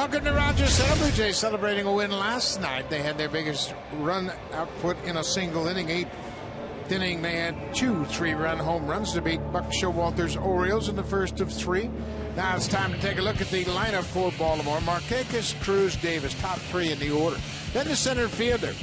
Welcome to Rogers Center. Blue Jays celebrating a win last night. They had their biggest run output in a single inning. 8th inning, they had 2 3-run home runs to beat Buck Showalter's Orioles in the first of 3. Now it's time to take a look at the lineup for Baltimore. Markakis, Cruz, Davis, top 3 in the order. Then the center fielder,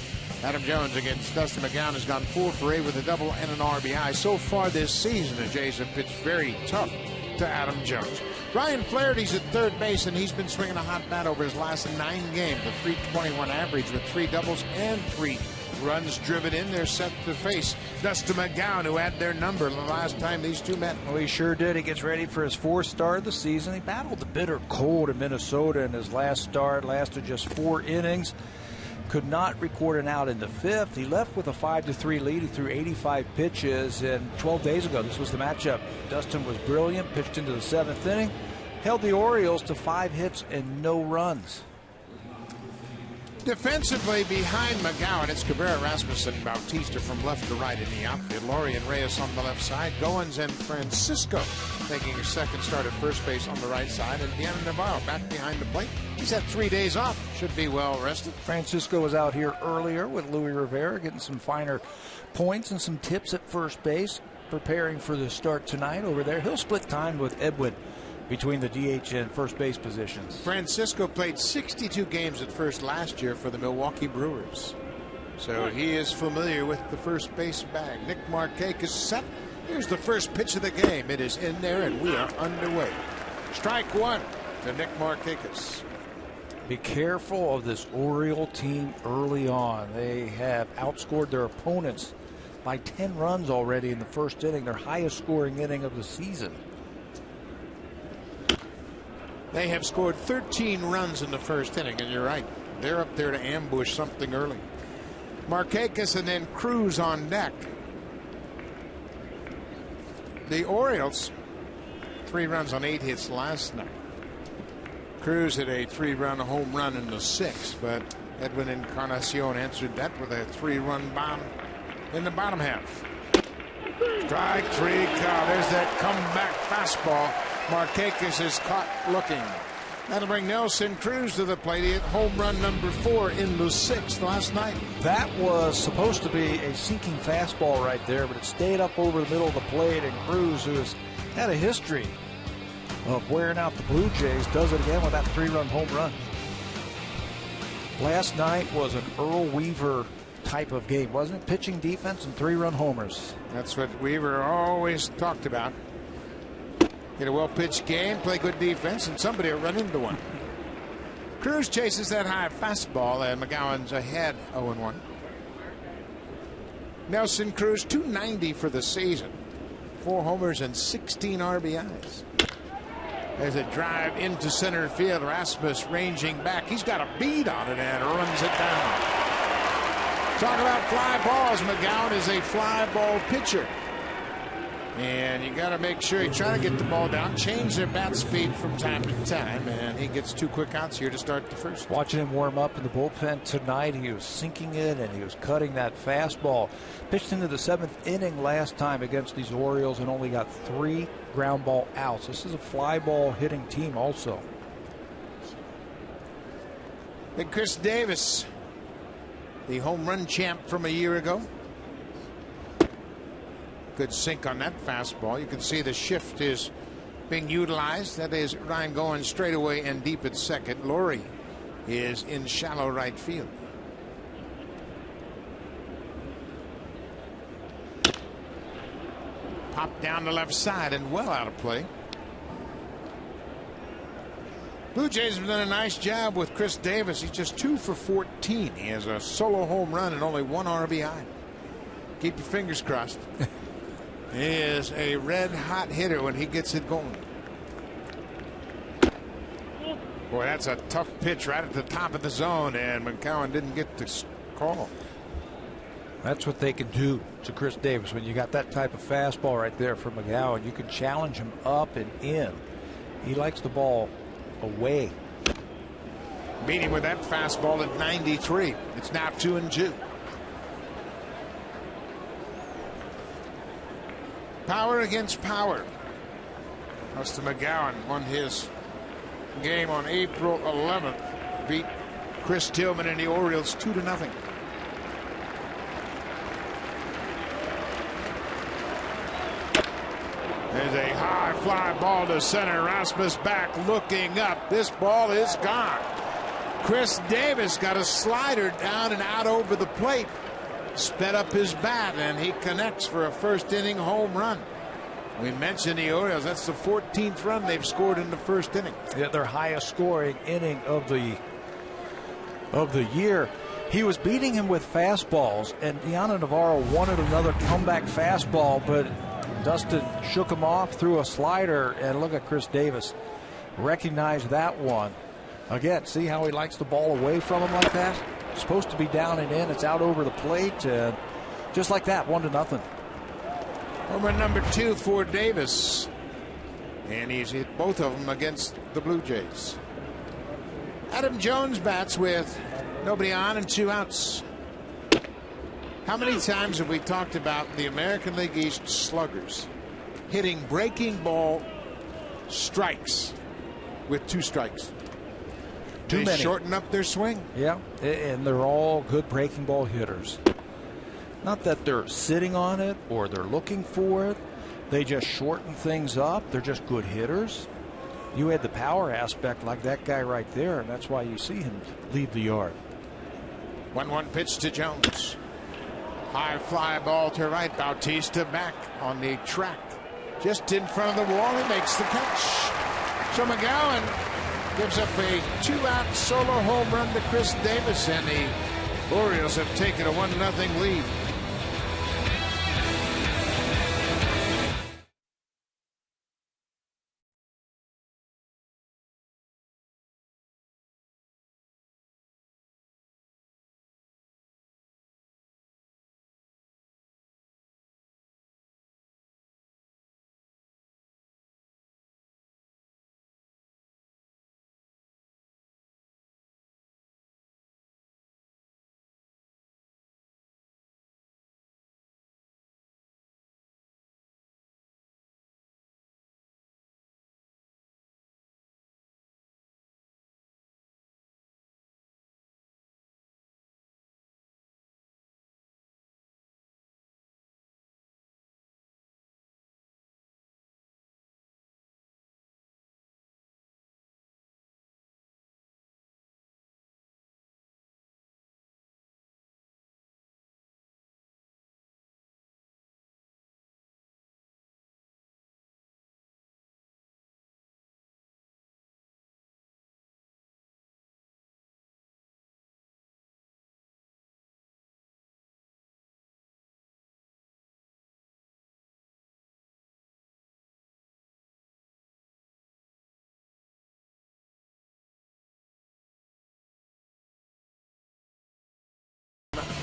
Adam Jones against Dustin McGowan, has gone 4 for 8 with a double and an RBI. So far this season, the Jays have pitched very tough to Adam Jones. Ryan Flaherty's at third base, and he's been swinging a hot bat over his last 9 games. A .321 average with 3 doubles and 3 runs driven in. They're set to face Dustin McGowan, who had their number the last time these two met. Well, he sure did. He gets ready for his 4th start of the season. He battled the bitter cold in Minnesota in his last start, lasted just 4 innings. Could not record an out in the 5th. He left with a 5-3 lead. He threw 85 pitches, and 12 days ago, this was the matchup. Dustin was brilliant, pitched into the 7th inning, held the Orioles to 5 hits and no runs. Defensively behind McGowan, it's Cabrera, Rasmussen, Bautista from left to right in the outfield. Laurie and Reyes on the left side. Goins and Francisco taking his 2nd start at first base on the right side. And Deanna Navarro back behind the plate. He's had 3 days off. Should be well rested. Francisco was out here earlier with Louis Rivera, getting some finer points and some tips at first base, preparing for the start tonight over there. He'll split time with Edwin between the DH and first base positions. Francisco played 62 games at first last year for the Milwaukee Brewers, so he is familiar with the first base bag. Nick Markakis set. Here's the first pitch of the game. It is in there, and we are underway. Strike 1 to Nick Markakis. Be careful of this Oriole team early on. They have outscored their opponents by 10 runs already in the first inning, their highest scoring inning of the season. They have scored 13 runs in the first inning, and you're right. They're up there to ambush something early. Markakis and then Cruz on deck. The Orioles, 3 runs on 8 hits last night. Cruz hit a 3-run home run in the 6th, but Edwin Encarnacion answered that with a 3-run bomb in the bottom half. Strike 3 count. There's that comeback fastball. Markakis is caught looking. That'll bring Nelson Cruz to the plate. He hit home run number 4 in the 6th last night. That was supposed to be a sinking fastball right there, but it stayed up over the middle of the plate, and Cruz, who has had a history of wearing out the Blue Jays, does it again with that 3-run home run. Last night was an Earl Weaver type of game, wasn't it? Pitching, defense, and 3-run homers. That's what Weaver always talked about. Get a well-pitched game, play good defense, and somebody will run into one. Cruz chases that high fastball, and McGowan's ahead 0-1. Nelson Cruz, .290 for the season. 4 homers and 16 RBIs. There's a drive into center field. Rasmus ranging back. He's got a bead on it and runs it down. Talk about fly balls. McGowan is a fly ball pitcher. And you got to make sure you try to get the ball down, change their bat speed from time to time, and he gets 2 quick outs here to start the first. Watching him warm up in the bullpen tonight, he was sinking it and he was cutting that fastball. Pitched into the 7th inning last time against these Orioles and only got 3 ground ball outs. This is a fly ball hitting team also. And Chris Davis, the home run champ from a year ago. Good sink on that fastball. You can see the shift is being utilized. That is Ryan going straight away and deep at second. Laurie is in shallow right field. Popped down the left side and well out of play. Blue Jays have done a nice job with Chris Davis. He's just 2 for 14. He has a solo home run and only 1 RBI. Keep your fingers crossed. He is a red-hot hitter when he gets it going. Boy, that's a tough pitch right at the top of the zone, and McGowan didn't get the call. That's what they can do to Chris Davis. When you got that type of fastball right there from McGowan, you can challenge him up and in. He likes the ball away. Beat him with that fastball at 93. It's now 2-2. Power against power. Dustin McGowan won his game on April 11th. Beat Chris Tillman and the Orioles 2-0. There's a high fly ball to center. Rasmus back looking up. This ball is gone. Chris Davis got a slider down and out over the plate. Sped up his bat and he connects for a first inning home run. We mentioned the Orioles. That's the 14th run they've scored in the first inning. Yeah, their highest scoring inning of the year. He was beating him with fastballs, and Deanna Navarro wanted another comeback fastball, but Dustin shook him off, threw a slider, and look at Chris Davis. Recognized that one. Again, see how he likes the ball away from him like that? It's supposed to be down and in. It's out over the plate. Just like that, 1-0. Home run number 2 for Davis. And he's hit both of them against the Blue Jays. Adam Jones bats with nobody on and 2 outs. How many times have we talked about the American League East sluggers hitting breaking ball strikes with 2 strikes? Too many. Shorten up their swing. Yeah, and they're all good breaking ball hitters. Not that they're sitting on it or they're looking for it. They just shorten things up. They're just good hitters. You had the power aspect like that guy right there, and that's why you see him leave the yard. 1-1 pitch to Jones. High fly ball to right. Bautista back on the track. Just in front of the wall. He makes the catch. So McGowan gives up a 2-out solo home run to Chris Davis, and the Orioles have taken a 1-0 lead.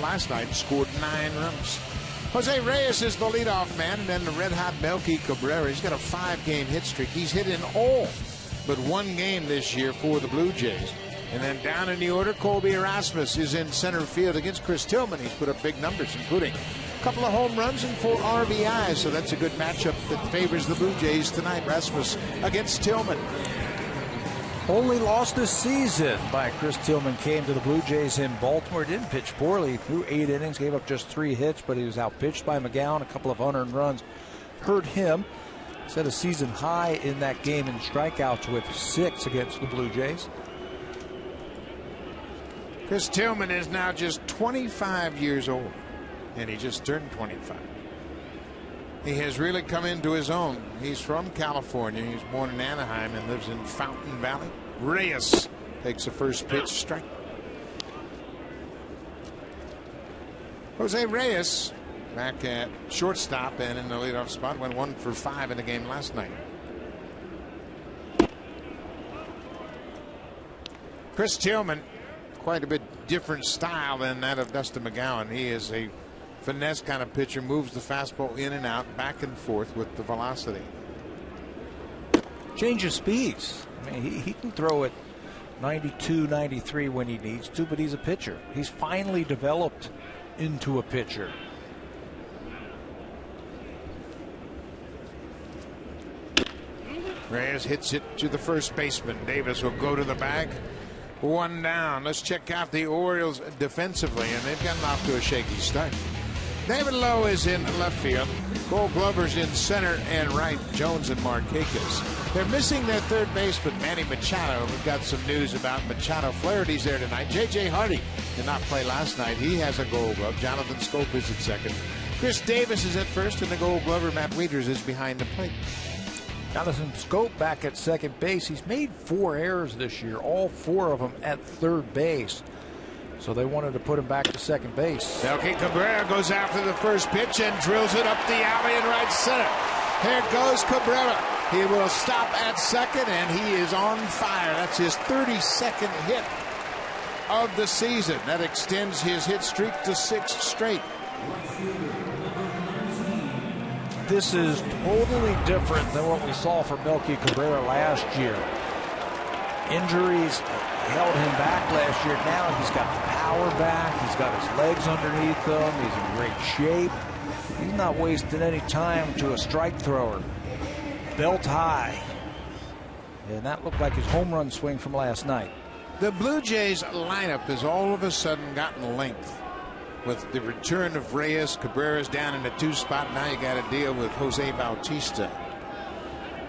Last night scored 9 runs. Jose Reyes is the leadoff man, and then the red-hot Melky Cabrera. He's got a 5-game hit streak. He's hit in all but 1 game this year for the Blue Jays. And then down in the order, Colby Erasmus is in center field against Chris Tillman. He's put up big numbers, including a couple of home runs and 4 RBIs. So that's a good matchup that favors the Blue Jays tonight. Erasmus against Tillman. Only loss this season by Chris Tillman came to the Blue Jays in Baltimore. Didn't pitch poorly through 8 innings, gave up just 3 hits, but he was outpitched by McGowan. A couple of unearned runs hurt him. Set a season high in that game in strikeouts with 6 against the Blue Jays. Chris Tillman is now just 25 years old, and he just turned 25. He has really come into his own. He's from California. He was born in Anaheim and lives in Fountain Valley. Reyes takes the first pitch, strike. Jose Reyes back at shortstop and in the leadoff spot. Went 1 for 5 in the game last night. Chris Tillman, quite a bit different style than that of Dustin McGowan. He is a finesse kind of pitcher, moves the fastball in and out, back and forth with the velocity. Change of speeds. I mean, he can throw it 92, 93 when he needs to, but he's a pitcher. He's finally developed into a pitcher. Reyes hits it to the first baseman. Davis will go to the bag. One down. Let's check out the Orioles defensively, and they've gotten off to a shaky start. David Lowe is in left field. Gold Glover's in center and right. Jones and Markakis. They're missing their third baseman, Manny Machado. We've got some news about Machado. Flaherty's there tonight. J.J. Hardy did not play last night. He has a Gold Glove. Jonathan Scope is at second. Chris Davis is at first, and the Gold Glover, Matt Wieters, is behind the plate. Jonathan Scope back at second base. He's made 4 errors this year, all 4 of them at third base. So they wanted to put him back to second base. Melky Cabrera goes after the first pitch and drills it up the alley in right center. Here goes Cabrera. He will stop at second, and he is on fire. That's his 32nd hit of the season. That extends his hit streak to 6 straight. This is totally different than what we saw from Melky Cabrera last year. Injuries held him back last year. Now he's got the power back. He's got his legs underneath him. He's in great shape. He's not wasting any time to a strike thrower. Belt high. And that looked like his home run swing from last night. The Blue Jays lineup has all of a sudden gotten length. With the return of Reyes, Cabrera's down in the 2 spot. Now you got to deal with Jose Bautista.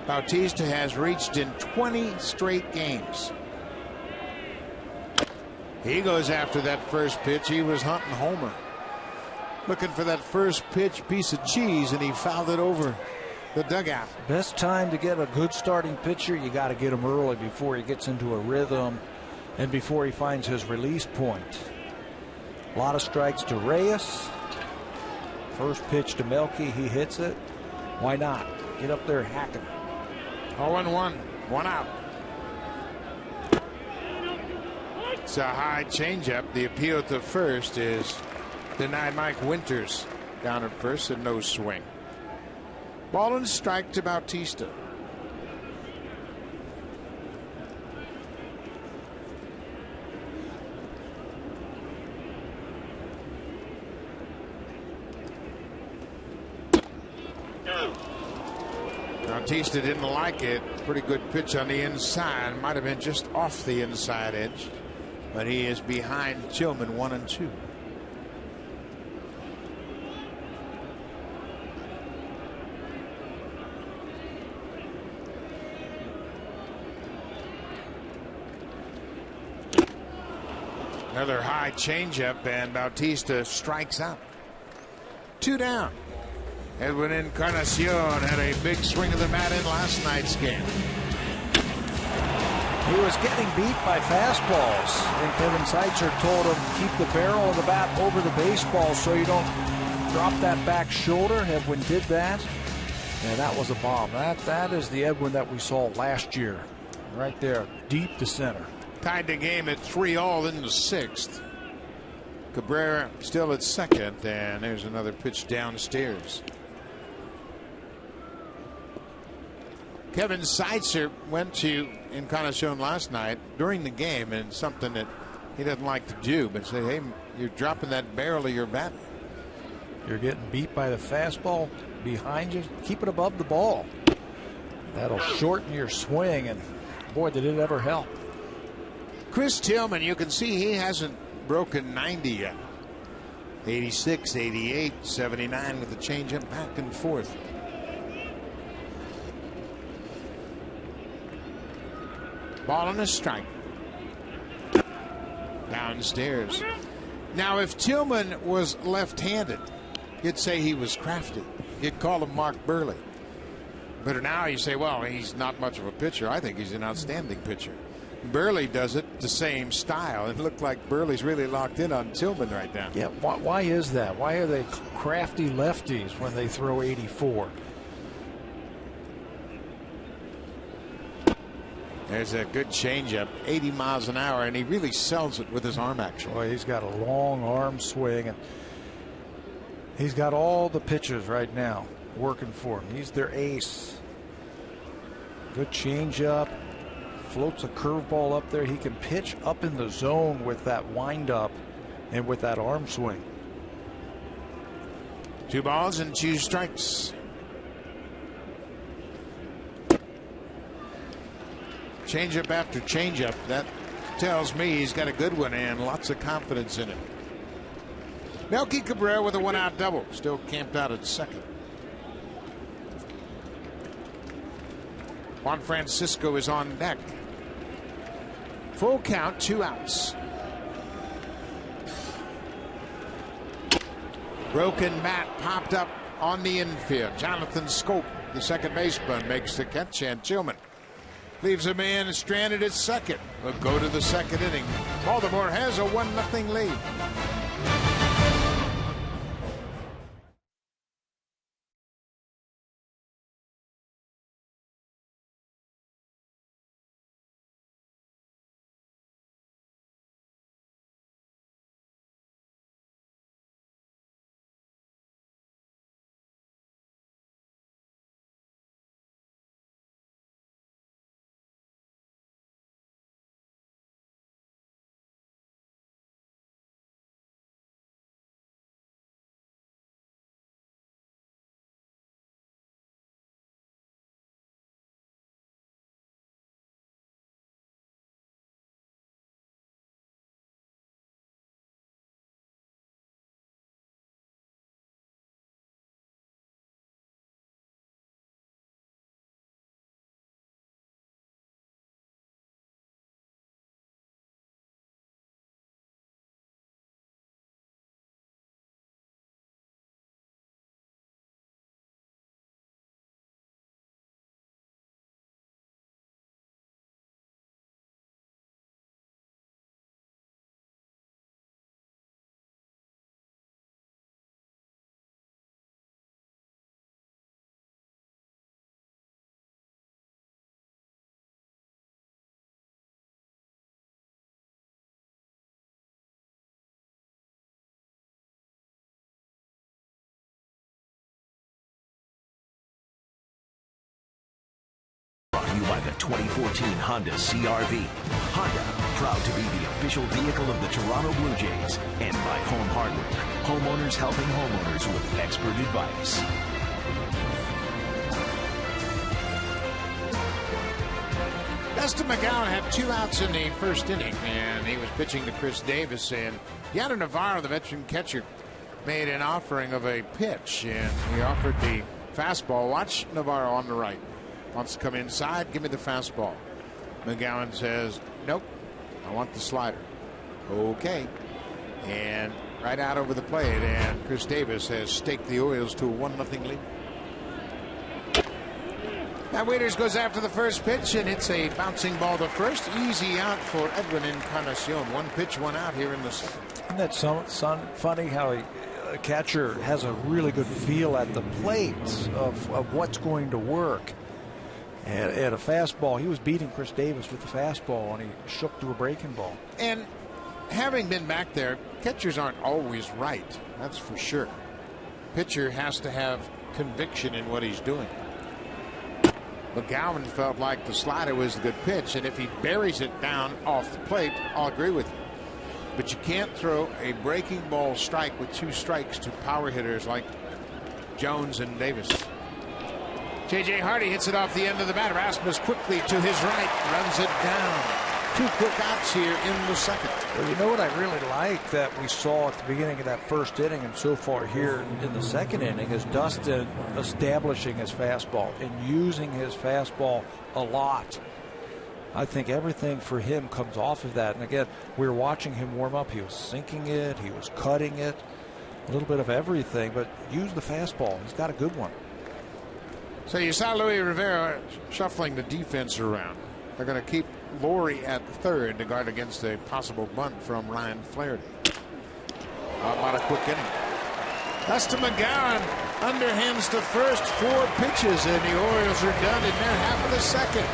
Bautista has reached in 20 straight games. He goes after that first pitch. He was hunting Homer, looking for that first pitch piece of cheese, and he fouled it over the dugout. Best time to get a good starting pitcher, you got to get him early before he gets into a rhythm and before he finds his release point. A lot of strikes to Reyes. First pitch to Melky, he hits it. Why not? Get up there hacking. 0-1, 1 out. It's a high changeup. The appeal to first is denied. Mike Winters down at first and no swing. Ball and strike to Bautista. Bautista didn't like it. Pretty good pitch on the inside. Might have been just off the inside edge. But he is behind Tillman 1-2. Another high changeup, and Bautista strikes out. 2 down. Edwin Encarnacion had a big swing of the bat in last night's game. He was getting beat by fastballs, and Kevin Seitzer told him keep the barrel of the bat over the baseball so you don't drop that back shoulder. Edwin did that, and that was a bomb. That is the Edwin that we saw last year, right there, deep to center. Tied the game at 3-all in the 6th. Cabrera still at second, and there's another pitch downstairs. Kevin Seitzer went to Encarnacion last night during the game, and something that he doesn't like to do, but say, hey, you're dropping that barrel of your bat. You're getting beat by the fastball behind you. Keep it above the ball. That'll shorten your swing, and boy, did it ever help. Chris Tillman, you can see he hasn't broken 90 yet. 86, 88, 79 with the changeup back and forth. Ball on a strike. Downstairs. Now, if Tillman was left-handed, you'd say he was crafty. You'd call him Mark Burley. But now you say, well, he's not much of a pitcher. I think he's an outstanding pitcher. Burley does it the same style. It looked like Burley's really locked in on Tillman right now. Yeah, why is that? Why are they crafty lefties when they throw 84? There's a good changeup, 80 miles an hour, and he really sells it with his arm action. Boy, he's got a long arm swing, and he's got all the pitchers right now working for him. He's their ace. Good changeup. Floats a curveball up there. He can pitch up in the zone with that windup and with that arm swing. 2 balls and 2 strikes. Changeup after changeup. That tells me he's got a good one and lots of confidence in it. Melky Cabrera with a 1-out double. Still camped out at second. Juan Francisco is on deck. Full count, 2 outs. Broken bat popped up on the infield. Jonathan Scope, the second baseman, makes the catch, and Tillman leaves a man stranded at second. We'll go to the second inning. Baltimore has a 1-0 lead. By the 2014 Honda CR-V. Honda, proud to be the official vehicle of the Toronto Blue Jays. And by Home Hardware, homeowners helping homeowners with expert advice. Dustin McGowan had 2 outs in the first inning, and he was pitching to Chris Davis. And Yadier Navarro, the veteran catcher, made an offering of a pitch, and he offered the fastball. Watch Navarro on the right. Wants to come inside, give me the fastball. McGowan says, nope, I want the slider. Okay. And right out over the plate, and Chris Davis has staked the Orioles to a 1-0 lead. Now Waiters goes after the first pitch, and it's a bouncing ball to first. Easy out for Edwin Encarnacion. 1 pitch, 1 out here in the second. Isn't that funny how a catcher has a really good feel at the plate of what's going to work? And at a fastball, he was beating Chris Davis with the fastball, and he shook to a breaking ball. And having been back there, catchers aren't always right. That's for sure. Pitcher has to have conviction in what he's doing. McGowan felt like the slider was the good pitch, and if he buries it down off the plate, I'll agree with you. But you can't throw a breaking ball strike with 2 strikes to power hitters like Jones and Davis. J.J. Hardy hits it off the end of the bat. Rasmus quickly to his right, runs it down. 2 quick outs here in the second. Well, you know what I really like that we saw at the beginning of that first inning and so far here in the second inning is Dustin establishing his fastball and using his fastball a lot. I think everything for him comes off of that. And again, we were watching him warm up. He was sinking it. He was cutting it. A little bit of everything, but use the fastball. He's got a good one. So you saw Luis Rivera shuffling the defense around. They're going to keep Laurie at third to guard against a possible bunt from Ryan Flaherty. How about a quick inning? Dustin McGowan underhands to first, 4 pitches, and the Orioles are done in their half of the second.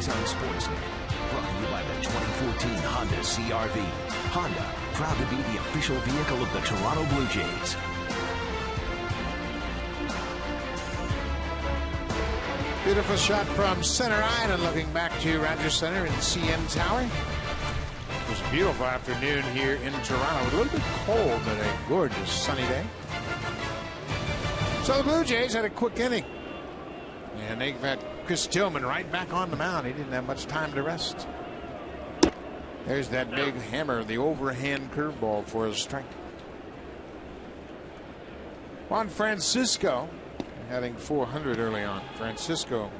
Jays on Sportsnet. Brought to you by the 2014 Honda CR-V. Honda, proud to be the official vehicle of the Toronto Blue Jays. Beautiful shot from center island, looking back to Rogers Center in CN Tower. It was a beautiful afternoon here in Toronto. A little bit cold, but a gorgeous sunny day. So the Blue Jays had a quick inning. And they've had Chris Tillman right back on the mound. He didn't have much time to rest. There's that big hammer, the overhand curveball for a strike. Juan Francisco having 400 early on. Francisco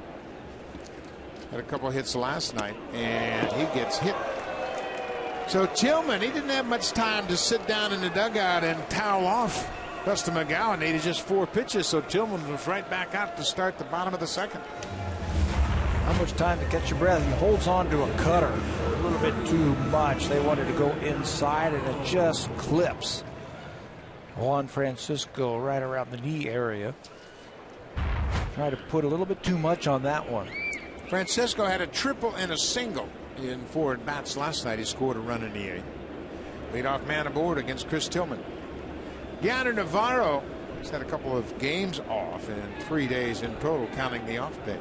had a couple hits last night, and he gets hit. So Tillman, he didn't have much time to sit down in the dugout and towel off. Dustin McGowan needed just 4 pitches, so Tillman was right back out to start the bottom of the second. Not much time to catch your breath. He holds on to a cutter a little bit too much. They wanted to go inside, and it just clips Juan Francisco right around the knee area. Try to put a little bit too much on that one. Francisco had a triple and a single in 4 at-bats last night. He scored a run in the 8th. Leadoff man aboard against Chris Tillman. Yonder Navarro has had a couple of games off and 3 days in total, counting the off day.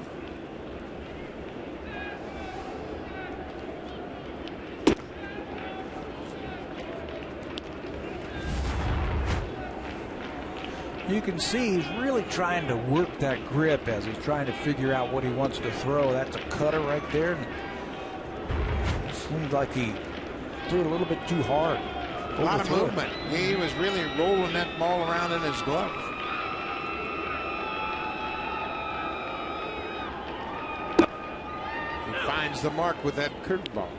You can see he's really trying to work that grip as he's trying to figure out what he wants to throw. That's a cutter right there. It seems like he threw it a little bit too hard. A lot of movement. He was really rolling that ball around in his glove. He finds the mark with that curveball.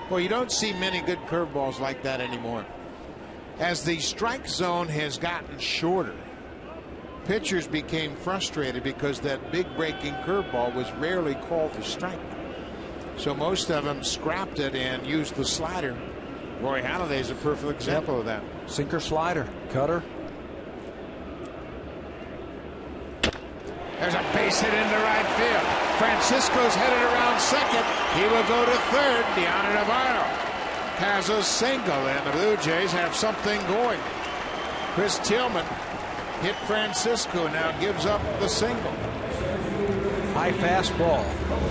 Well, you don't see many good curveballs like that anymore. As the strike zone has gotten shorter, pitchers became frustrated because that big breaking curveball was rarely called a strike. So most of them scrapped it and used the slider. Roy Halladay is a perfect example of that. Sinker, slider, cutter. There's a base hit into right field. Francisco's headed around second. He will go to third. Yonder Navarro has a single, and the Blue Jays have something going. Chris Tillman hit Francisco, now gives up the single. High fastball,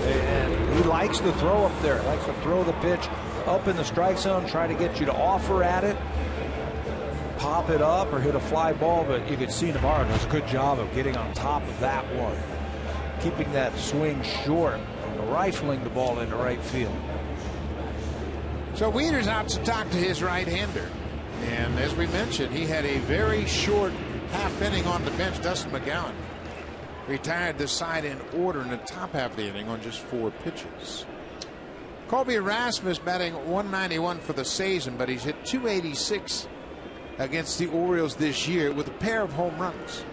and he likes to throw up there. Likes to throw the pitch up in the strike zone, try to get you to offer at it, pop it up, or hit a fly ball. But you could see Navarro does a good job of getting on top of that one, keeping that swing short, rifling the ball into right field. So Wiener's out to talk to his right-hander, and as we mentioned, he had a very short half inning on the bench. Dustin McGowan retired the side in order in the top half of the inning on just 4 pitches. Colby Rasmus batting .191 for the season, but he's hit .286 against the Orioles this year with a pair of home runs.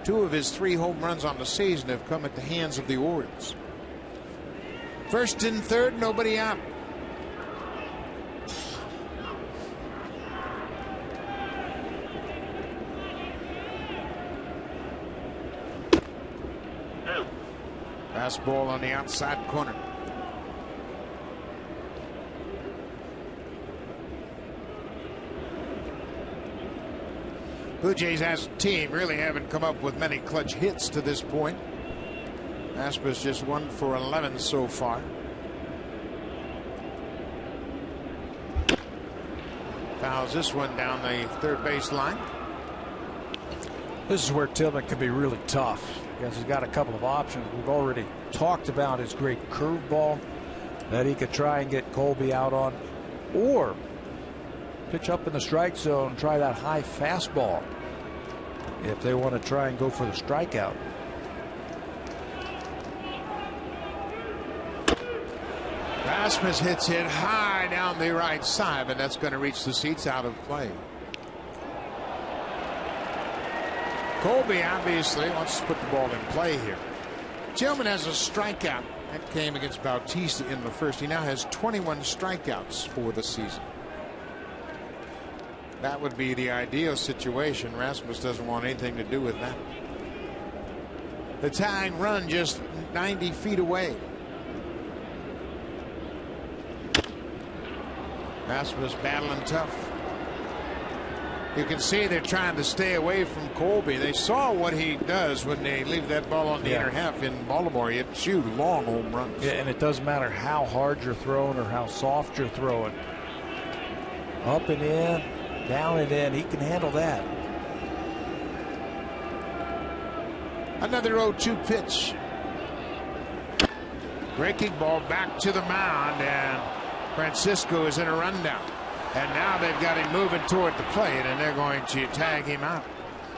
2 of his 3 home runs on the season have come at the hands of the Orioles. First and third, nobody out. Fastball on the outside corner. Blue Jays as a team really haven't come up with many clutch hits to this point. Aspa's just 1 for 11 so far. Fouls this one down the third base line. This is where Tillman can be really tough because he's got a couple of options. We've already talked about his great curveball that he could try and get Colby out on, or pitch up in the strike zone, try that high fastball if they want to try and go for the strikeout. Rasmus hits it high down the right side, but that's going to reach the seats out of play. Colby obviously wants to put the ball in play here. Tillman has a strikeout. That came against Bautista in the first. He now has 21 strikeouts for the season. That would be the ideal situation. Rasmus doesn't want anything to do with that. the tying run just 90 feet away. Rasmus battling tough. You can see they're trying to stay away from Colby. They saw what he does when they leave that ball on the inner half in Baltimore. He'd shoot long home runs. Yeah, and it doesn't matter how hard you're throwing or how soft you're throwing. Up and in, down and in. He can handle that. Another 0-2 pitch. Breaking ball back to the mound, and Francisco is in a rundown. And now they've got him moving toward the plate, and they're going to tag him out.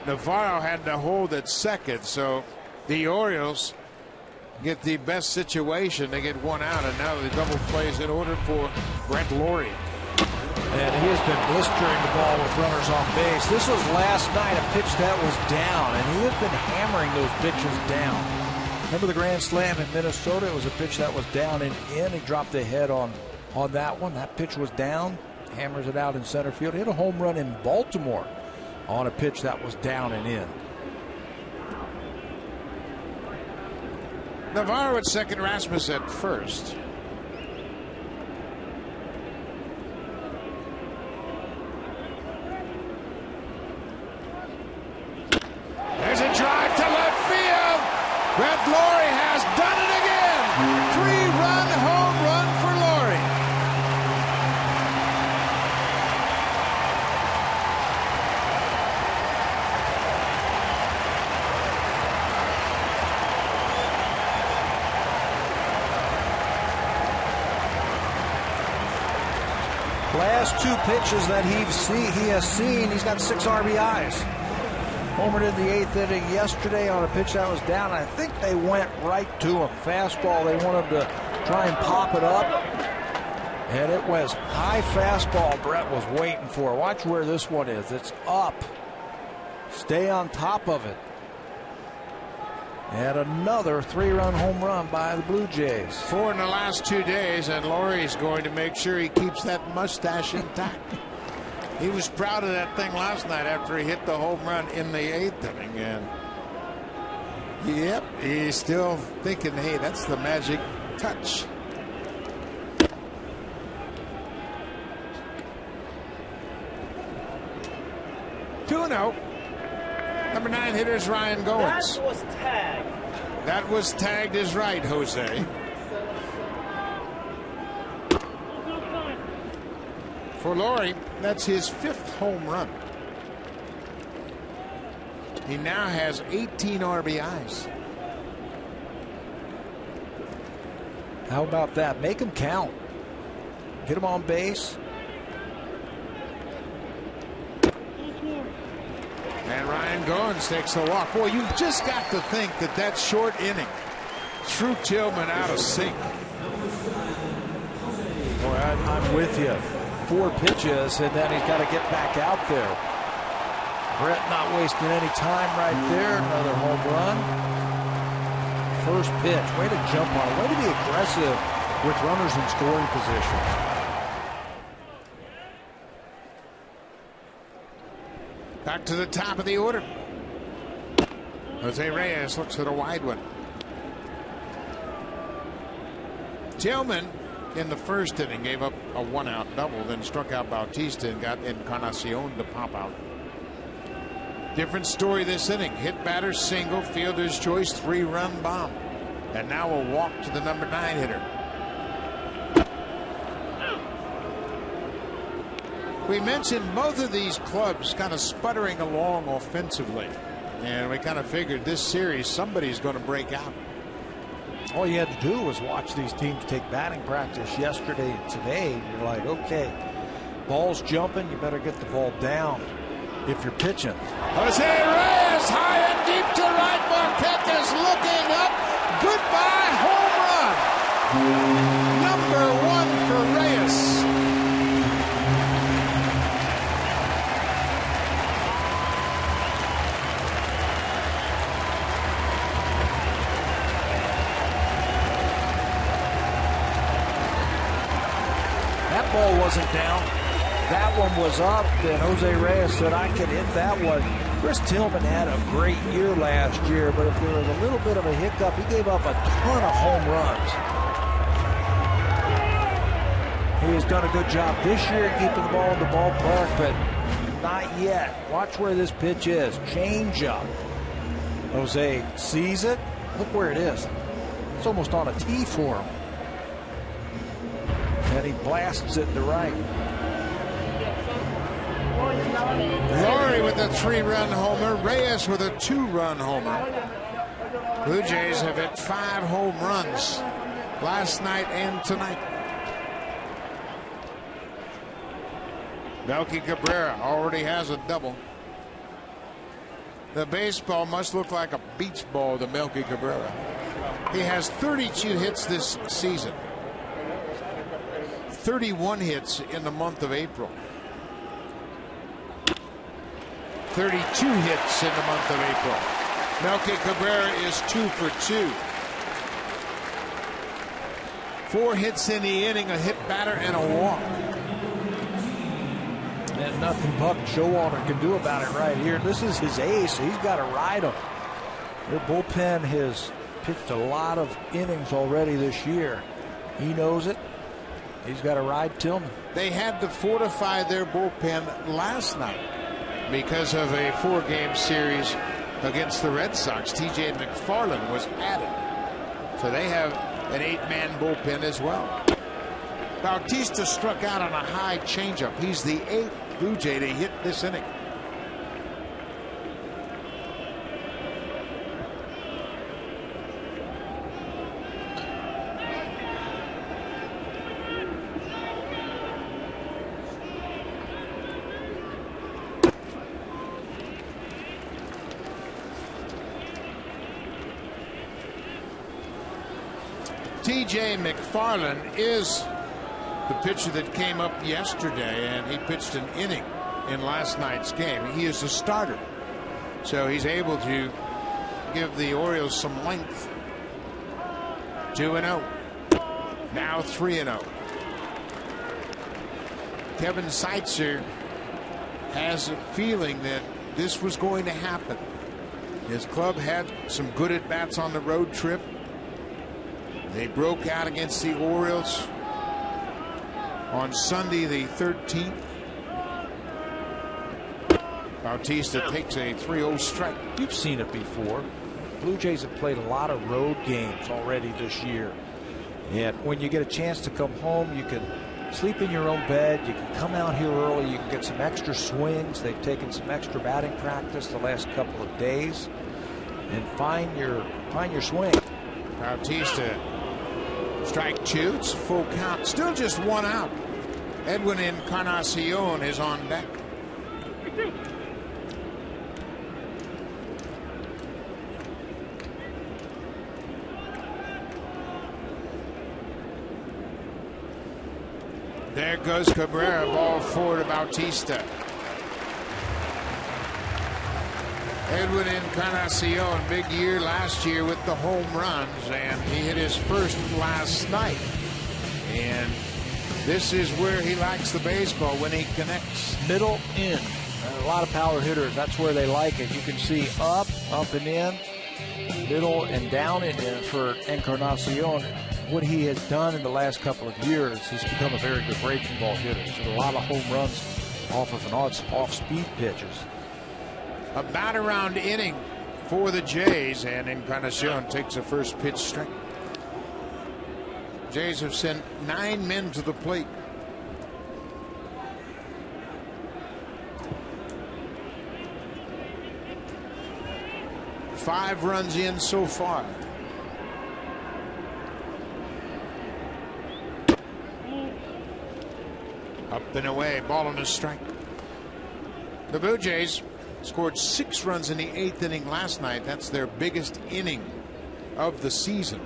Navarro had to hold at second, so the Orioles get the best situation. They get one out, and now the double plays in order for Brent Laurie. And he has been blistering the ball with runners on base. This was last night, a pitch that was down, and he has been hammering those pitches down. Remember the grand slam in Minnesota? It was a pitch that was down and in. He dropped the head on that one. That pitch was down. Hammers it out in center field. Hit a home run in Baltimore on a pitch that was down and in. Navarro at second, Rasmus at first. There's a drive to left field. Brent Laurie has done it again. 3-run home run for Laurie. Last two pitches that he has seen, he's got 6 RBIs. Homered in the 8th inning yesterday on a pitch that was down. I think they went right to him. Fastball, they wanted to try and pop it up. And it was high fastball Brett was waiting for. Watch where this one is. It's up. Stay on top of it. And another 3-run home run by the Blue Jays. 4 in the last 2 days, and Laurie's going to make sure he keeps that mustache intact. He was proud of that thing last night after he hit the home run in the 8th inning. And yep, he's still thinking, hey, that's the magic touch. Two-0. Number 9 hitter is Ryan Goins. That was tagged. That was tagged is right, Jose. For Laurie, that's his 5th home run. He now has 18 RBIs. How about that? Make him count. Get him on base. And Ryan Goins takes the walk. Boy, you've just got to think that short inning threw Tillman out of sync. Boy, I'm with you. 4 pitches, and then he's got to get back out there. Brett not wasting any time right there. Another home run. First pitch. Way to jump on it. Way to be aggressive with runners in scoring position. Back to the top of the order. Jose Reyes looks at a wide one. Tillman in the first inning gave up a 1-out double, then struck out Bautista and got Encarnacion to pop out. Different story this inning. Hit batter single, fielder's choice 3-run bomb. And now a walk to the number 9 hitter. We mentioned both of these clubs kind of sputtering along offensively, and we kind of figured this series somebody's going to break out. All you had to do was watch these teams take batting practice yesterday and today. You're like, okay, ball's jumping, you better get the ball down if you're pitching. Jose Reyes high and deep to right. Marquette is looking up. Goodbye home run. Number 1 for Reyes. Ball wasn't down. That one was up, and Jose Reyes said, I can hit that one Chris Tillman had a great year last year, but if there was a little bit of a hiccup, he gave up a ton of home runs. He has done a good job this year keeping the ball in the ballpark, but not yet. Watch where this pitch is. Change up. Jose sees it. Look where it is. It's almost on a tee for him. And he blasts it to right. Laurie with a 3-run homer. Reyes with a 2-run homer. Blue Jays have hit 5 home runs last night and tonight. Melky Cabrera already has a double. The baseball must look like a beach ball to Melky Cabrera. He has 32 hits this season. 31 hits in the month of April. 32 hits in the month of April. Melky Cabrera is 2 for 2. 4 hits in the inning, a hit batter, and a walk. And nothing Buck Showalter can do about it right here. This is his ace. He's got to ride him. Their bullpen has pitched a lot of innings already this year. He knows it. He's got to ride Tillman. They had to fortify their bullpen last night because of a 4-game series against the Red Sox. TJ McFarland was added. So they have an 8-man bullpen as well. Bautista struck out on a high changeup. He's the 8th Blue Jay to hit this inning. TJ McFarland is the pitcher that came up yesterday, and he pitched an inning in last night's game. He is a starter, so he's able to give the Orioles some length. 2-0. Now 3-0. Kevin Seitzer has a feeling that this was going to happen. His club had some good at-bats on the road trip. They broke out against the Orioles on Sunday the 13th. Bautista takes a 3-0 strike. You've seen it before. Blue Jays have played a lot of road games already this year. And when you get a chance to come home, you can sleep in your own bed. You can come out here early. You can get some extra swings. They've taken some extra batting practice the last couple of days, and find your swing. Bautista, strike 2. It's full count. Still just 1 out. Edwin Encarnacion is on deck. There goes Cabrera, ball forward to Bautista. Edwin Encarnacion, big year last year with the home runs, and he hit his first last night. And this is where he likes the baseball, when he connects. Middle in. A lot of power hitters, that's where they like it. You can see up and in, middle and down and in for Encarnacion. What he has done in the last couple of years, he's become a very good breaking ball hitter. He's got a lot of home runs off of off-speed pitches. A bat-around inning for the Jays, and Encarnacion takes a first pitch strike. Jays have sent 9 men to the plate. Five runs in so far. Up and away, ball on a strike. The Blue Jays scored 6 runs in the 8th inning last night. That's their biggest inning of the season.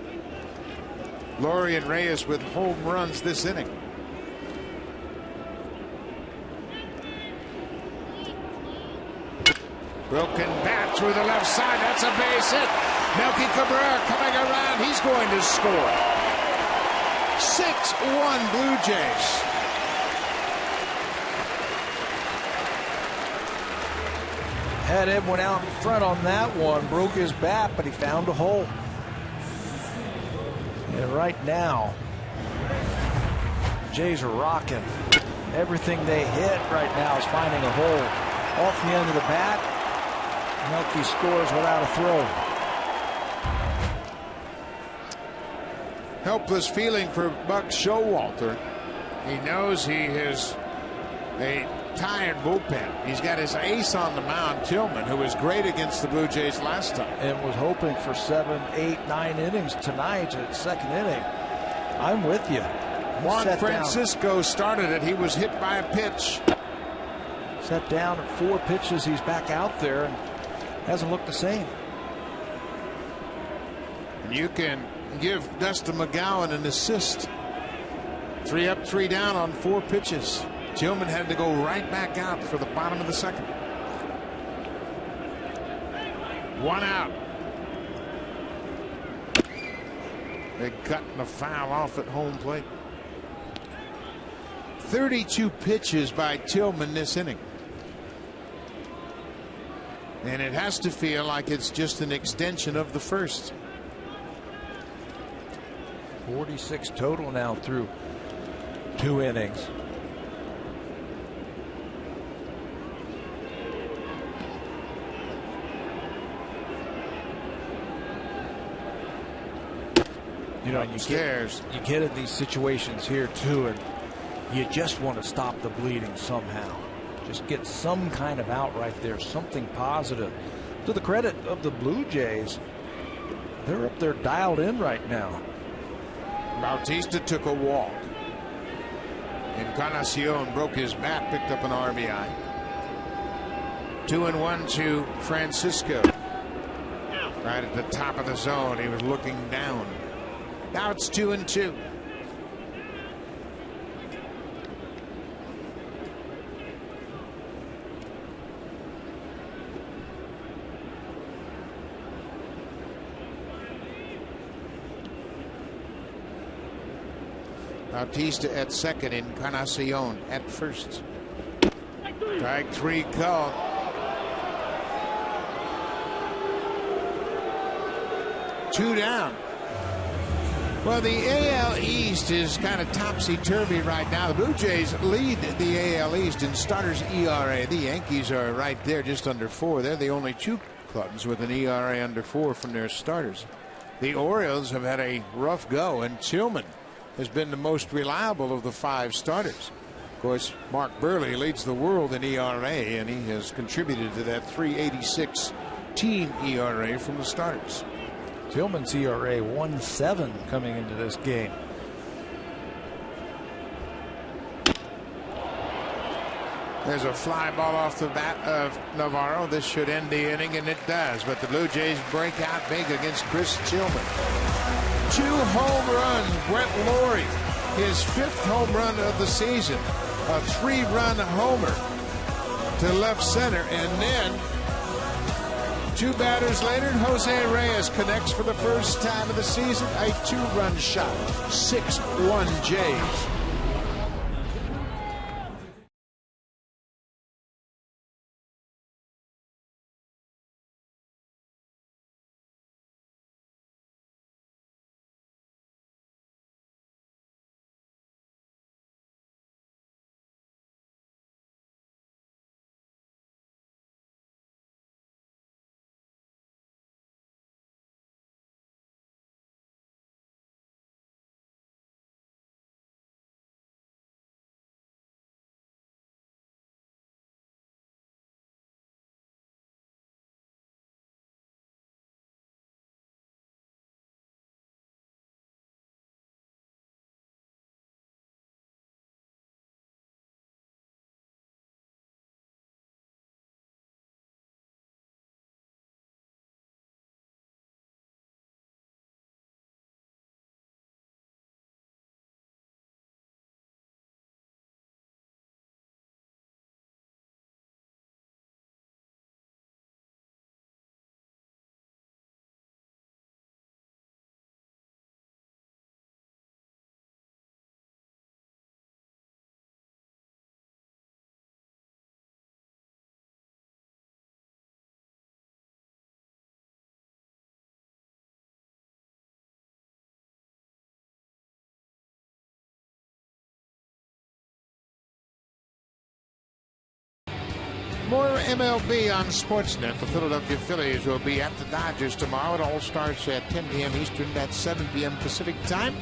Laurie and Reyes with home runs this inning. Broken bat through the left side. That's a base hit. Melky Cabrera coming around. He's going to score. 6-1 Blue Jays. Had him went out in front on that one, broke his bat, but he found a hole. And right now, Jays are rocking. Everything they hit right now is finding a hole. Off the end of the bat, Melky scores without a throw. Helpless feeling for Buck Showalter. He knows he has a tired bullpen. He's got his ace on the mound, Tillman, who was great against the Blue Jays last time. And was hoping for 7, 8, 9 innings tonight at second inning. I'm with you. Juan Francisco started it. He was hit by a pitch. Set down at 4 pitches. He's back out there and hasn't looked the same. And you can give Dustin McGowan an assist. 3 up, 3 down on 4 pitches. Tillman had to go right back out for the bottom of the second. 1 out. Big cut and a foul off at home plate. 32 pitches by Tillman this inning. And it has to feel like it's just an extension of the first. 46 total now through 2 innings. You know, you get in these situations here too, and you just want to stop the bleeding somehow. Just get some kind of out right there, something positive. To the credit of the Blue Jays, they're up there dialed in right now. Bautista took a walk. Encarnacion broke his bat, picked up an RBI. 2-1 to Francisco. Right at the top of the zone. He was looking down. Now it's 2-2. Bautista at second, Encarnacion at first. Strike 3 called. Two down. Well, the AL East is kind of topsy-turvy right now. The Blue Jays lead the AL East in starters ERA. The Yankees are right there, just under 4. They're the only 2 clubs with an ERA under 4 from their starters. The Orioles have had a rough go, and Tillman has been the most reliable of the 5 starters. Of course, Mark Burley leads the world in ERA, and he has contributed to that 3.86 team ERA from the starters. Tillman's ERA 1.7 coming into this game. There's a fly ball off the bat of Navarro. This should end the inning, and it does. But the Blue Jays break out big against Chris Tillman. 2 home runs. Brett Lawrie, his 5th home run of the season. A 3-run homer to left center, and then 2 batters later, Jose Reyes connects for the first time of the season. A 2-run shot. 6-1 Jays. More MLB on Sportsnet. The Philadelphia Phillies will be at the Dodgers tomorrow. It all starts at 10 p.m. Eastern. That's 7 p.m. Pacific time.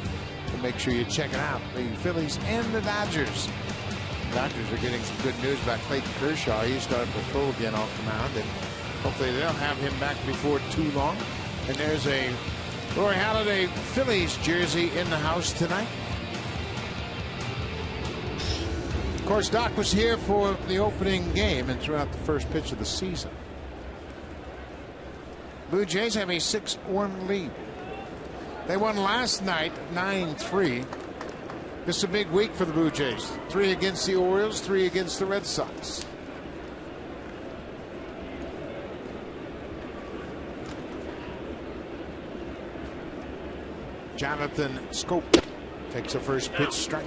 So make sure you check it out. The Phillies and the Dodgers. The Dodgers are getting some good news about Clayton Kershaw. He's starting to throw again off the mound, and hopefully they'll have him back before too long. And there's a Roy Halladay Phillies jersey in the house tonight. Of course, Doc was here for the opening game and throughout the first pitch of the season. Blue Jays have a 6-1 lead. They won last night 9-3. This is a big week for the Blue Jays. 3 against the Orioles, 3 against the Red Sox. Jonathan Scope takes a first pitch strike.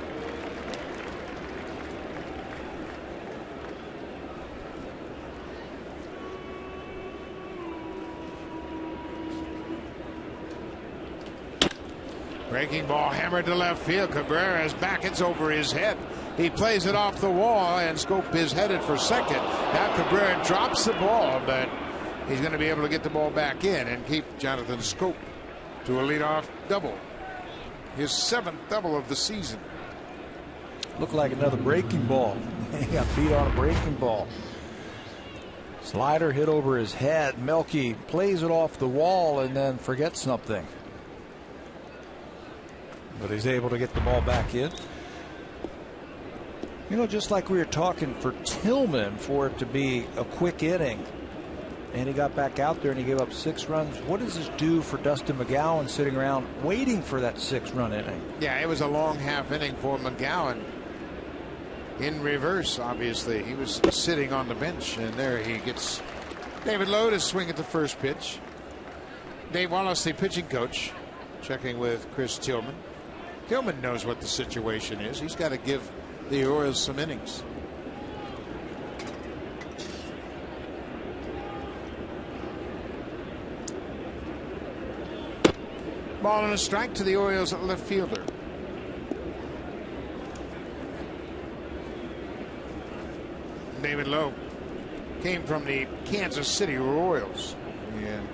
Breaking ball hammered to left field. Cabrera's back. It's over his head. He plays it off the wall, and Scope is headed for second. Now Cabrera drops the ball, but he's going to be able to get the ball back in and keep Jonathan Scope to a leadoff double. His 7th double of the season. Looked like another breaking ball. He got beat on a breaking ball. Slider hit over his head. Melky plays it off the wall and then forgets something. But he's able to get the ball back in. You know, just like we were talking for Tillman, for it to be a quick inning, and he got back out there and he gave up 6 runs. What does this do for Dustin McGowan sitting around waiting for that 6-run inning? Yeah, it was a long half inning for McGowan. In reverse, obviously. He was sitting on the bench, and there he gets David Lowe to swing at the first pitch. Dave Wallace, the pitching coach, checking with Chris Tillman. Tillman knows what the situation is. He's got to give the Orioles some innings. Ball and a strike to the Orioles at left fielder. David Lowe came from the Kansas City Royals and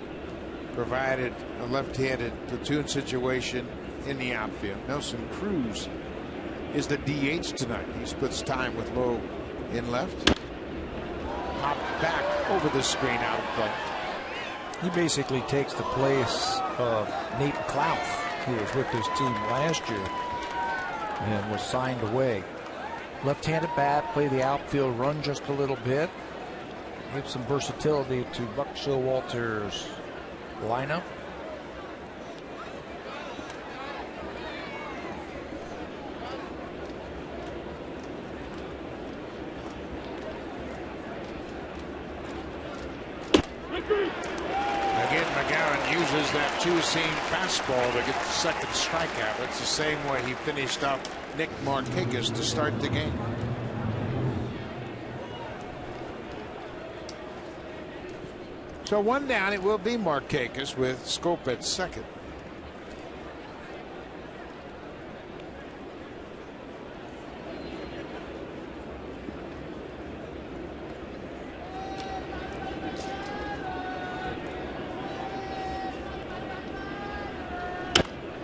provided a left-handed platoon situation in the outfield. Nelson Cruz is the DH tonight. He splits time with Lowe in left. Hop back over the screen out of play. He basically takes the place of Nate Clout, who was with his team last year and was signed away. Left-handed bat, play the outfield, run just a little bit. Give some versatility to Buck Showalter's lineup. Again, McGowan uses that two-seam fastball to get the second strikeout. It's the same way he finished up Nick Markakis to start the game. So 1 down. It will be Markakis with Scope at second.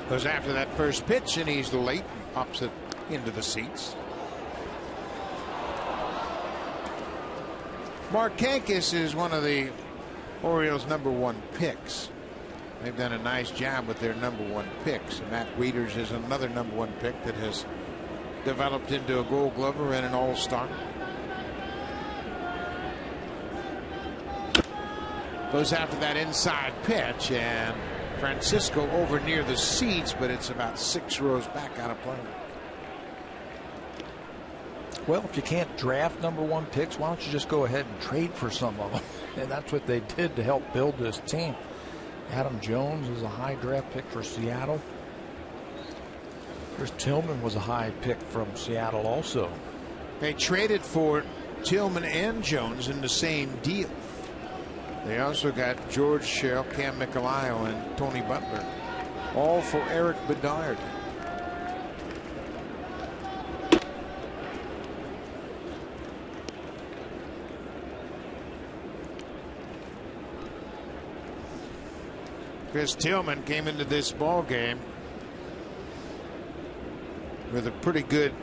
Goes after that first pitch, and he's late. Pops it into the seats. Markakis is one of the Orioles' #1 picks. They've done a nice job with their #1 picks. Matt Wieters is another #1 pick that has developed into a Gold Glover and an All-Star. Goes after that inside pitch, and Francisco over near the seats, but it's about 6 rows back out of play. Well, if you can't draft #1 picks, why don't you just go ahead and trade for some of them? And that's what they did to help build this team. Adam Jones is a high draft pick for Seattle. Chris Tillman was a high pick from Seattle also. They traded for Tillman and Jones in the same deal. They also got George Sherrill, Cam Michelio, and Tony Butler, all for Eric Bedard. Chris Tillman came into this ball game with a pretty good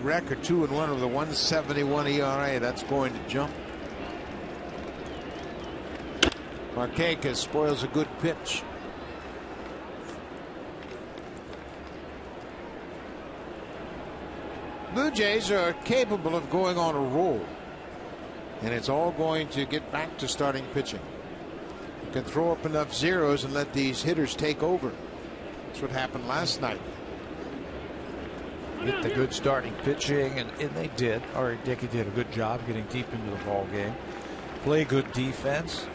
record, 2-1 with a 1.71 ERA. That's going to jump. Markakis spoils a good pitch. Blue Jays are capable of going on a roll, and it's all going to get back to starting pitching. You can throw up enough zeros and let these hitters take over. That's what happened last night. Get the good starting pitching, and they did. Ari Dickey did a good job getting deep into the ball game. Play good defense.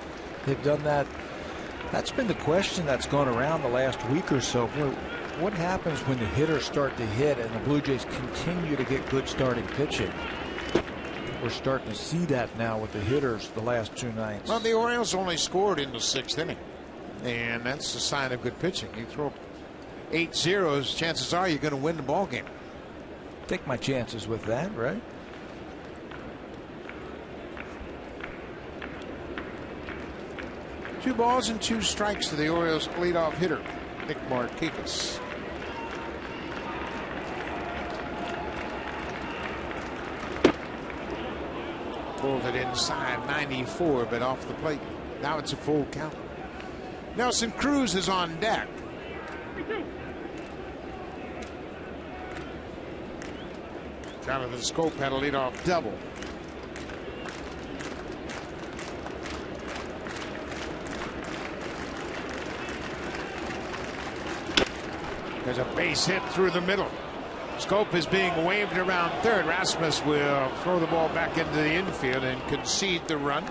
They've done that. That's been the question that's gone around the last week or so. What happens when the hitters start to hit and the Blue Jays continue to get good starting pitching? We're starting to see that now with the hitters the last two nights. Well, the Orioles only scored in the 6th inning, and that's a sign of good pitching. You throw 8 zeros, chances are you're going to win the ball game. Take my chances with that, right? Two balls and 2 strikes to the Orioles leadoff hitter, Nick Markakis. Pulled it inside, 94, but off the plate. Now it's a full count. Nelson Cruz is on deck. Jonathan Scope had a leadoff double. There's a base hit through the middle. Scope is being waved around third. Rasmus will throw the ball back into the infield and concede the run.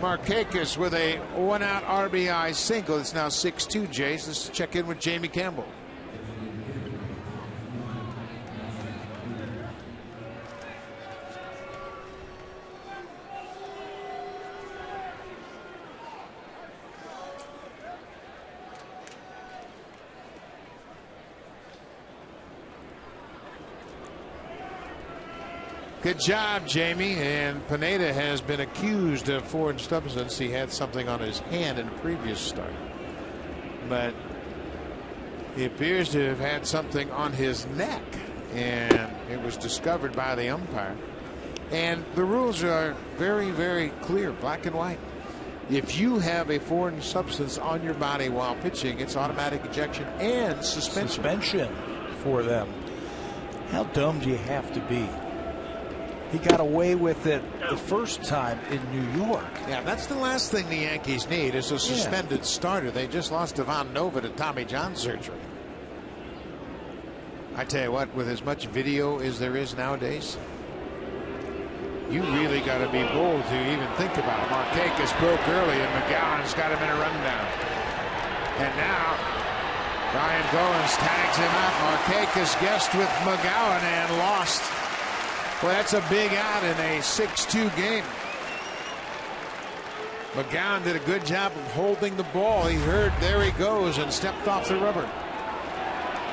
Markakis with a 1-out RBI single. It's now 6-2, Jays. Let's check in with Jamie Campbell. Good job, Jamie. And Pineda has been accused of foreign substance. He had something on his hand in a previous start, but he appears to have had something on his neck, and it was discovered by the umpire. And the rules are very, very clear, black and white. If you have a foreign substance on your body while pitching, it's automatic ejection and suspension. Suspension for them. How dumb do you have to be? He got away with it the first time in New York. Yeah, that's the last thing the Yankees need is a suspended starter. They just lost Ivan Nova to Tommy John surgery. I tell you what, with as much video as there is nowadays, you really got to be bold to even think about it. Markakis broke early, and McGowan's got him in a rundown. And now Ryan Goins tags him out. Markakis guessed with McGowan and lost. Well, that's a big out in a 6-2 game. McGowan did a good job of holding the ball. He heard there he goes and stepped off the rubber.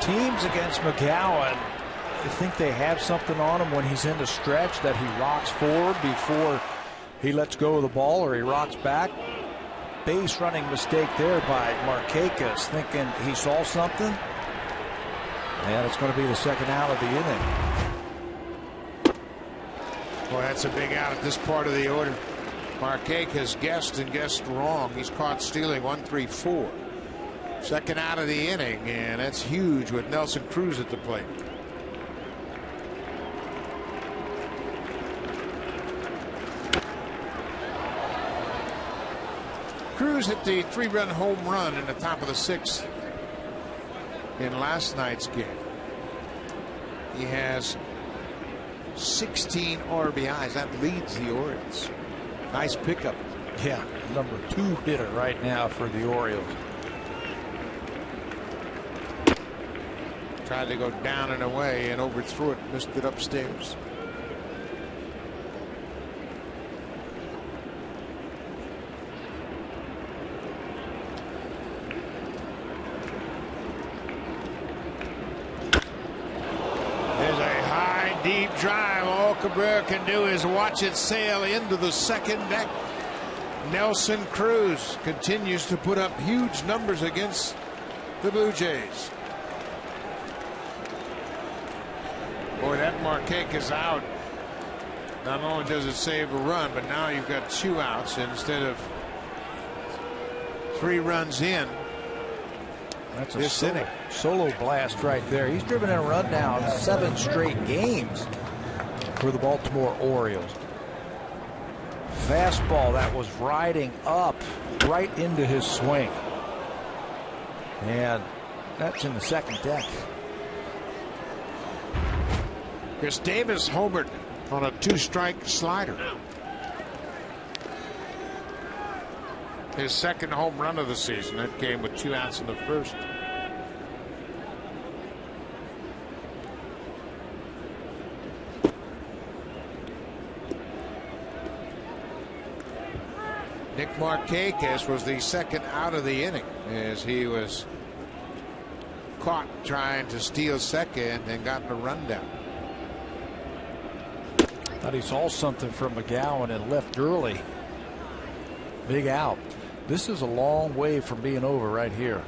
Teams against McGowan, I think they have something on him when he's in the stretch that he rocks forward before he lets go of the ball or he rocks back. Base running mistake there by Markakis, thinking he saw something. And it's going to be the second out of the inning. Boy, that's a big out at this part of the order. Markakis guessed and guessed wrong. He's caught stealing 1-3-4. Second out of the inning, and that's huge with Nelson Cruz at the plate. Cruz hit the 3-run home run in the top of the 6th in last night's game. He has 16 RBIs. That leads the Orioles. Nice pickup. Yeah, number 2 hitter right now for the Orioles. Tried to go down and away and overthrew it, missed it upstairs. Deep drive. All Cabrera can do is watch it sail into the second deck. Nelson Cruz continues to put up huge numbers against the Blue Jays. Boy, that Marquez is out. Not only does it save a run, but now you've got 2 outs instead of 3 runs in. That's a solo blast right there. He's driven in a run now in 7 straight games for the Baltimore Orioles. Fastball that was riding up right into his swing. And that's in the second deck. Chris Davis homered on a 2-strike slider. His second home run of the season. That came with 2 outs in the first. Nick Marquez was the second out of the inning as he was caught trying to steal second and got the rundown. Thought he saw something from McGowan and left early. Big out. This is a long way from being over right here.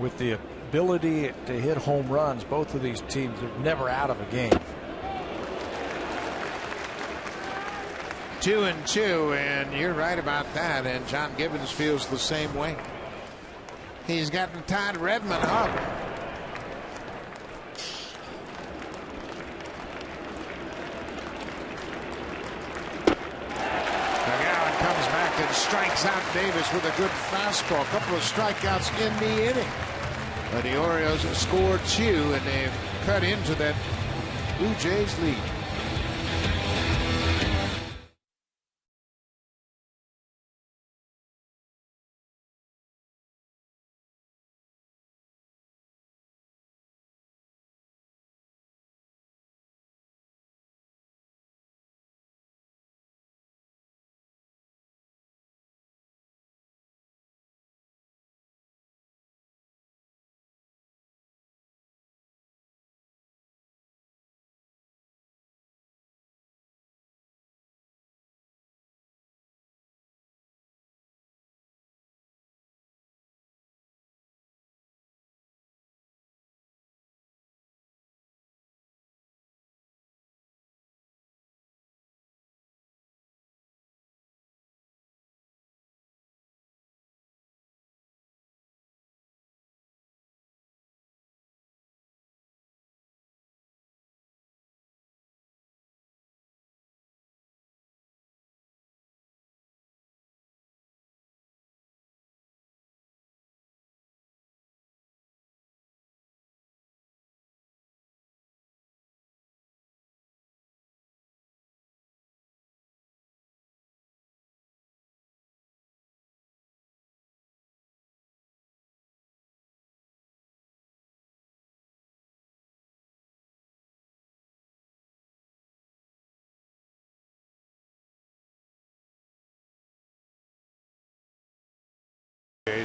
With the ability to hit home runs, both of these teams are never out of a game. 2-2, and you're right about that. And John Gibbons feels the same way. He's gotten Todd Redmond up. McGowan comes back and strikes out Davis with a good fastball. A couple of strikeouts in the inning. But the Orioles have scored 2, and they've cut into that Blue Jays lead.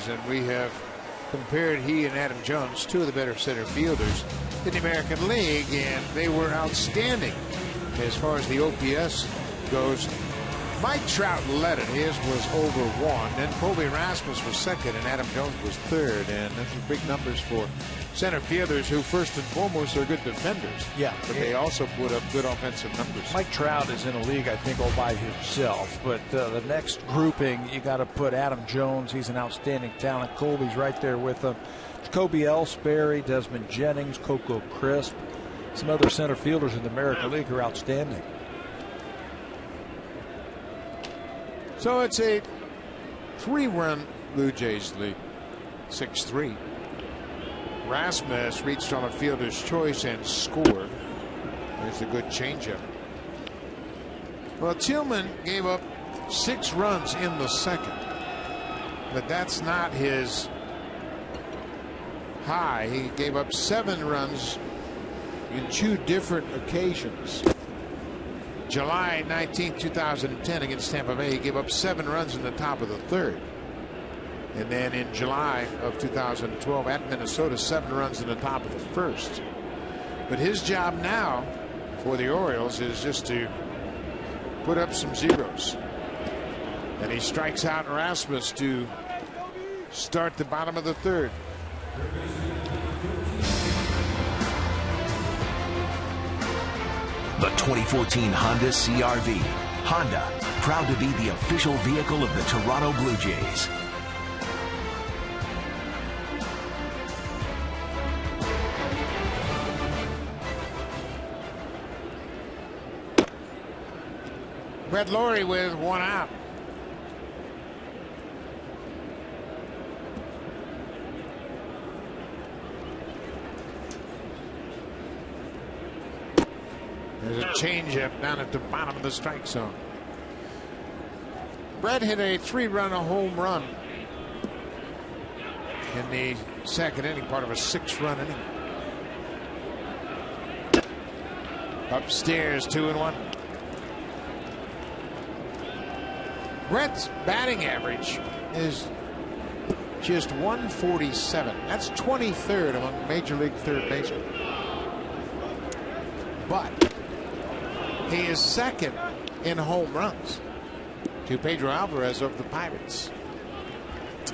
And we have compared he and Adam Jones, 2 of the better center fielders in the American League, and they were outstanding as far as the OPS goes. Mike Trout led it. His was over 1. Then Colby Rasmus was second, and Adam Jones was third. And those are big numbers for center fielders who, first and foremost, are good defenders. Yeah. But they also put up good offensive numbers. Mike Trout is in a league, I think, all by himself. But the next grouping, you got to put Adam Jones. He's an outstanding talent. Colby's right there with him. Jacoby Ellsbury, Desmond Jennings, Coco Crisp. Some other center fielders in the American League are outstanding. So it's a 3-run Blue Jays lead, 6-3. Rasmus reached on a fielder's choice and scored. There's a good changeup. Well, Tillman gave up 6 runs in the second, but that's not his high. He gave up 7 runs in 2 different occasions. July 19, 2010 against Tampa Bay, he gave up 7 runs in the top of the 3rd. And then in July of 2012 at Minnesota, 7 runs in the top of the 1st. But his job now for the Orioles is just to put up some zeros. And he strikes out Rasmus to start the bottom of the third. The 2014 Honda CR-V. Honda, proud to be the official vehicle of the Toronto Blue Jays. Brett Lawrie with one out. There's a changeup down at the bottom of the strike zone. Brett hit a 3-run home run in the second inning, part of a 6-run inning. Upstairs, 2-1. Brett's batting average is just 147. That's 23rd among Major League third basemen. But he is second in home runs to Pedro Alvarez of the Pirates.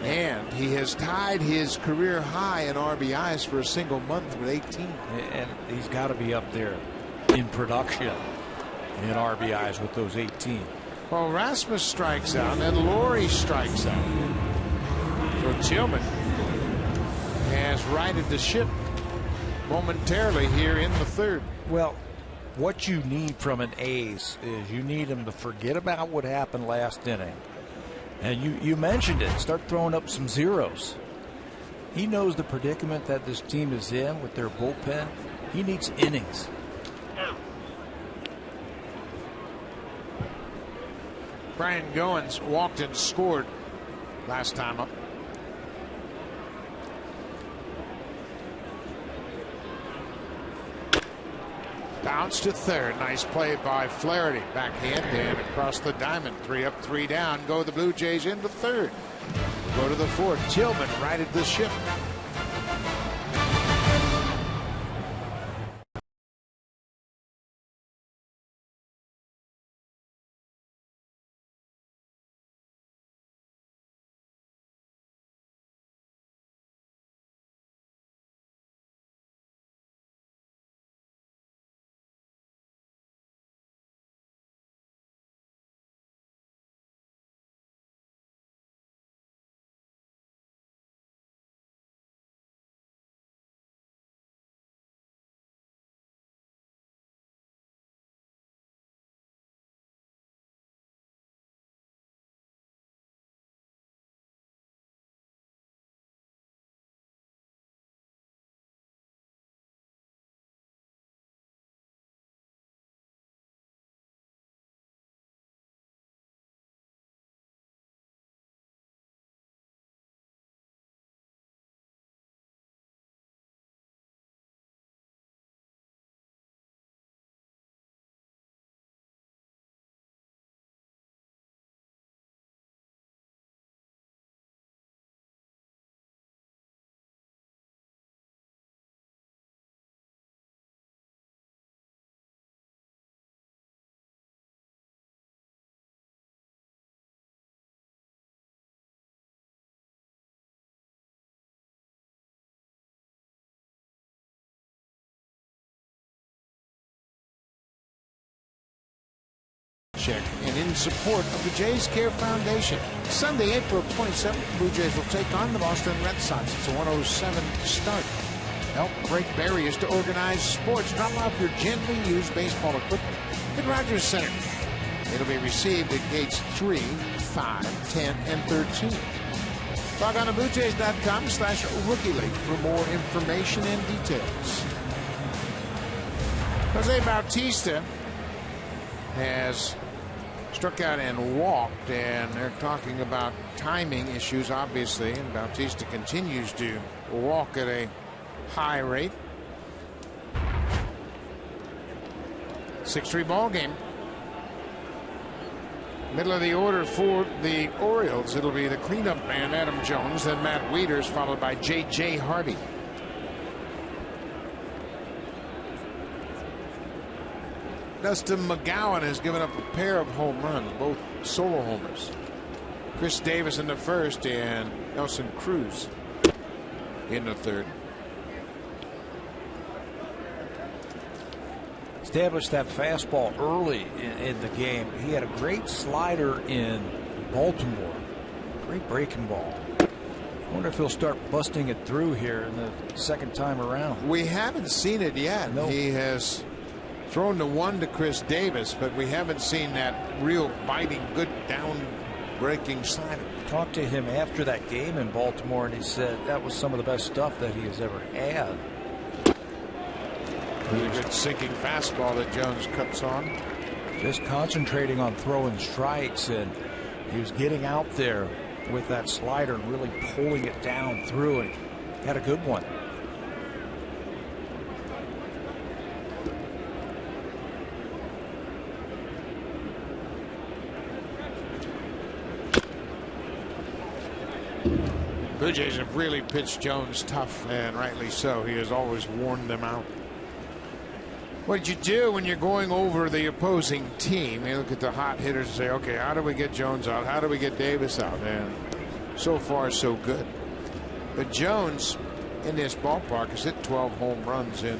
And he has tied his career high in RBIs for a single month with 18. And he's got to be up there in production in RBIs with those 18. Well, Rasmus strikes out, and then Lawrie strikes out. So Tillman has righted the ship momentarily here in the third. Well, what you need from an ace is you need him to forget about what happened last inning. And you mentioned it. Start throwing up some zeros. He knows the predicament that this team is in with their bullpen. He needs innings. Brian Goins walked and scored last time up. Bounce to third. Nice play by Flaherty. Backhand and across the diamond. 3 up, 3 down. Go the Blue Jays into third. Go to the fourth. Tillman righted the ship. And in support of the Jays Care Foundation. Sunday, April 27th, the Blue Jays will take on the Boston Red Sox. It's a 1:07 start. Help break barriers to organized sports. Drop off your gently used baseball equipment at Rogers Center. It'll be received at gates 3, 5, 10, and 13. Log on to BlueJays.com/Rookie League for more information and details. Jose Bautista has struck out and walked, and they're talking about timing issues, obviously, and Bautista continues to walk at a high rate. 6-3 ball game. Middle of the order for the Orioles. It'll be the cleanup man, Adam Jones, then Matt Wieters, followed by J.J. Hardy. Dustin McGowan has given up a pair of home runs, both solo homers. Chris Davis in the first and Nelson Cruz in the third. Established that fastball early in the game. He had a great slider in Baltimore. Great breaking ball. I wonder if he'll start busting it through here in the second time around. We haven't seen it yet. Nope. He has thrown the one to Chris Davis, but we haven't seen that real biting, good down breaking slider. Talked to him after that game in Baltimore, and he said that was some of the best stuff that he has ever had. Really good sinking fastball that Jones cuts on. Just concentrating on throwing strikes, and he was getting out there with that slider and really pulling it down through, and had a good one. Blue Jays have really pitched Jones tough, and rightly so. He has always worn them out. What you do when you're going over the opposing team, you look at the hot hitters and say, okay, how do we get Jones out? How do we get Davis out? And so far, so good. But Jones in this ballpark has hit 12 home runs in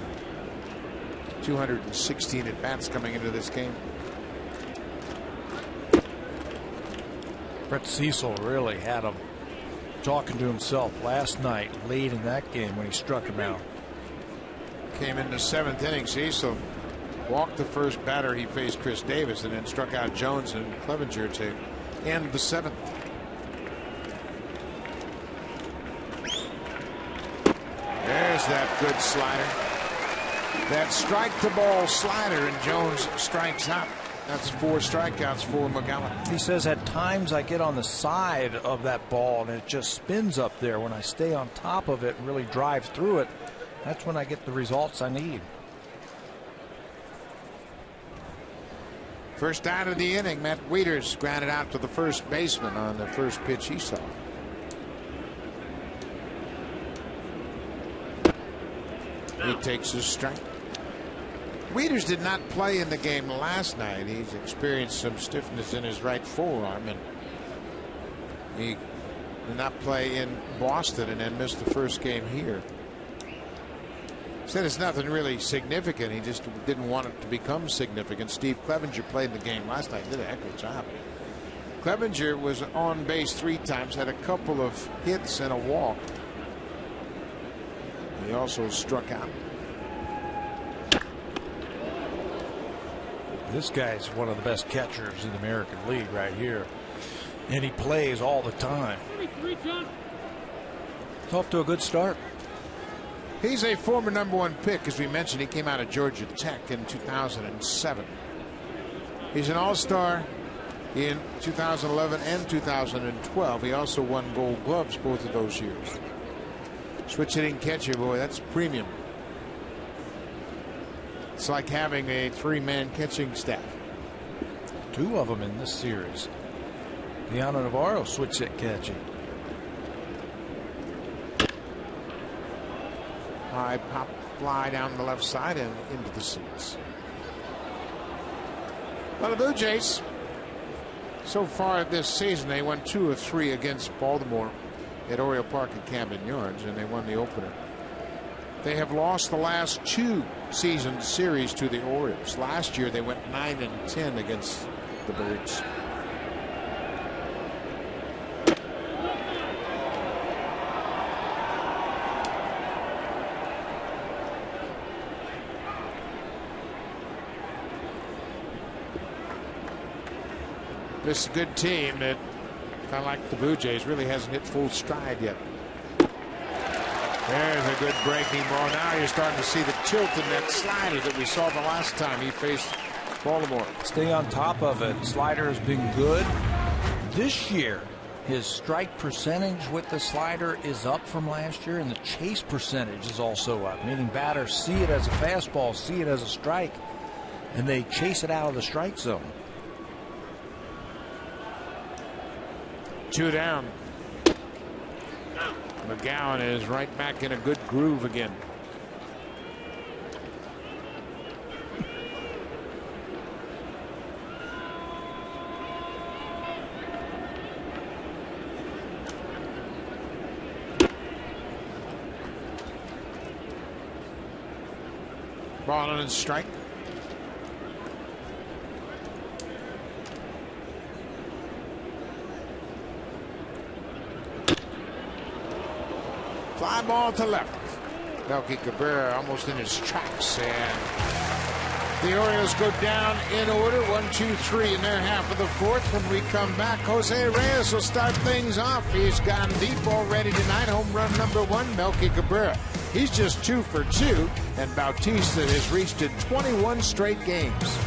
216 at bats coming into this game. Brett Cecil really had him talking to himself last night late in that game when he struck him out. Came in the seventh inning. Cecil walked the first batter he faced, Chris Davis, and then struck out Jones and Clevenger to end the seventh. There's that good slider. That strike to ball slider, and Jones strikes out. That's 4 strikeouts for McGowan. He says at times I get on the side of that ball and it just spins up there. When I stay on top of it and really drive through it, that's when I get the results I need. First out of the inning, Matt Wieters grounded out to the first baseman on the first pitch he saw. He takes his strike. Wieters did not play in the game last night. He's experienced some stiffness in his right forearm, and he did not play in Boston and then missed the first game here. Said it's nothing really significant. He just didn't want it to become significant. Steve Clevenger played in the game last night. Did a heck of a job. Clevenger was on base 3 times, had a couple of hits and a walk. He also struck out. This guy's one of the best catchers in the American League right here, and he plays all the time. It's off to a good start. He's a former #1 pick, as we mentioned. He came out of Georgia Tech in 2007. He's an all-star in 2011 and 2012. He also won Gold Gloves both of those years. Switch hitting catcher, boy, that's premium. It's like having a 3-man catching staff. 2 of them in this series. Deanna Navarro switch hit catching. High pop fly down the left side and into the seats. Well, the Blue Jays, so far this season, they won 2 of 3 against Baltimore at Oriole Park at Camden Yards, and they won the opener. They have lost the last 2 season series to the Orioles. Last year, they went 9-10 against the Birds. This good team that, kind of like the Blue Jays, really hasn't hit full stride yet. There's a good breaking ball. Now you're starting to see the tilt in that slider that we saw the last time he faced Baltimore. Stay on top of it. Slider has been good. This year, his strike percentage with the slider is up from last year, and the chase percentage is also up, meaning batters see it as a fastball, see it as a strike, and they chase it out of the strike zone. 2 down. McGowan is right back in a good groove again. Ball and strike. Fly ball to left. Melky Cabrera almost in his tracks, and the Orioles go down in order. 1, 2, 3 in their half of the fourth. When we come back, Jose Reyes will start things off. He's gone deep already tonight. Home run number 1, Melky Cabrera. He's just 2 for 2, and Bautista has reached it 21 straight games.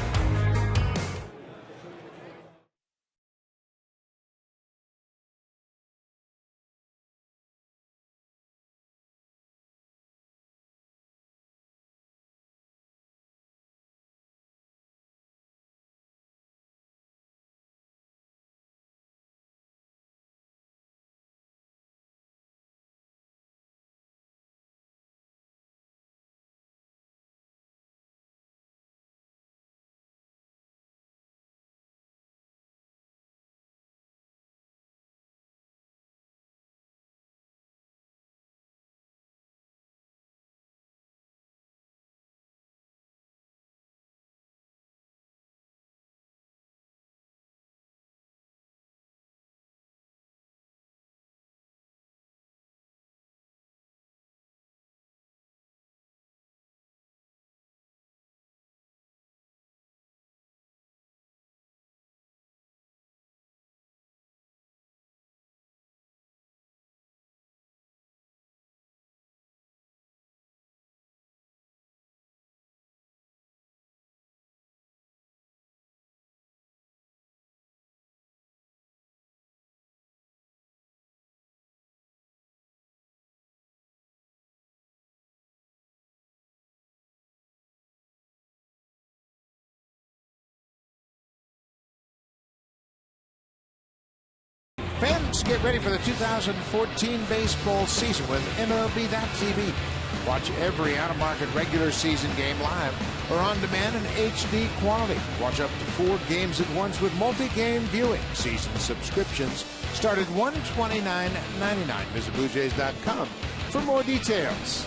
Fans, get ready for the 2014 baseball season with MLB TV. Watch every out-of-market regular season game live or on demand in HD quality. Watch up to 4 games at once with multi-game viewing. Season subscriptions start at $129.99. Visit BlueJays.com for more details.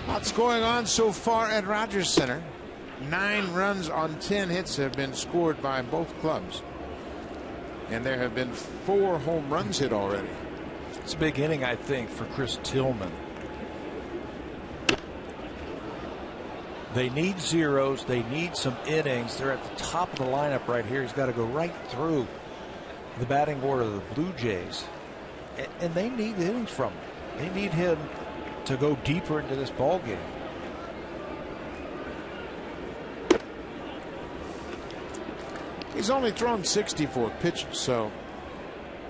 Lots going on so far at Rogers Center. 9 runs on 10 hits have been scored by both clubs. And there have been 4 home runs hit already. It's a big inning, I think, for Chris Tillman. They need zeros. They need some innings. They're at the top of the lineup right here. He's got to go right through the batting order of the Blue Jays. And they need innings from him. They need him to go deeper into this ball game. He's only thrown 64 pitches, so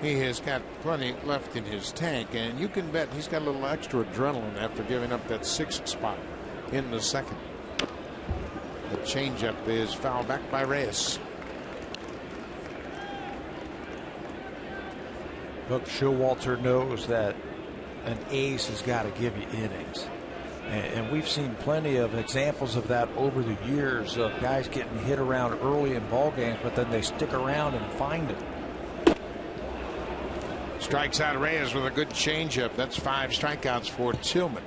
he has got plenty left in his tank, and you can bet he's got a little extra adrenaline after giving up that 6th spot in the second. The changeup is fouled back by Reyes. Look, Showalter knows that an ace has got to give you innings. And we've seen plenty of examples of that over the years of guys getting hit around early in ball games, but then they stick around and find it. Strikes out Reyes with a good changeup. That's 5 strikeouts for Tillman.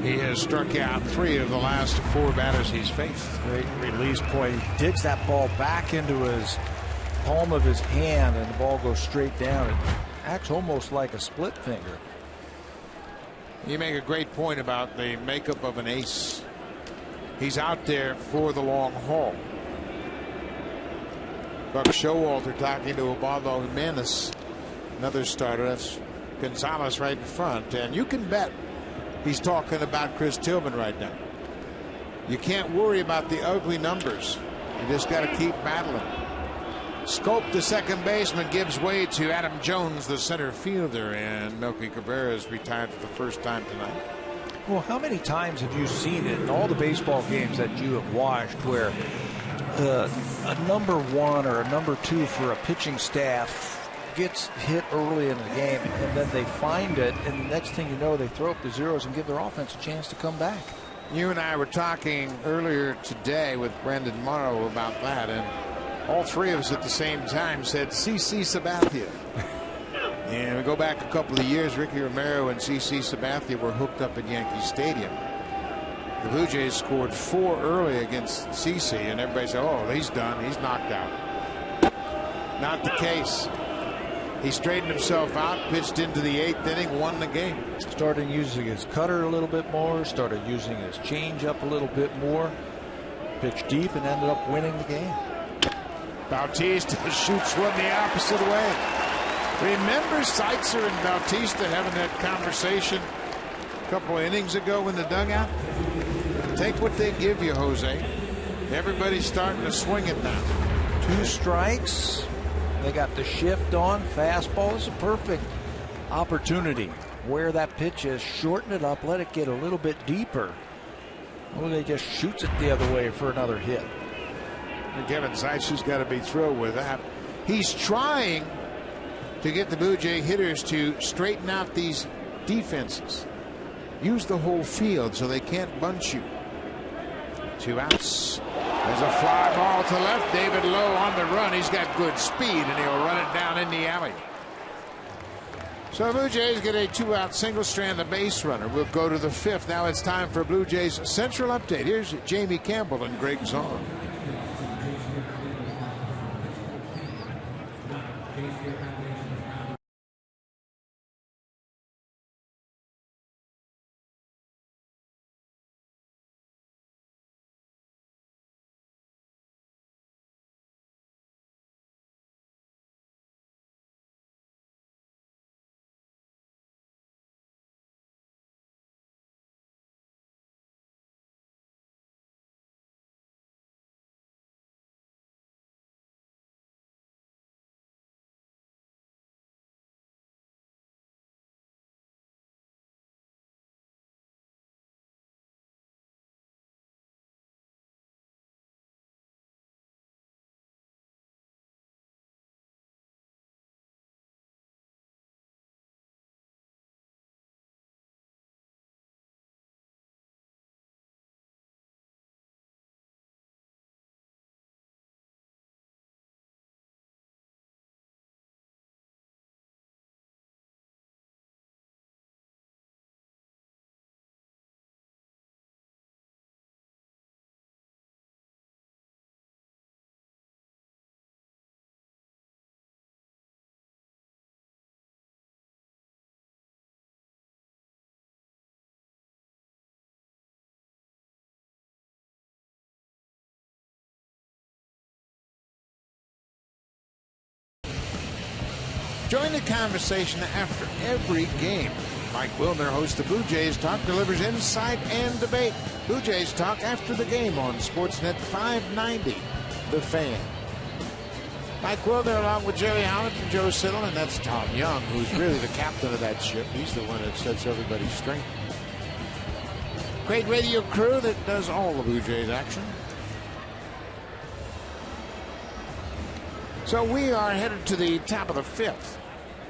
He has struck out 3 of the last 4 batters he's faced. Great release point. He digs that ball back into his palm of his hand, and the ball goes straight down. It acts almost like a split finger. You make a great point about the makeup of an ace. He's out there for the long haul. Buck Showalter talking to Ubaldo Jimenez, another starter. That's Gonzalez right in front, and you can bet he's talking about Chris Tillman right now. You can't worry about the ugly numbers. You just got to keep battling. Scope, the second baseman, gives way to Adam Jones, the center fielder, and Melky Cabrera is retired for the first time tonight. Well, how many times have you seen it in all the baseball games that you have watched where a number 1 or a number 2 for a pitching staff gets hit early in the game, and then they find it, and the next thing you know, they throw up the zeros and give their offense a chance to come back? You and I were talking earlier today with Brendan Morrow about that, and all 3 of us at the same time said CC Sabathia. And we go back a couple of years, Ricky Romero and CC Sabathia were hooked up at Yankee Stadium. The Blue Jays scored 4 early against CC, and everybody said, oh, he's done. He's knocked out. Not the case. He straightened himself out, pitched into the 8th inning, won the game. Started using his cutter a little bit more, started using his changeup a little bit more, pitched deep, and ended up winning the game. Bautista shoots one the opposite way. Remember Seitzer and Bautista having that conversation a couple of innings ago in the dugout? Take what they give you, Jose. Everybody's starting to swing it now. 2 strikes. They got the shift on. Fastball is a perfect opportunity. Where that pitch is, shorten it up, let it get a little bit deeper. Or they just shoots it the other way for another hit. And Kevin Zeitzer's got to be thrilled with that. He's trying to get the Blue Jay hitters to straighten out these defenses. Use the whole field so they can't bunch you. 2 outs. There's a fly ball to left. David Lowe on the run. He's got good speed, and he'll run it down in the alley. So the Blue Jays get a 2-out single, strand the base runner. We'll go to the 5th. Now it's time for Blue Jays Central Update. Here's Jamie Campbell and Greg Zahn. Join the conversation after every game. Mike Wilner hosts the Blue Jays Talk, delivers insight and debate. Blue Jays Talk after the game on Sportsnet 590, The Fan. Mike Wilner along with Jerry Howard and Joe Siddle, and that's Tom Young, who's really the captain of that ship. He's the one that sets everybody straight. Great radio crew that does all the Blue Jays action. So we are headed to the top of the 5th.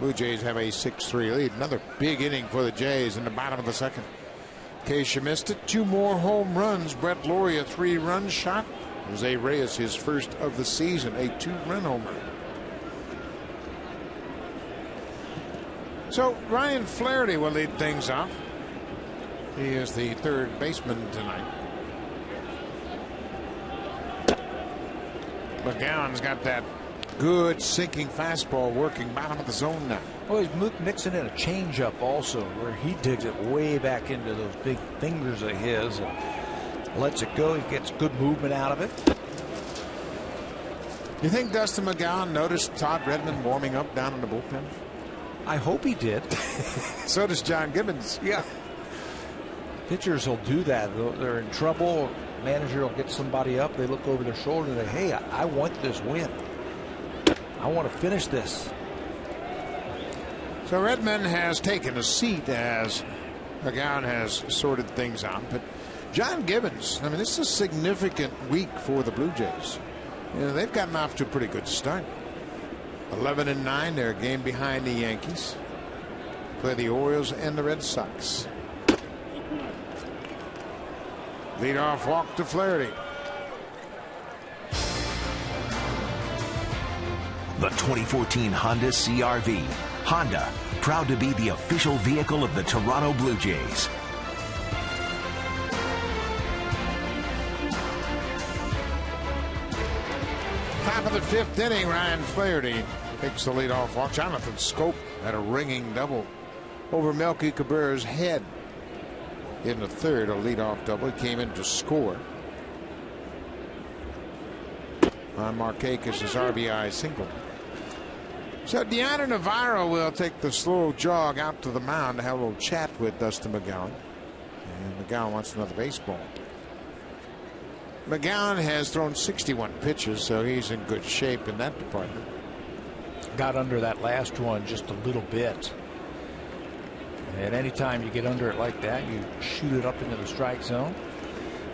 Blue Jays have a 6-3 lead. Another big inning for the Jays in the bottom of the 2nd. In case you missed it, 2 more home runs. Brett Laurie, a 3-run shot. Jose Reyes, his first of the season, a 2-run home run. So Ryan Flaherty will lead things off. He is the 3rd baseman tonight. McGowan's got that good sinking fastball working bottom of the zone now. Well, he's mixing in a changeup also, where he digs it way back into those big fingers of his and lets it go. He gets good movement out of it. You think Dustin McGowan noticed Todd Redmond warming up down in the bullpen? I hope he did. So does John Gibbons. Yeah. Pitchers will do that. They're in trouble. Manager will get somebody up. They look over their shoulder and say, hey, I want this win. I want to finish this. So Redmond has taken a seat as McGowan has sorted things out. But John Gibbons, I mean, this is a significant week for the Blue Jays. You know, they've gotten off to a pretty good start. 11-9, they're a game behind the Yankees. Play the Orioles and the Red Sox. Leadoff walk to Flaherty. The 2014 Honda CR-V, Honda, proud to be the official vehicle of the Toronto Blue Jays. Top of the 5th inning, Ryan Flaherty takes the leadoff walk. Jonathan Schoop had a ringing double over Melky Cabrera's head in the 3rd. A leadoff double. He came in to score on Markakis' RBI single. So Deanna Navarro will take the slow jog out to the mound to have a little chat with Dustin McGowan. And McGowan wants another baseball. McGowan has thrown 61 pitches, so he's in good shape in that department. Got under that last one just a little bit. And anytime you get under it like that, you shoot it up into the strike zone.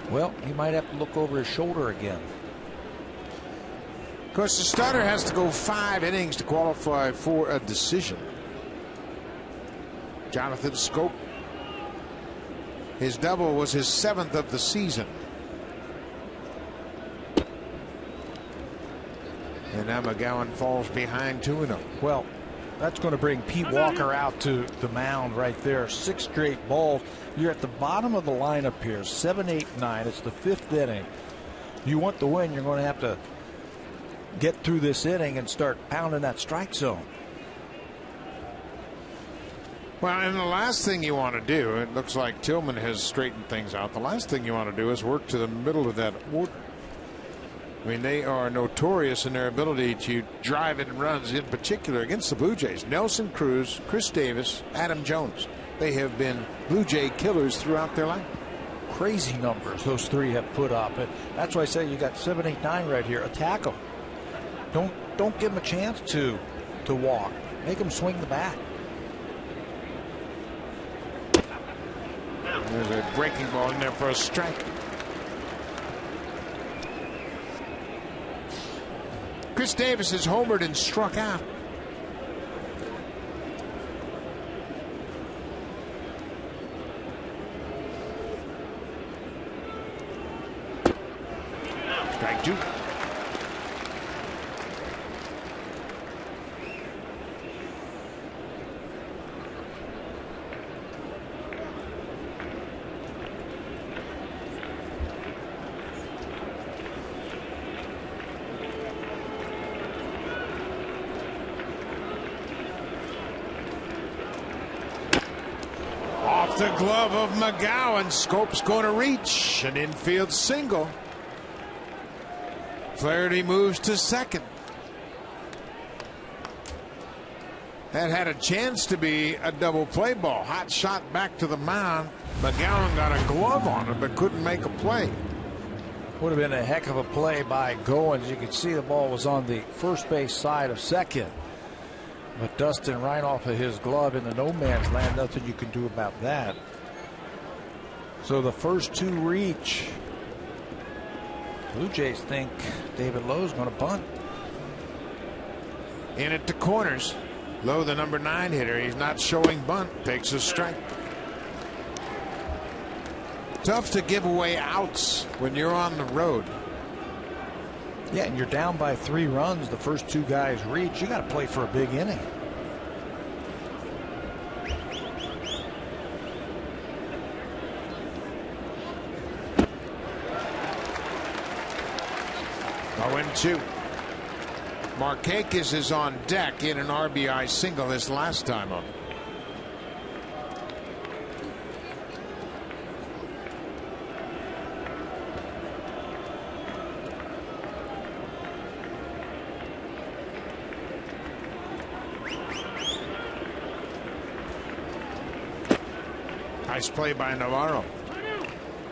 Well, he might have to look over his shoulder again. Of course, the starter has to go 5 innings to qualify for a decision. Jonathan Schoop, his double was his 7th of the season. And now McGowan falls behind 2-0. Well, that's going to bring Pete Walker out to the mound right there. 6 straight balls. You're at the bottom of the lineup here. 7, 8, 9. It's the 5th inning. You want the win, you're going to have to get through this inning and start pounding that strike zone. Well, and the last thing you want to do, it looks like Tillman has straightened things out. The last thing you want to do is work to the middle of that order. I mean, they are notorious in their ability to drive in runs, in particular against the Blue Jays. Nelson Cruz, Chris Davis, Adam Jones. They have been Blue Jay killers throughout their life. Crazy numbers those 3 have put up. And that's why I say you got 7, 8, 9 right here. Attack them. Don't give them a chance to walk. Make them swing the bat. There's a breaking ball in there for a strike. Chris Davis has homered and struck out. Strike 2. The glove of McGowan. Schoop's going to reach an infield single. Flaherty moves to 2nd. That had a chance to be a double play ball. Hot shot back to the mound. McGowan got a glove on it but couldn't make a play. Would have been a heck of a play by Goins. You could see the ball was on the first base side of 2nd. But Dustin right off of his glove in the no man's land. Nothing you can do about that. So the first 2 reach. Blue Jays think David Lowe's going to bunt. In at the corners. Lowe, the number 9 hitter, he's not showing bunt. Takes a strike. Tough to give away outs when you're on the road. Yeah, and you're down by 3 runs. The first 2 guys reach. You got to play for a big inning. Two. Markakis is on deck in an RBI single his last time up. Nice play by Navarro.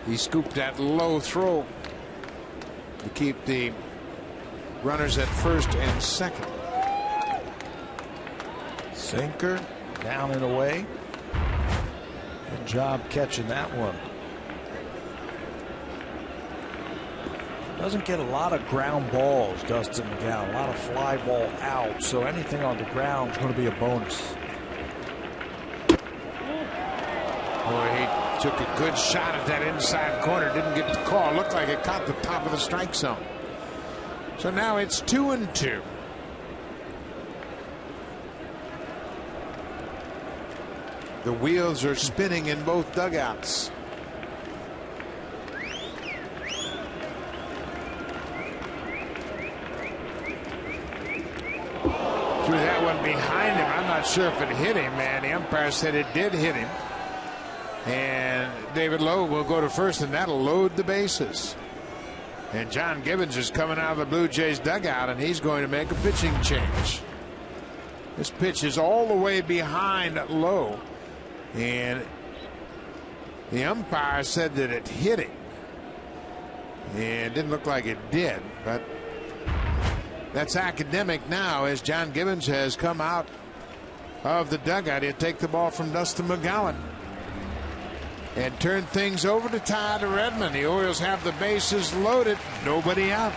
He scooped that low throw to keep the runners at 1st and 2nd. Sinker down and away. Good job catching that one. Doesn't get a lot of ground balls, Dustin McGowan. A lot of fly ball out. So anything on the ground is going to be a bonus. Boy, he took a good shot at that inside corner. Didn't get the call. Looked like it caught the top of the strike zone. So now it's 2-2. The wheels are spinning in both dugouts. Threw that one behind him. I'm not sure if it hit him, man. The umpire said it did hit him. And David Lowe will go to first, and that'll load the bases. And John Gibbons is coming out of the Blue Jays dugout, and he's going to make a pitching change. This pitch is all the way behind Lowe. And the umpire said that it hit him. And it didn't look like it did, but that's academic now as John Gibbons has come out of the dugout. He'll take the ball from Dustin McGowan and turn things over to Todd Redmond. The Orioles have the bases loaded, nobody out.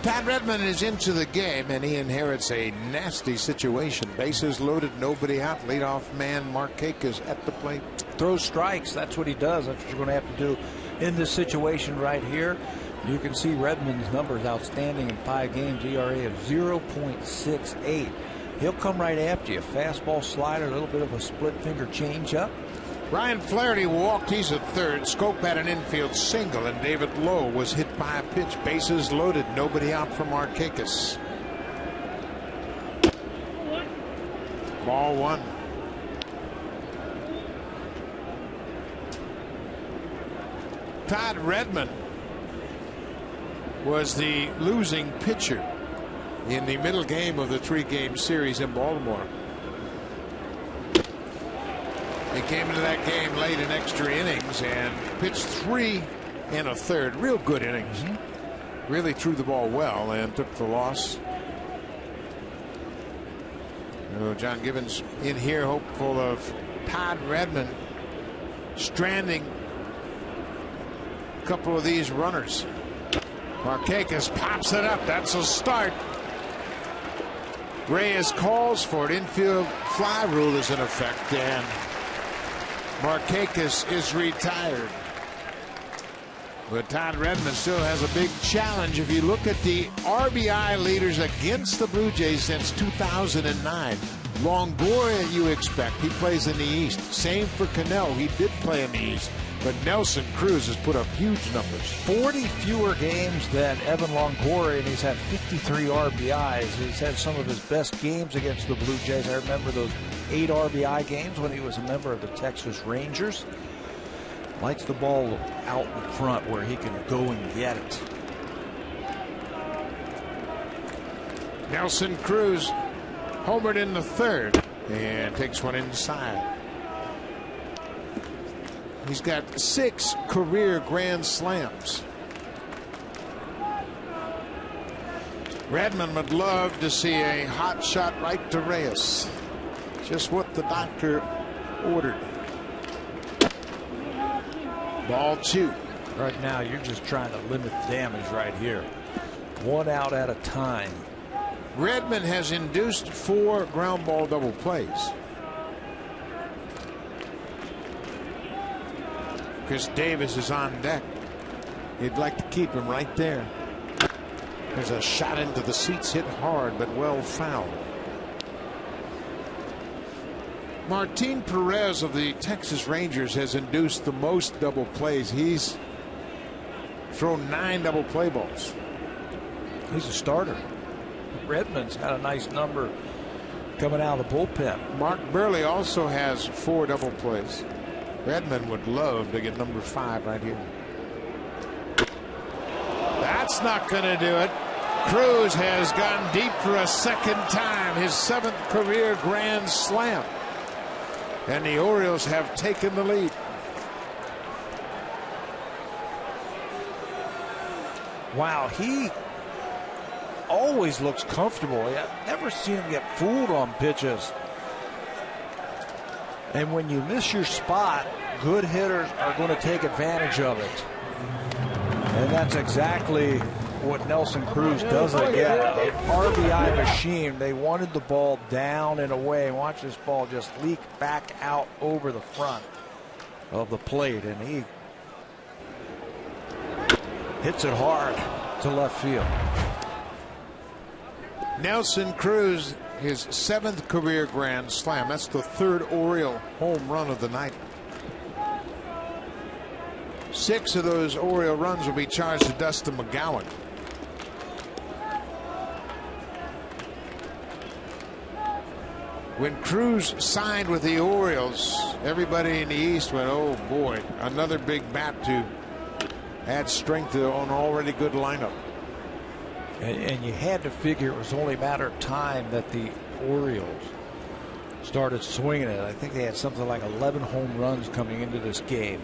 Todd Redmond is into the game, and he inherits a nasty situation. Bases loaded, nobody out. Leadoff man Markakis at the plate. Throws strikes. That's what he does. That's what you're going to have to do in this situation right here. You can see Redmond's numbers outstanding in 5 games. ERA of 0.68. He'll come right after you. Fastball, slider, a little bit of a split finger changeup. Ryan Flaherty walked. He's at third. Schoop had an infield single, and David Lowe was hit by a pitch. Bases loaded, nobody out for Markakis. Ball 1. Todd Redmond was the losing pitcher in the middle game of the 3-game series in Baltimore. He came into that game late in extra innings and pitched 3 1/3. Real good innings. Really threw the ball well and took the loss. John Gibbons in here, hopeful of Todd Redmond stranding a couple of these runners. Markakis pops it up. That's a start. Reyes calls for it. Infield fly rule is in effect, and Markakis is retired. But Todd Redmond still has a big challenge. If you look at the RBI leaders against the Blue Jays since 2009, Longoria you expect. He plays in the East. Same for Cano. He did play in the East. But Nelson Cruz has put up huge numbers. 40 fewer games than Evan Longoria, and he's had 53 RBIs. He's had some of his best games against the Blue Jays. I remember those 8 RBI games when he was a member of the Texas Rangers. Likes the ball out in front where he can go and get it. Nelson Cruz homered in the 3rd and takes one inside. He's got 6 career grand slams. Redmond would love to see a hot shot right to Reyes. Just what the doctor ordered. Ball 2. Right now, you're just trying to limit damage right here. 1 out at a time. Redmond has induced 4 ground ball double plays. Chris Davis is on deck. You'd like to keep him right there. There's a shot into the seats, hit hard but well fouled. Martin Perez of the Texas Rangers has induced the most double plays. He's thrown 9 double play balls. He's a starter. Redmond's had a nice number coming out of the bullpen. Mark Burley also has 4 double plays. Redmond would love to get number 5 right here. That's not going to do it. Cruz has gone deep for a second time. His 7th career grand slam. And the Orioles have taken the lead. Wow, he always looks comfortable. I've never seen him get fooled on pitches. And when you miss your spot, good hitters are going to take advantage of it. And that's exactly what Nelson Cruz does again. An RBI machine. They wanted the ball down and away. Watch this ball just leak back out over the front of the plate. And he hits it hard to left field. Nelson Cruz, his 7th career grand slam. That's the 3rd Oriole home run of the night. 6 of those Oriole runs will be charged to Dustin McGowan. When Cruz signed with the Orioles, everybody in the East went, oh boy, another big bat to add strength to an already good lineup. And you had to figure it was only a matter of time that the Orioles started swinging it. I think they had something like 11 home runs coming into this game.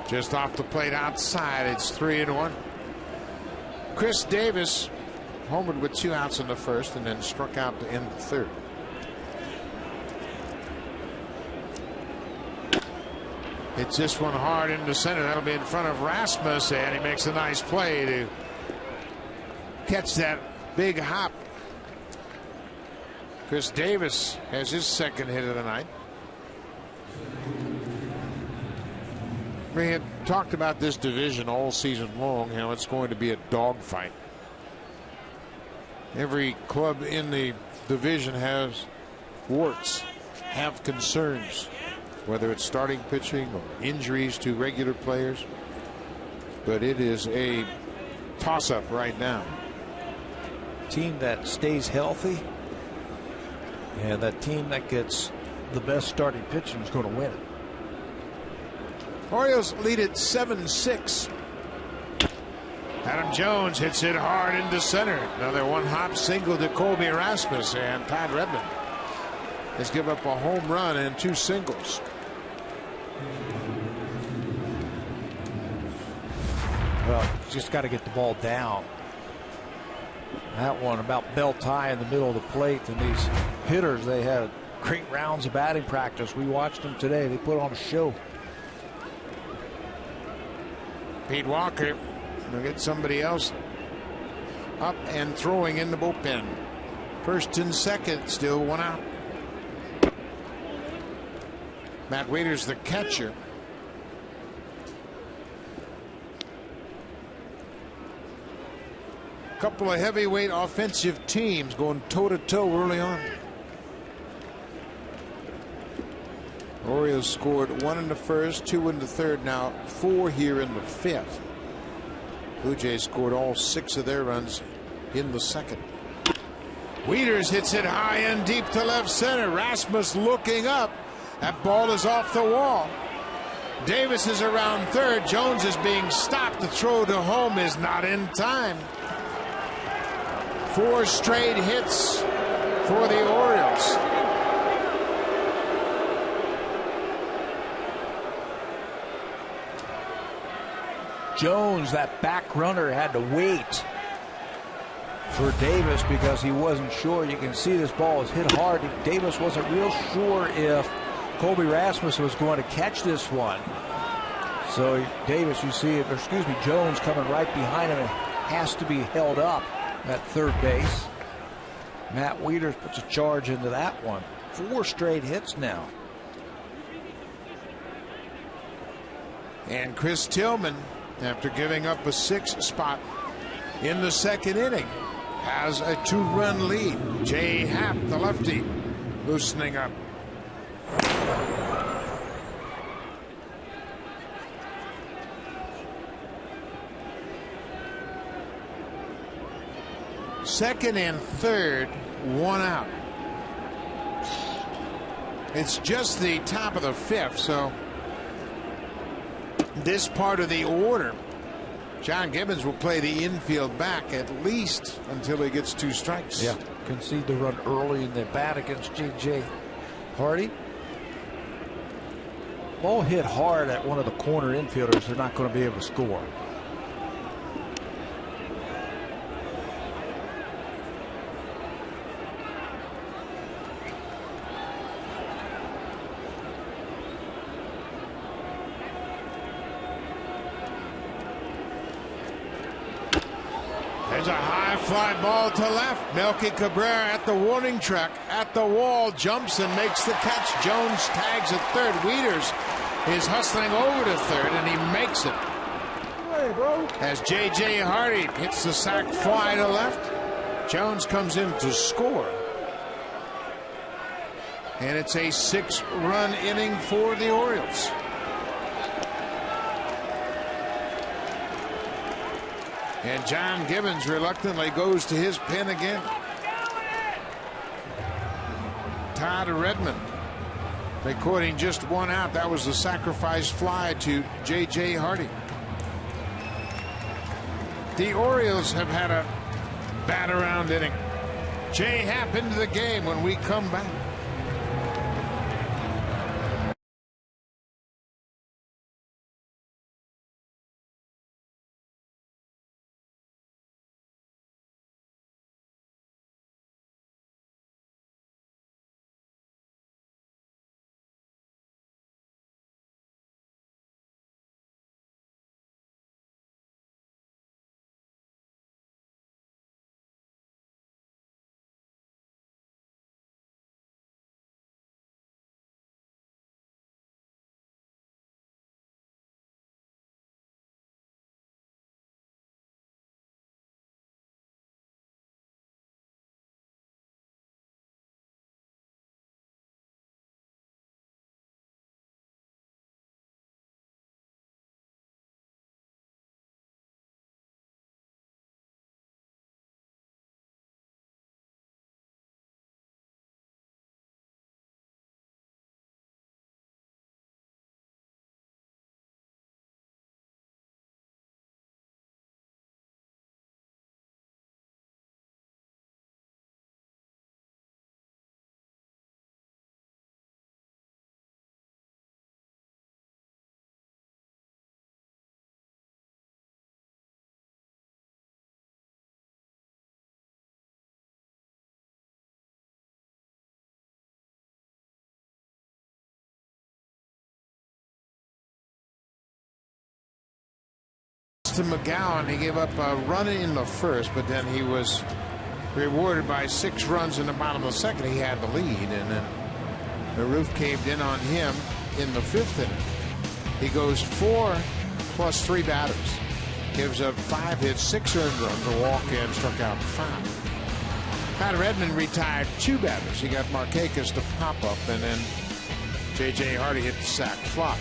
Just off the plate outside, it's 3-1. Chris Davis homered with 2 outs in the first and then struck out to end the 3rd. Hits this one hard into center. That'll be in front of Rasmus, and he makes a nice play to catch that big hop. Chris Davis has his 2nd hit of the night. We had talked about this division all season long, how it's going to be a dogfight. Every club in the division has warts, have concerns, whether it's starting pitching or injuries to regular players. But it is a toss-up right now. Team that stays healthy and that team that gets the best starting pitching is going to win it. Orioles lead at 7-6. Adam Jones hits it hard into center. Another one-hop single to Colby Rasmus, and Todd Redmond has given up a home run and 2 singles. Well, just got to get the ball down. That one about belt tie in the middle of the plate, and these hitters, they had great rounds of batting practice. We watched them today. They put on a show. Pete Walker will get somebody else up and throwing in the bullpen. 1st and 2nd, still 1 out. Matt Waiter's the catcher. Couple of heavyweight offensive teams going toe-to-toe early on. Orioles scored 1 in the 1st, 2 in the 3rd, now 4 here in the 5th. Blue Jays scored all 6 of their runs in the 2nd. Wieters hits it high and deep to left center. Rasmus looking up. That ball is off the wall. Davis is around 3rd. Jones is being stopped. The throw to home is not in time. 4 straight hits for the Orioles. Jones, that back runner, had to wait for Davis because he wasn't sure. You can see this ball is hit hard. Davis wasn't real sure if Colby Rasmussen was going to catch this one. So Davis, you see it, or excuse me, Jones coming right behind him and has to be held up at third base. Matt Wieters puts a charge into that one. 4 straight hits now. And Chris Tillman, after giving up a 6 spot in the second inning, has a 2-run lead. Jay Happ, the lefty, loosening up. Second and third, 1 out. It's just the top of the 5th, so this part of the order, John Gibbons will play the infield back at least until he gets 2 strikes. Yeah, concede the run early in the bat against J.J. Hardy. Ball hit hard at one of the corner infielders. They're not going to be able to score. There's a high fly ball to left. Melky Cabrera at the warning track, at the wall, jumps and makes the catch. Jones tags at third. Wieters is hustling over to third, and he makes it. Hey, bro. As J.J. Hardy hits the sac fly to left, Jones comes in to score. And it's a 6-run inning for the Orioles. And John Gibbons reluctantly goes to his pen again. Todd Redmond recording just 1 out. That was the sacrifice fly to J.J. Hardy. The Orioles have had a bat around inning. Jay Happ into the game when we come back. To McGowan, he gave up a run in the first, but then he was rewarded by 6 runs in the bottom of the second. He had the lead, and then the roof caved in on him in the 5th inning. He goes 4 plus 3 batters, gives up 5 hits, 6 earned runs, a walk, and struck out 5. Todd Redmond retired 2 batters. He got Markakis to pop up, and then J.J. Hardy hit the sac fly.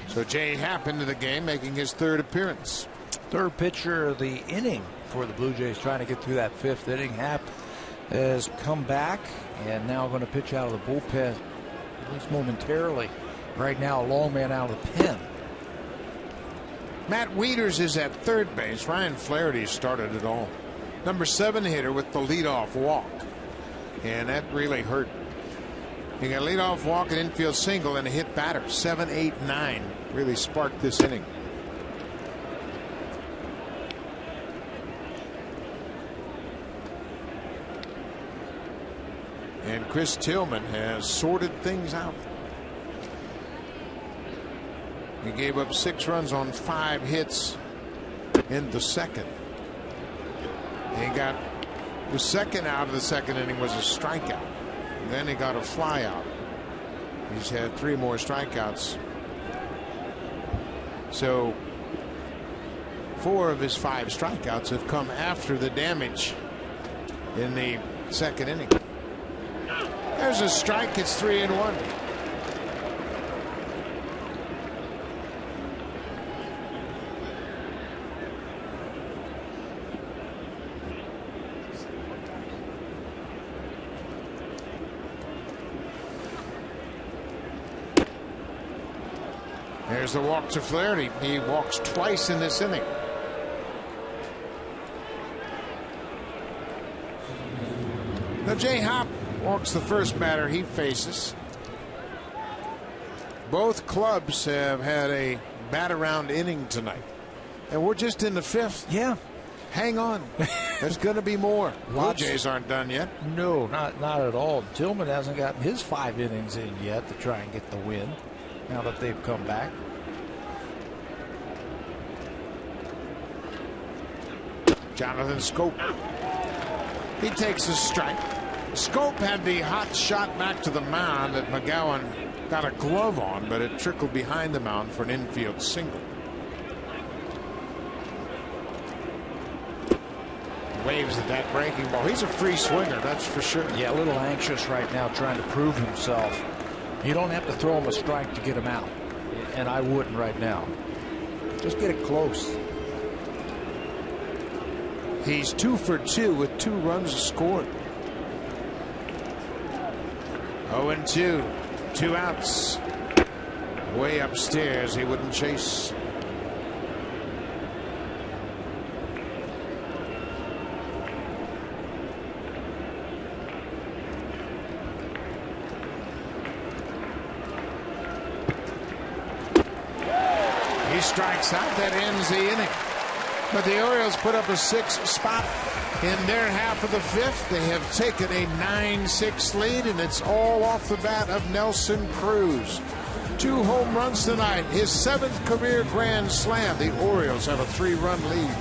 So Jay Happ into the game, making his 3rd appearance. 3rd pitcher of the inning for the Blue Jays, trying to get through that 5th inning. Happ has come back and now going to pitch out of the bullpen, at least momentarily. Right now, a long man out of the pen. Matt Wieters is at third base. Ryan Flaherty started it all. Number 7 hitter with the leadoff walk. And that really hurt. He got a leadoff walk, an infield single, and a hit batter. 7, 8, 9 really sparked this inning. And Chris Tillman has sorted things out. He gave up 6 runs on 5 hits in the second. He got the second out of the second inning was a strikeout. And then he got a fly out. He's had 3 more strikeouts. So 4 of his 5 strikeouts have come after the damage in the second inning. There's a strike. It's 3-1. There's the walk to Flaherty. He walks twice in this inning. Now J. Hop walks the first batter he faces. Both clubs have had a bat around inning tonight. And we're just in the 5th. Yeah. Hang on. There's going to be more. Blue Jays aren't done yet. No, not at all. Tillman hasn't gotten his 5 innings in yet to try and get the win now that they've come back. Jonathan Scope. He takes a strike. Scope had the hot shot back to the mound that McGowan got a glove on, but it trickled behind the mound for an infield single. Waves at that breaking ball. He's a free swinger, that's for sure. Yeah, a little anxious right now trying to prove himself. You don't have to throw him a strike to get him out. And I wouldn't right now. Just get it close. He's 2 for 2 with 2 runs scored. 0-2. 2 outs. Way upstairs. He wouldn't chase. He strikes out. That ends the inning. But the Orioles put up a 6 spot in their half of the 5th. They have taken a 9-6 lead, and it's all off the bat of Nelson Cruz. 2 home runs tonight. His 7th career grand slam. The Orioles have a 3-run lead.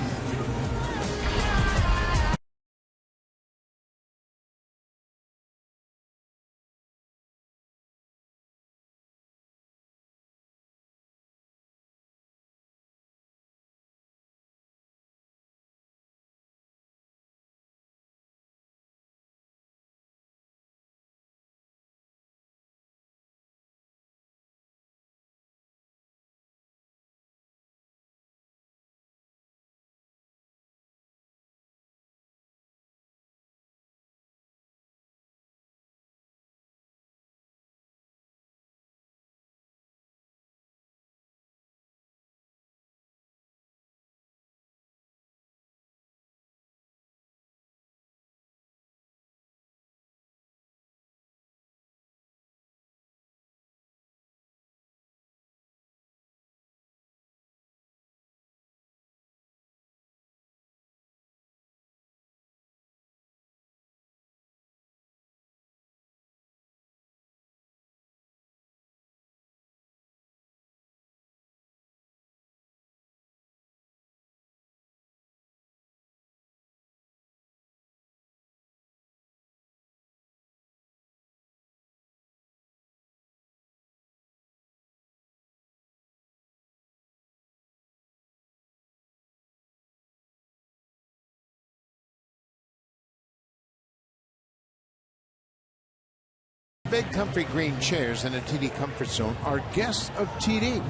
Big comfy green chairs in a TD Comfort Zone are guests of TD.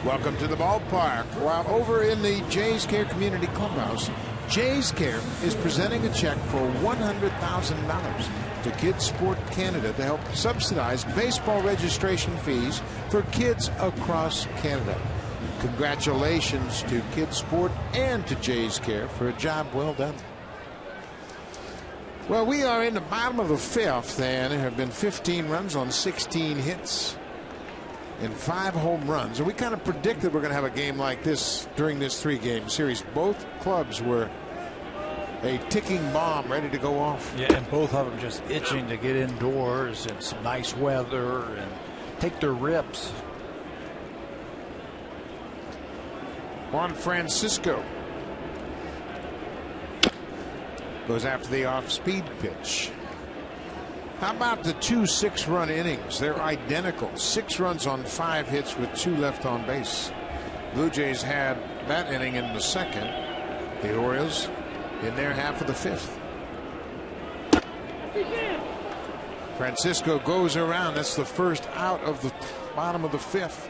Welcome to the ballpark. While over in the Jays Care Community Clubhouse, Jays Care is presenting a check for $100,000 to Kids Sport Canada to help subsidize baseball registration fees for kids across Canada. Congratulations to Kids Sport and to Jays Care for a job well done. Well, we are in the bottom of the 5th, and there have been 15 runs on 16 hits and 5 home runs. And we kind of predicted we're going to have a game like this during this 3-game series. Both clubs were a ticking bomb ready to go off. Yeah, and both of them just itching to get indoors in some nice weather and take their rips. Juan Francisco goes after the off-speed pitch. How about the 2 6-run innings? They're identical. 6 runs on 5 hits with 2 left on base. Blue Jays had that inning in the second. The Orioles in their half of the 5th. Francisco goes around. That's the first out of the bottom of the 5th.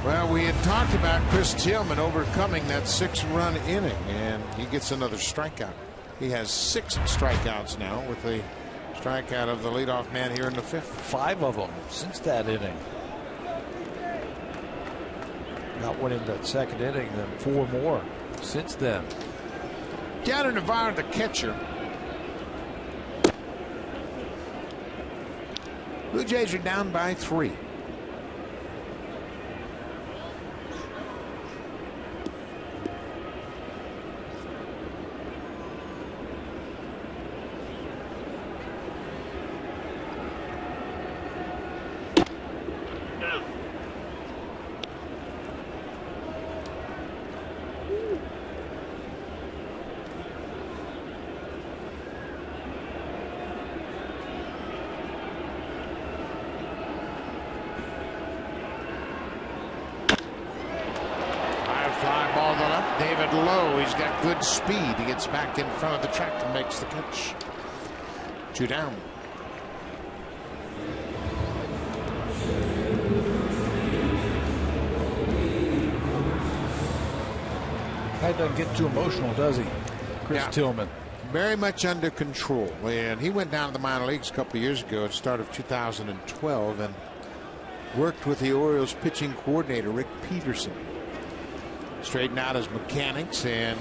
Well, we had talked about Chris Tillman overcoming that 6-run inning, and he gets another strikeout. He has 6 strikeouts now with the strikeout of the leadoff man here in the 5th. 5 of them since that inning. Got one in that second inning, then 4 more since then. Down Navarro, the catcher. Blue Jays are down by 3. David Lowe, he's got good speed. He gets back in front of the track and makes the catch. 2 down. Guy doesn't get too emotional, does he? Chris Tillman. Very much under control. And he went down to the minor leagues a couple of years ago at the start of 2012 and worked with the Orioles pitching coordinator Rick Peterson. Straighten out his mechanics and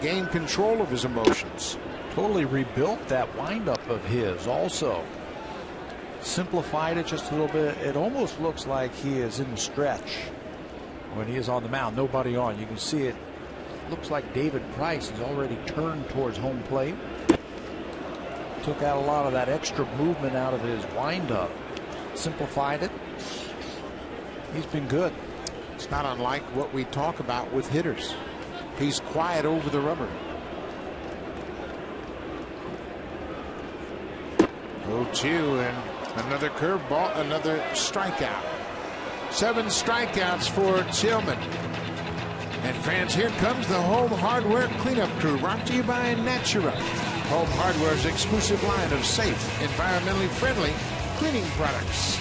gain control of his emotions. Totally rebuilt that windup of his also. Simplified it just a little bit. It almost looks like he is in the stretch when he is on the mound. Nobody on. You can see it. Looks like David Price has already turned towards home plate. Took out a lot of that extra movement out of his windup. Simplified it. He's been good. It's not unlike what we talk about with hitters. He's quiet over the rubber. 0-2 and another curveball, another strikeout. 7 strikeouts for Tillman. And fans, here comes the Home Hardware Cleanup Crew, brought to you by Natura. Home Hardware's exclusive line of safe, environmentally friendly cleaning products.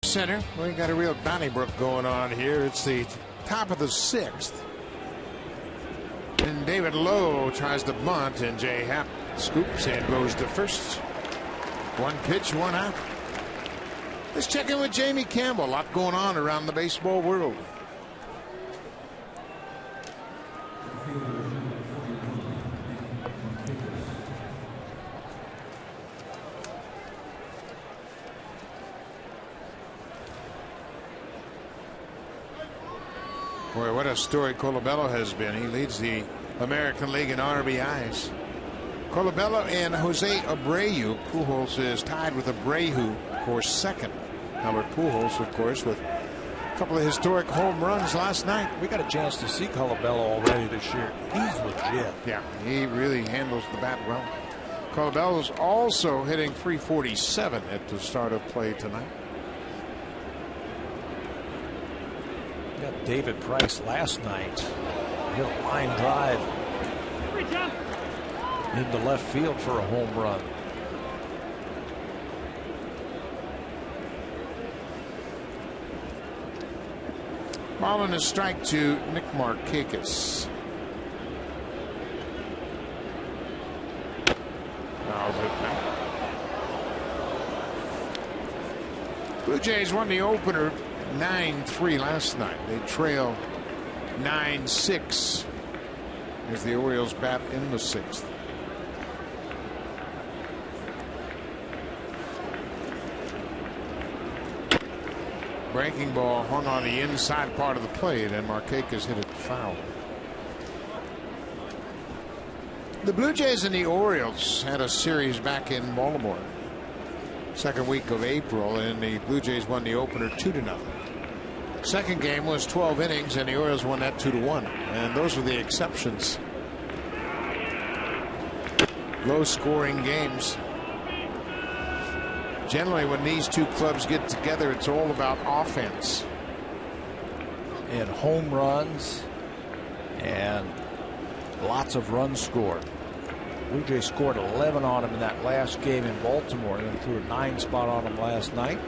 Center. We got a real Donnybrook going on here. It's the top of the 6th. And David Lowe tries to bunt, and Jay Happ Scoops and goes to first. One pitch, one out. Let's check in with Jamie Campbell. A lot going on around the baseball world. Boy, what a story Colabello has been. He leads the American League in RBIs. Colabello and Jose Abreu. Pujols is tied with Abreu for second. Albert Pujols, of course, with a couple of historic home runs last night. We got a chance to see Colabello already this year. He's legit. Yeah, he really handles the bat well. Colabello's also hitting .347 at the start of play tonight. Got David Price last night. Hit a line drive into left field for a home run. Marlins a strike to Nick Markakis. Blue Jays won the opener 9-3 last night. They trail 9-6 as the Orioles bat in the sixth. Breaking ball hung on the inside part of the plate, and Markakis hit it foul. The Blue Jays and the Orioles had a series back in Baltimore, second week of April, and the Blue Jays won the opener 2-0. Second game was 12 innings, and the Orioles won that 2-1, and those were the exceptions. Low-scoring games. Generally, when these two clubs get together, it's all about offense. And home runs and lots of runs scored. Blue Jays scored 11 on him in that last game in Baltimore, and then threw a 9 spot on him last night.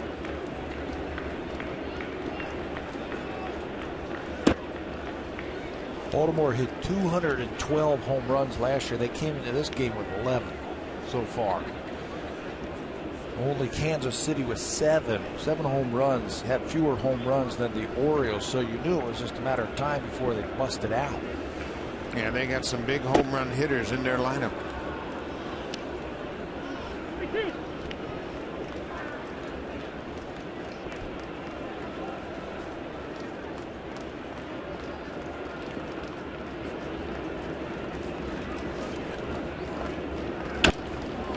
Baltimore hit 212 home runs last year. They came into this game with 11 so far. Only Kansas City with 7 home runs, had fewer home runs than the Orioles, so you knew it was just a matter of time before they busted out. Yeah, they got some big home run hitters in their lineup.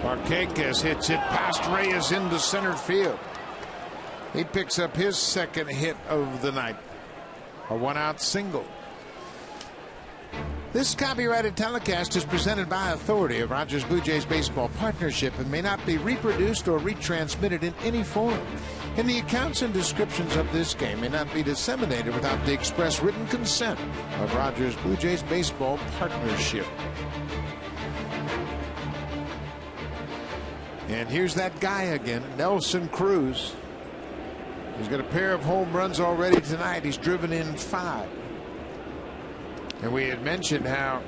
Markakis hits it past Reyes into center field. He picks up his second hit of the night. A one-out single. This copyrighted telecast is presented by authority of Rogers Blue Jays Baseball Partnership and may not be reproduced or retransmitted in any form. And the accounts and descriptions of this game may not be disseminated without the express written consent of Rogers Blue Jays Baseball Partnership. And here's that guy again, Nelson Cruz. He's got a pair of home runs already tonight. He's driven in 5. And we had mentioned how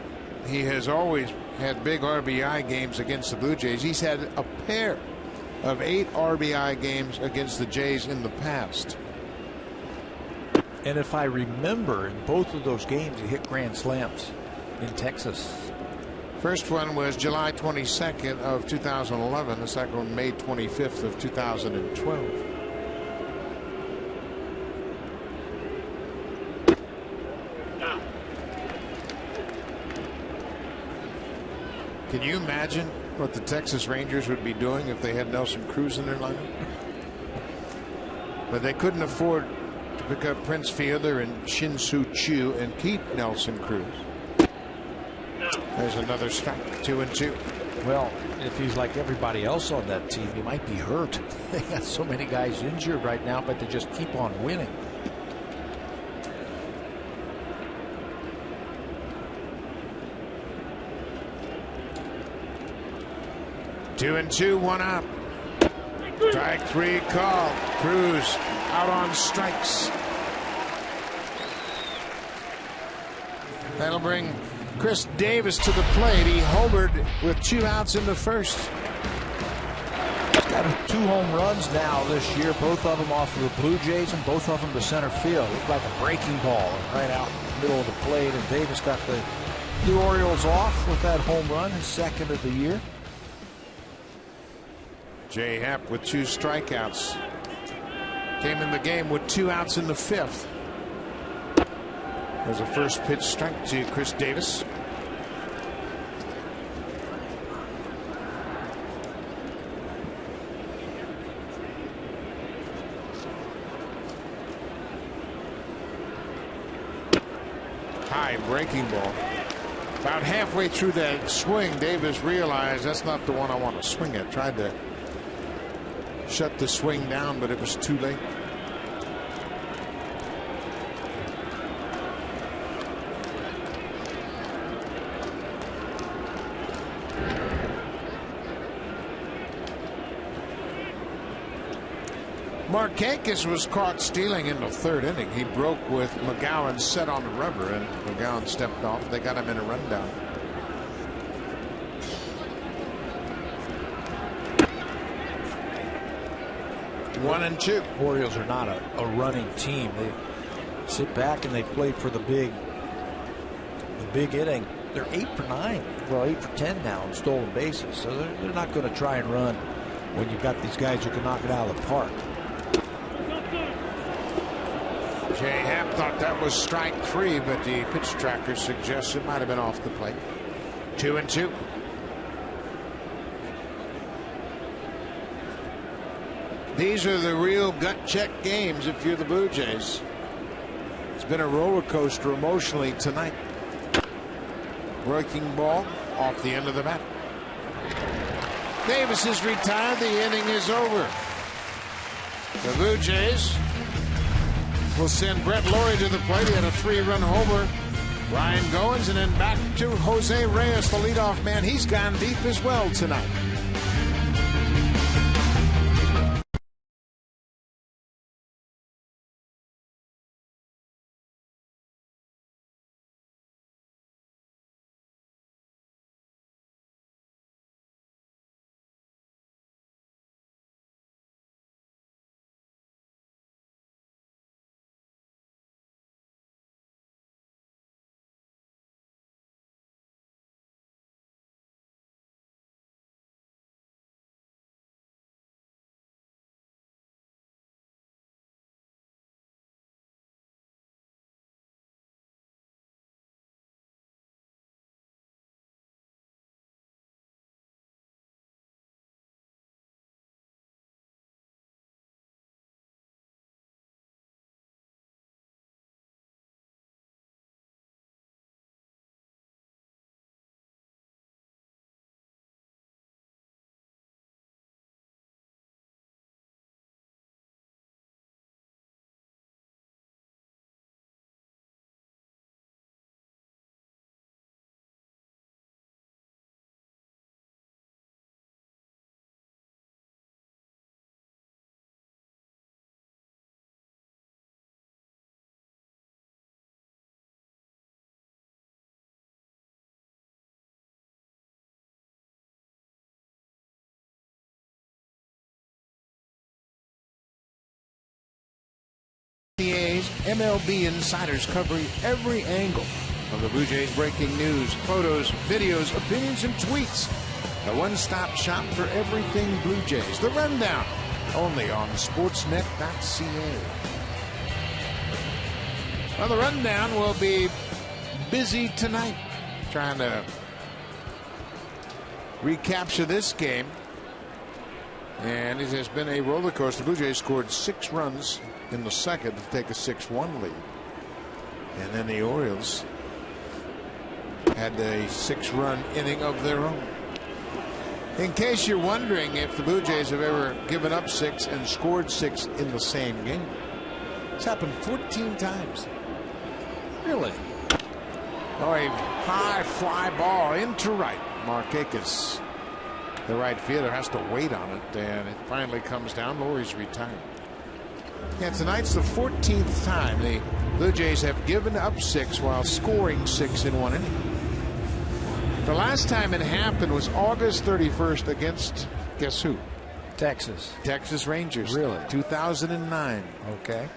he has always had big RBI games against the Blue Jays. He's had a pair of 8 RBI games against the Jays in the past. And if I remember, in both of those games, he hit grand slams in Texas. First one was July 22nd of 2011. The second one, May 25th of 2012. Can you imagine what the Texas Rangers would be doing if they had Nelson Cruz in their lineup? But they couldn't afford to pick up Prince Fielder and Shin-Soo Choo and keep Nelson Cruz. There's another strike, 2-2. Well, if he's like everybody else on that team, he might be hurt. They got so many guys injured right now, but they just keep on winning. Two and two, one up. Strike 3 call. Cruz out on strikes. That'll bring Chris Davis to the plate. He homered with 2 outs in the first. Got 2 home runs now this year, both of them off of the Blue Jays and both of them to center field. Looked like a breaking ball right out in the middle of the plate, and Davis got the Orioles off with that home run, his second of the year. Jay Happ with 2 strikeouts. Came in the game with 2 outs in the 5th. There's a first pitch strike to Chris Davis. High breaking ball. About halfway through that swing, Davis realized that's not the one I want to swing at. Tried to shut the swing down, but it was too late. Markakis was caught stealing in the 3rd inning. He broke with McGowan set on the rubber, and McGowan stepped off. They got him in a rundown. One and two. Orioles are not a running team. They sit back and they play for the big inning. They're 8 for 9. Well, 8 for 10 now in stolen bases. So they're not going to try and run when you've got these guys who can knock it out of the park. Jay Happ thought that was strike 3, but the pitch tracker suggests it might have been off the plate. 2 and 2. These are the real gut check games if you're the Blue Jays. It's been a roller coaster emotionally tonight. Breaking ball off the end of the bat. Davis is retired. The inning is over. The Blue Jays will send Brett Lawrie to the plate. He had a 3-run homer. Ryan Goins, and then back to Jose Reyes, the leadoff man. He's gone deep as well tonight. MLB insiders covering every angle of the Blue Jays breaking news, photos, videos, opinions, and tweets. The one-stop shop for everything Blue Jays. The Rundown, only on Sportsnet.ca. Well, the Rundown will be busy tonight trying to recapture this game. And it has been a roller coaster. The Blue Jays scored 6 runs in the second to take a 6-1 lead. And then the Orioles had a 6-run inning of their own. In case you're wondering if the Blue Jays have ever given up 6 and scored 6 in the same game, it's happened 14 times. Really? Oh, a high fly ball into right. Markakis, the right fielder, has to wait on it, and it finally comes down. Laurie's retired. Yeah, tonight's the 14th time the Blue Jays have given up 6 while scoring 6 in one inning. The last time it happened was August 31st against, guess who? Texas. Texas Rangers. Really? 2009. Okay.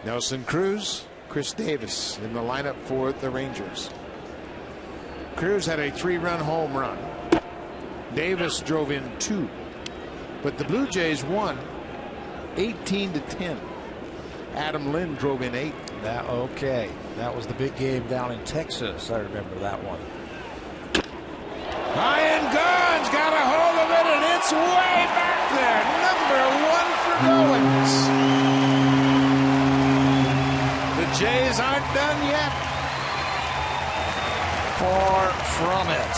Nelson Cruz, Chris Davis in the lineup for the Rangers. Cruz had a 3-run home run. Davis drove in 2. But the Blue Jays won 18-10. Adam Lynn drove in 8. Okay. That was the big game down in Texas. I remember that one. Ryan Gunn's got a hold of it, and it's way back there. Number 1 for Goins. The Jays aren't done yet. Far from it.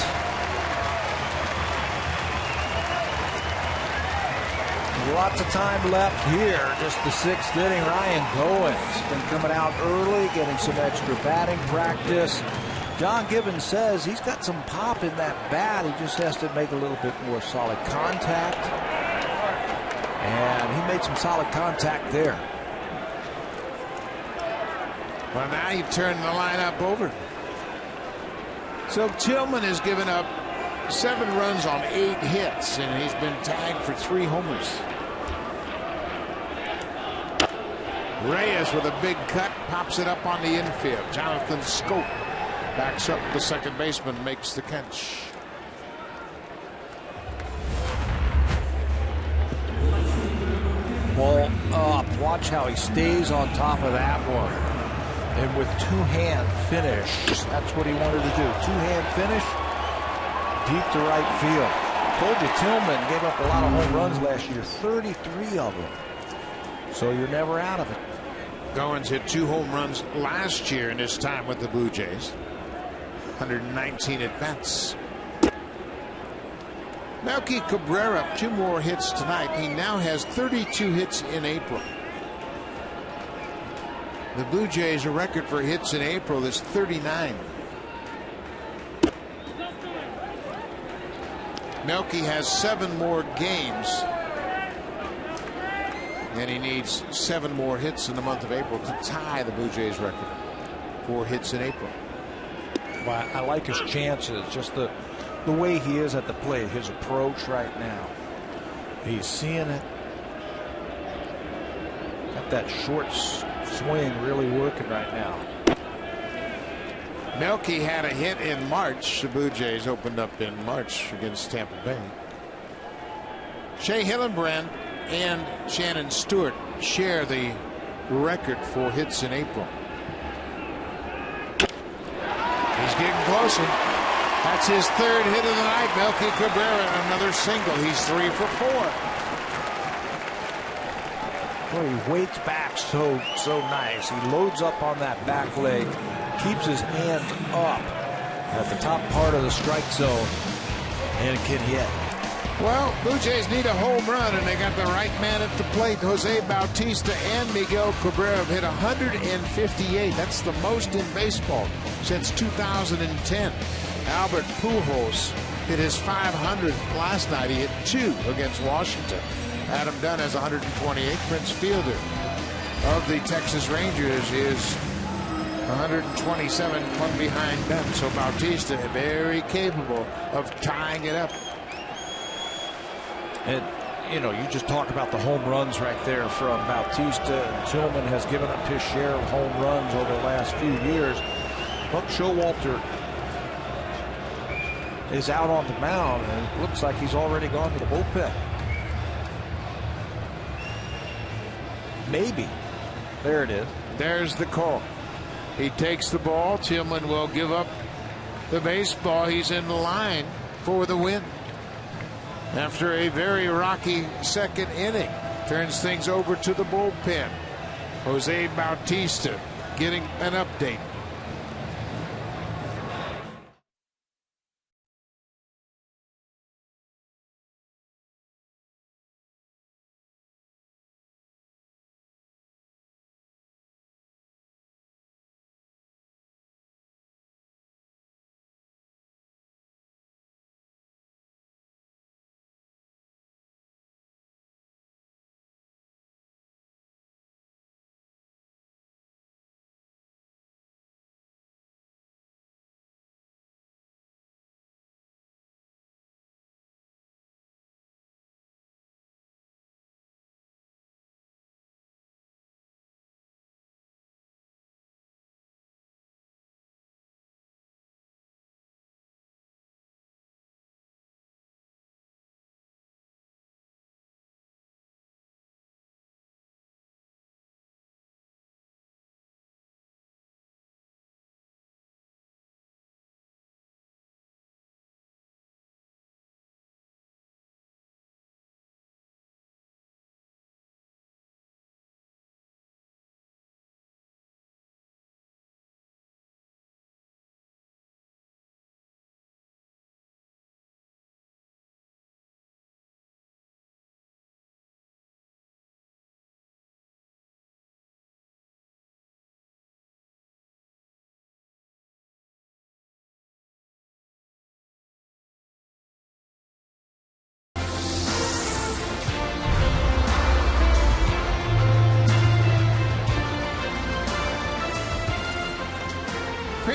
Lots of time left here. Just the 6th inning. Ryan Goins been coming out early, getting some extra batting practice. John Gibbons says he's got some pop in that bat. He just has to make a little bit more solid contact. And he made some solid contact there. Well, now you've turned the lineup over. So Tillman has given up 7 runs on 8 hits, and he's been tagged for 3 homers. Reyes with a big cut pops it up on the infield. Jonathan Scope backs up the second baseman, makes the catch. Ball up. Watch how he stays on top of that one. And with 2-hand finish. That's what he wanted to do. 2-hand finish. Deep to right field. Told you Tillman gave up a lot of home runs last year. 33 of them. So you're never out of it. Goins hit 2 home runs last year in his time with the Blue Jays. 119 at bats. Melky Cabrera, 2 more hits tonight. He now has 32 hits in April. The Blue Jays' record for hits in April is 39. Melky has 7 more games, and he needs 7 more hits in the month of April to tie the Blue Jays record for hits in April. Well, I like his chances, just the way he is at the plate, his approach right now. He's seeing it. Got that short swing really working right now. Melky had a hit in March. The Blue Jays opened up in March against Tampa Bay. Shea Hillenbrand and Shannon Stewart share the record for hits in April. He's getting closer. That's his 3rd hit of the night. Melky Cabrera, another single. He's 3 for 4. Well, he waits back so nice. He loads up on that back leg, keeps his hands up at the top part of the strike zone, and can hit. Well, Blue Jays need a home run, and they got the right man at the plate. Jose Bautista and Miguel Cabrera have hit 158. That's the most in baseball since 2010. Albert Pujols hit his 500th last night. He hit 2 against Washington. Adam Dunn has 128. Prince Fielder of the Texas Rangers is 127, one behind Dunn. So Bautista very capable of tying it up. And, you know, you just talk about the home runs right there from Bautista. And Tillman has given up his share of home runs over the last few years. Buck Showalter is out on the mound, and it looks like he's already gone to the bullpen. Maybe. There it is. There's the call. He takes the ball. Tillman will give up the baseball. He's in the line for the win. After a very rocky 2nd inning, turns things over to the bullpen. Jose Bautista getting an update.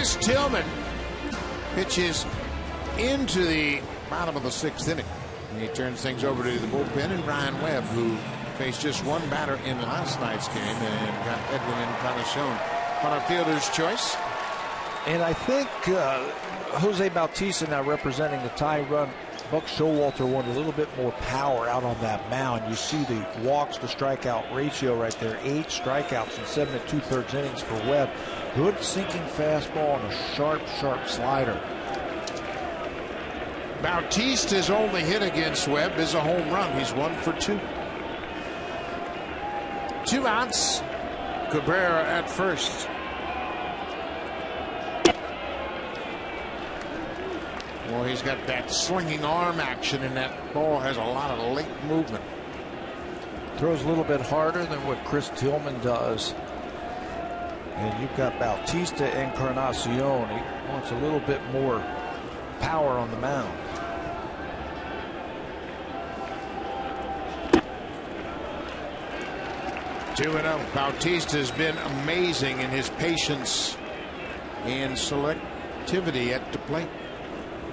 Chris Tillman pitches into the bottom of the 6th inning. And he turns things over to the bullpen, and Ryan Webb, who faced just one batter in last night's game and got Edwin Encarnacion on a fielder's choice. And I think Jose Bautista, now representing the tie run, Buck Showalter wanted a little bit more power out on that mound. You see the walks to strikeout ratio right there. 8 strikeouts in 7 2/3 innings for Webb. Good sinking fastball and a sharp slider. Bautista's only hit against Webb is a home run. He's 1 for 2. 2 outs. Cabrera at first. Well, he's got that slinging arm action, and that ball has a lot of late movement. Throws a little bit harder than what Chris Tillman does. And you've got Bautista Encarnacion. He wants a little bit more power on the mound. Two-0. Bautista has been amazing in his patience and selectivity at the plate.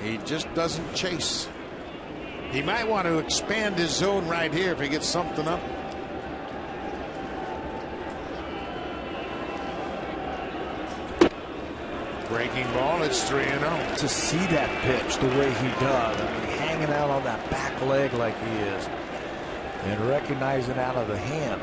He just doesn't chase. He might want to expand his zone right here if he gets something up. Breaking ball, it's 3-0. To see that pitch the way he does, I mean, hanging out on that back leg like he is, and recognizing out of the hand.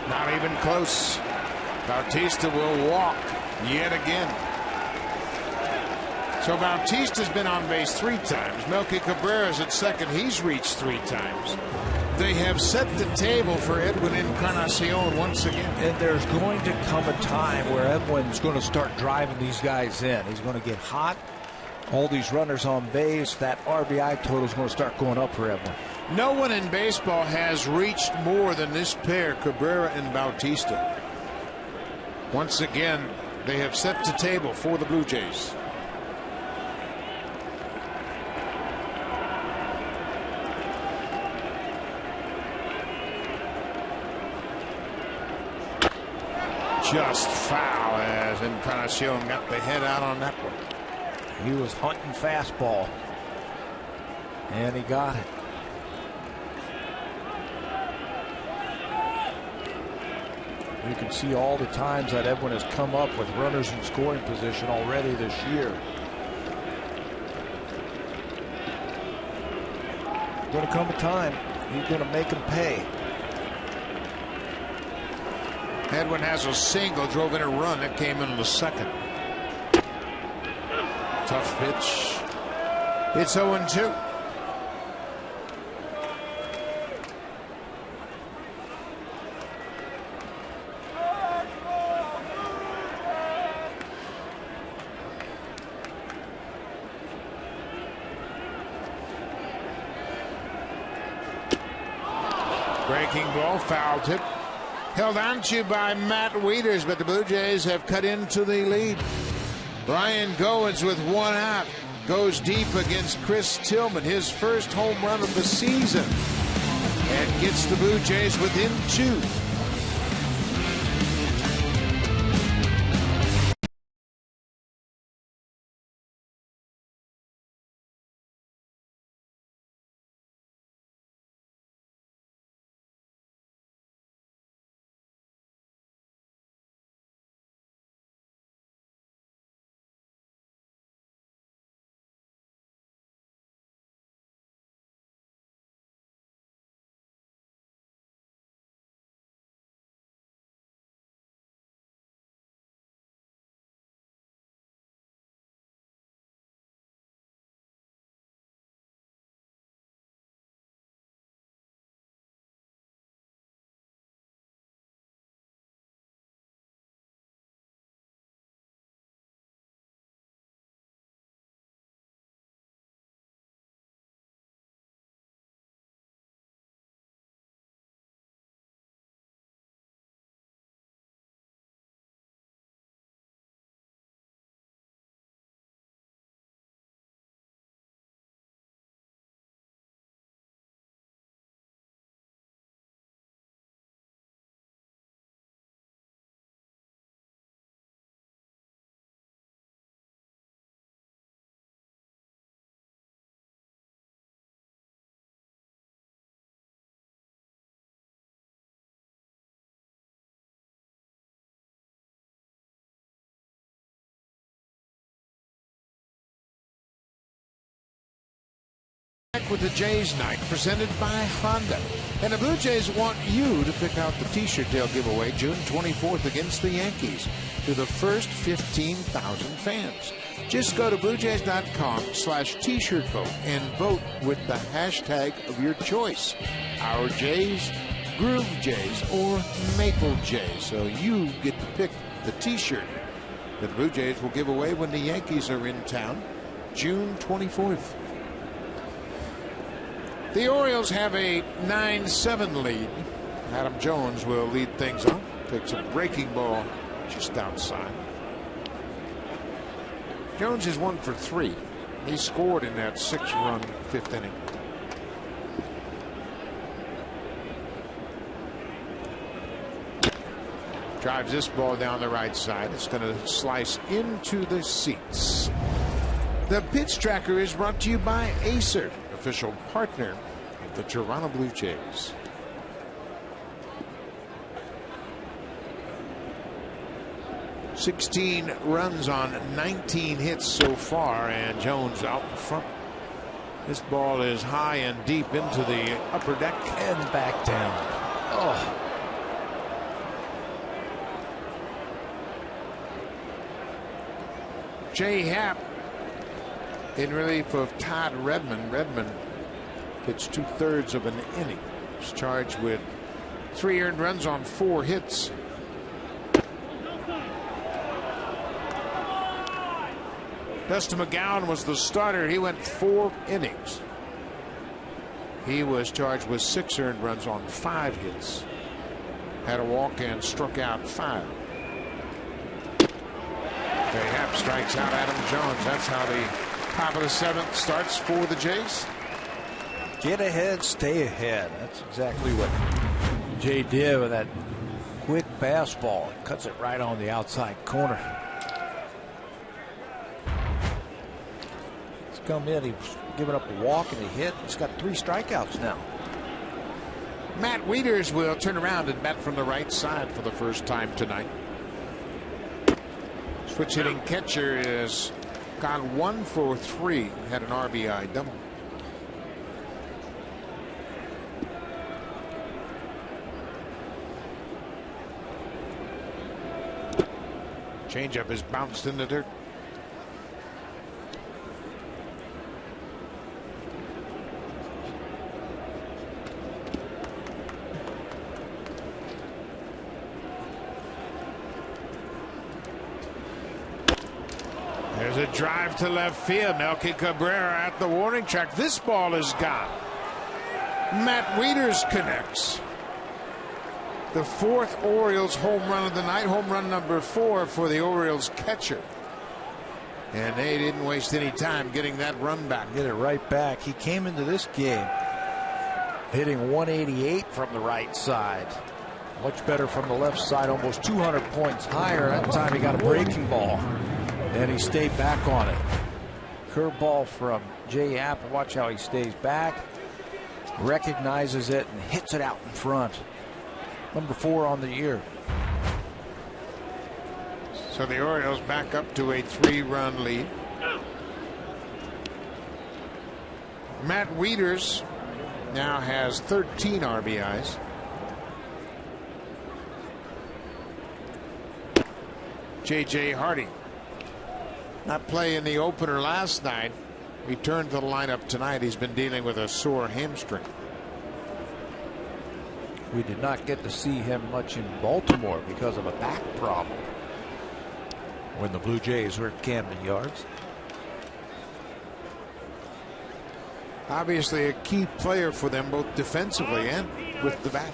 Not even close. Bautista will walk yet again. So Bautista's been on base 3 times. Melky Cabrera's at second. He's reached 3 times. They have set the table for Edwin Encarnacion once again. And there's going to come a time where Edwin's going to start driving these guys in. He's going to get hot. All these runners on base. That RBI total is going to start going up for Edwin. No one in baseball has reached more than this pair, Cabrera and Bautista. Once again, they have set the table for the Blue Jays. Just foul as Encarnacion got the head out on that one. He was hunting fastball, and he got it. You can see all the times that Edwin has come up with runners in scoring position already this year. Going to come a time he's going to make them pay. Edwin has a single, drove in a run that came in the second. Tough pitch. It's 0-2. Breaking ball, foul tip. Held on to by Matt Wieters, but the Blue Jays have cut into the lead. Ryan Goins with 1 out goes deep against Chris Tillman, his first home run of the season, and gets the Blue Jays within 2. Back with the Jays night, presented by Honda. And the Blue Jays want you to pick out the t-shirt they'll give away June 24th against the Yankees to the first 15,000 fans. Just go to BlueJays.com/t-shirt vote and vote with the hashtag of your choice. Our Jays, Groove Jays, or Maple Jays. So you get to pick the t-shirt that the Blue Jays will give away when the Yankees are in town June 24th. The Orioles have a 9-7 lead. Adam Jones will lead things off. Takes a breaking ball just outside. Jones is 1 for 3. He scored in that 6-run 5th inning. Drives this ball down the right side. It's going to slice into the seats. The Pitch Tracker is brought to you by Acer, official partner of the Toronto Blue Jays. "16 runs on 19 hits so far, and Jones out in front. This ball is high and deep into the upper deck and back down. Oh. Jay Happ in relief of Todd Redmond. Redmond pitched 2/3 of an inning. He's charged with 3 earned runs on 4 hits. Dustin McGowan was the starter. He went 4 innings. He was charged with 6 earned runs on 5 hits. Had a walk and struck out 5. Jay Happ strikes out Adam Jones. That's how the top of the 7th starts for the Jays. Get ahead, stay ahead. That's exactly what Jay did with that quick fastball. It cuts it right on the outside corner. He's come in, he's given up a walk and a hit. He's got 3 strikeouts now. Matt Wieters will turn around and bat from the right side for the first time tonight. Switch hitting catcher is gone 1 for 3. Had an RBI double. Changeup is bounced in the dirt. There's a drive to left field. Melky Cabrera at the warning track. This ball is gone. Matt Wieters connects. The 4th Orioles home run of the night. Home run number 4 for the Orioles catcher. And they didn't waste any time getting that run back. Get it right back. He came into this game hitting 188 from the right side. Much better from the left side. Almost 200 points higher. That time he got a breaking ball. And he stayed back on it. Curveball from Jay Happ. Watch how he stays back. Recognizes it and hits it out in front. Number 4 on the year. So the Orioles back up to a 3-run lead. Matt Wieters now has 13 RBIs. J.J. Hardy, not playing the opener last night, returned to the lineup tonight. He's been dealing with a sore hamstring. We did not get to see him much in Baltimore because of a back problem when the Blue Jays were at Camden Yards. Obviously a key player for them both defensively and with the bat.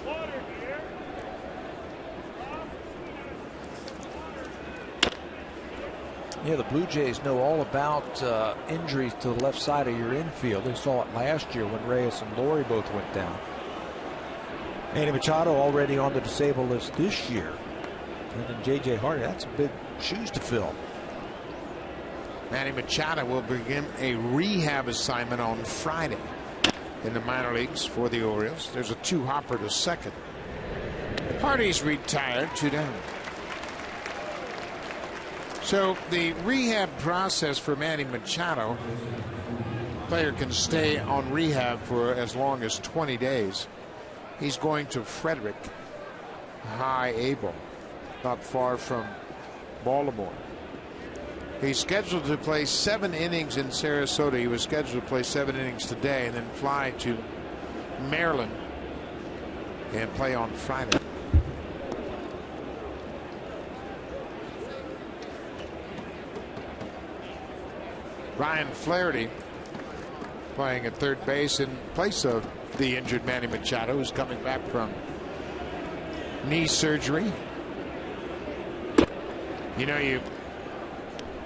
Yeah, the Blue Jays know all about injuries to the left side of your infield. They saw it last year when Reyes and Laurie both went down. Manny Machado already on the disabled list this year. And then J.J. Hardy, that's big shoes to fill. Manny Machado will begin a rehab assignment on Friday in the minor leagues for the Orioles. There's a 2-hopper to second. Hardy's retired, 2 down. So the rehab process for Manny Machado player can stay on rehab for as long as 20 days. He's going to Frederick High A-ball, not far from Baltimore. He's scheduled to play 7 innings in Sarasota. He was scheduled to play 7 innings today and then fly to Maryland and play on Friday. Ryan Flaherty playing at third base in place of the injured Manny Machado, who's coming back from knee surgery. You know, you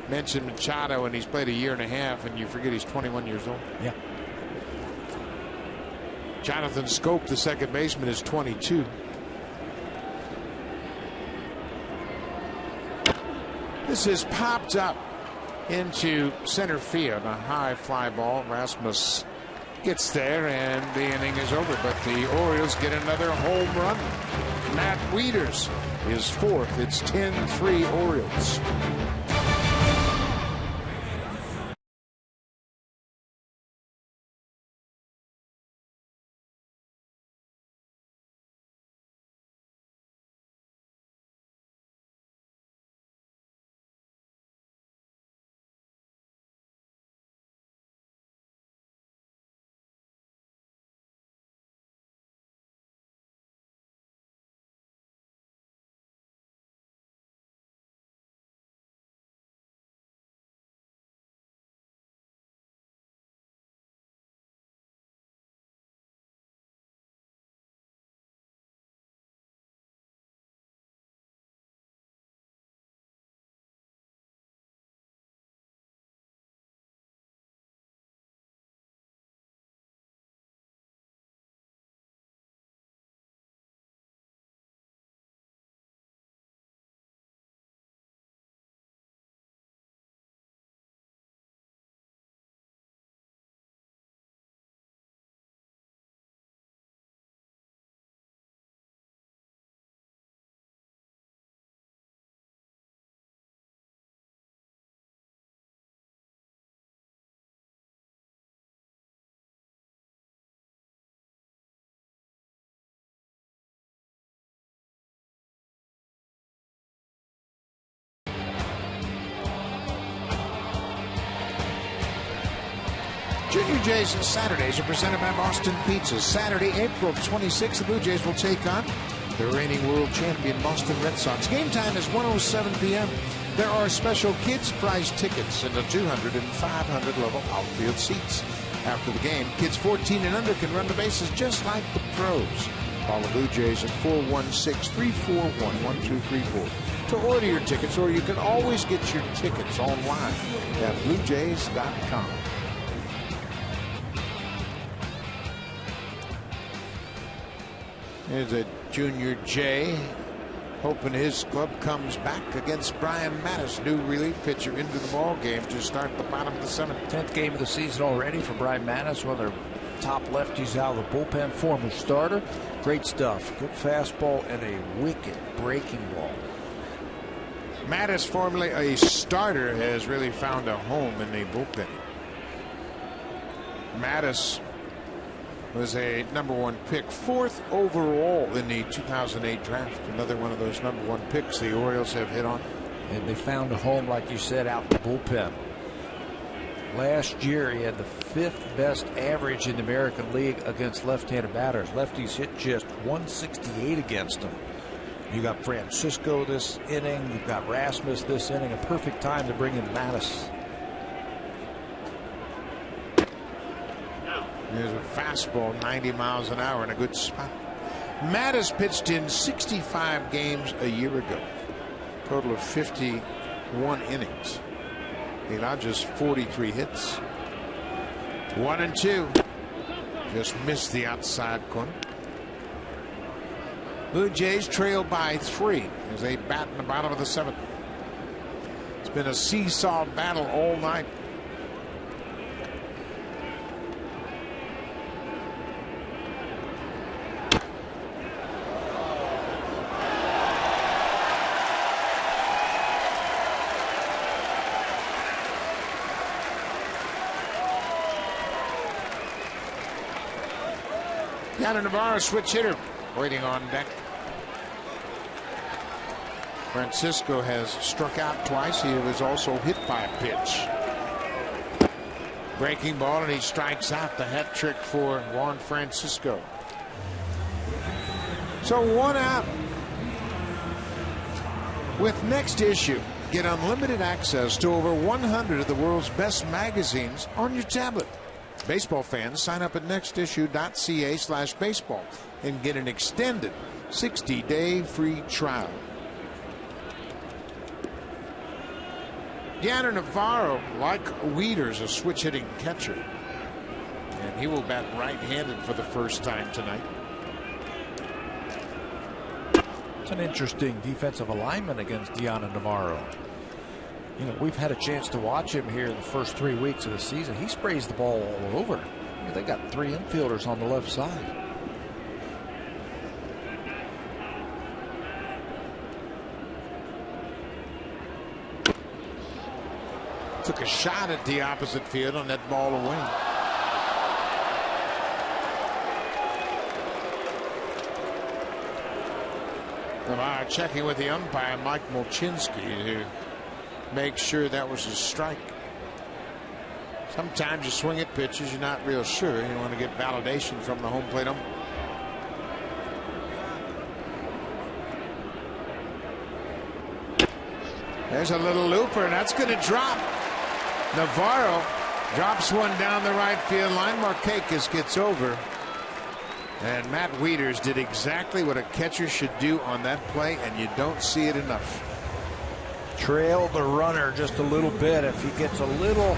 mentioned Machado, and he's played a year and a half, and you forget he's 21 years old. Yeah. Jonathan Scope, the second baseman, is 22. This is popped up into center field. A high fly ball. Rasmus gets there, and the inning is over. But the Orioles get another home run. Matt Wieters is fourth. It's 10-3 Orioles. Junior Jays and Saturdays are presented by Boston Pizza. Saturday, April 26th, the Blue Jays will take on the reigning world champion Boston Red Sox. Game time is 1:07 p.m. There are special kids prize tickets in the 200 and 500 level outfield seats. After the game, kids 14 and under can run the bases just like the pros. Call the Blue Jays at 416-341-1234 to order your tickets, or you can always get your tickets online at bluejays.com. Here's a Junior J hoping his club comes back against Brian Mattis, new relief pitcher, into the ball game to start the bottom of the 7th. 10th game of the season already for Brian Mattis, one of their top lefties out of the bullpen, former starter. Great stuff. Good fastball and a wicked breaking ball. Mattis, formerly a starter, has really found a home in the bullpen. Mattis was a #1 pick, 4th overall in the 2008 draft. Another one of those #1 picks the Orioles have hit on. And they found a home, like you said, out in the bullpen. Last year, he had the 5th best average in the American League against left-handed batters. Lefties hit just 168 against them. You got Francisco this inning. You've got Rasmus this inning. A perfect time to bring in Mattis. There's a fastball, 90 miles an hour in a good spot. Mattis pitched in 65 games a year ago. Total of 51 innings. He allowed just 43 hits. 1-2. Just missed the outside corner. Blue Jays trail by 3 as they bat in the bottom of the 7th. It's been a seesaw battle all night. Got a Navarro switch hitter waiting on deck. Francisco has struck out twice. He was also hit by a pitch. Breaking ball, and he strikes out. The hat trick for Juan Francisco. So 1 out. With Next Issue, get unlimited access to over 100 of the world's best magazines on your tablet. Baseball fans, sign up at nextissue.ca/baseball and get an extended 60-day free trial. Yanner Navarro, like Wieters, a switch-hitting catcher. And he will bat right-handed for the first time tonight. It's an interesting defensive alignment against Yanner Navarro. You know, we've had a chance to watch him here in the first 3 weeks of the season. He sprays the ball all over. I mean, they got 3 infielders on the left side. Took a shot at the opposite field on that ball away. Navarro checking with the umpire, Mike Molchinski, to make sure that was a strike. Sometimes you swing at pitches, you're not real sure. You want to get validation from the home plate umpire. There's a little looper, and that's going to drop. Navarro drops one down the right field line. Markakis gets over. And Matt Wieters did exactly what a catcher should do on that play, and you don't see it enough. Trail the runner just a little bit. If he gets a little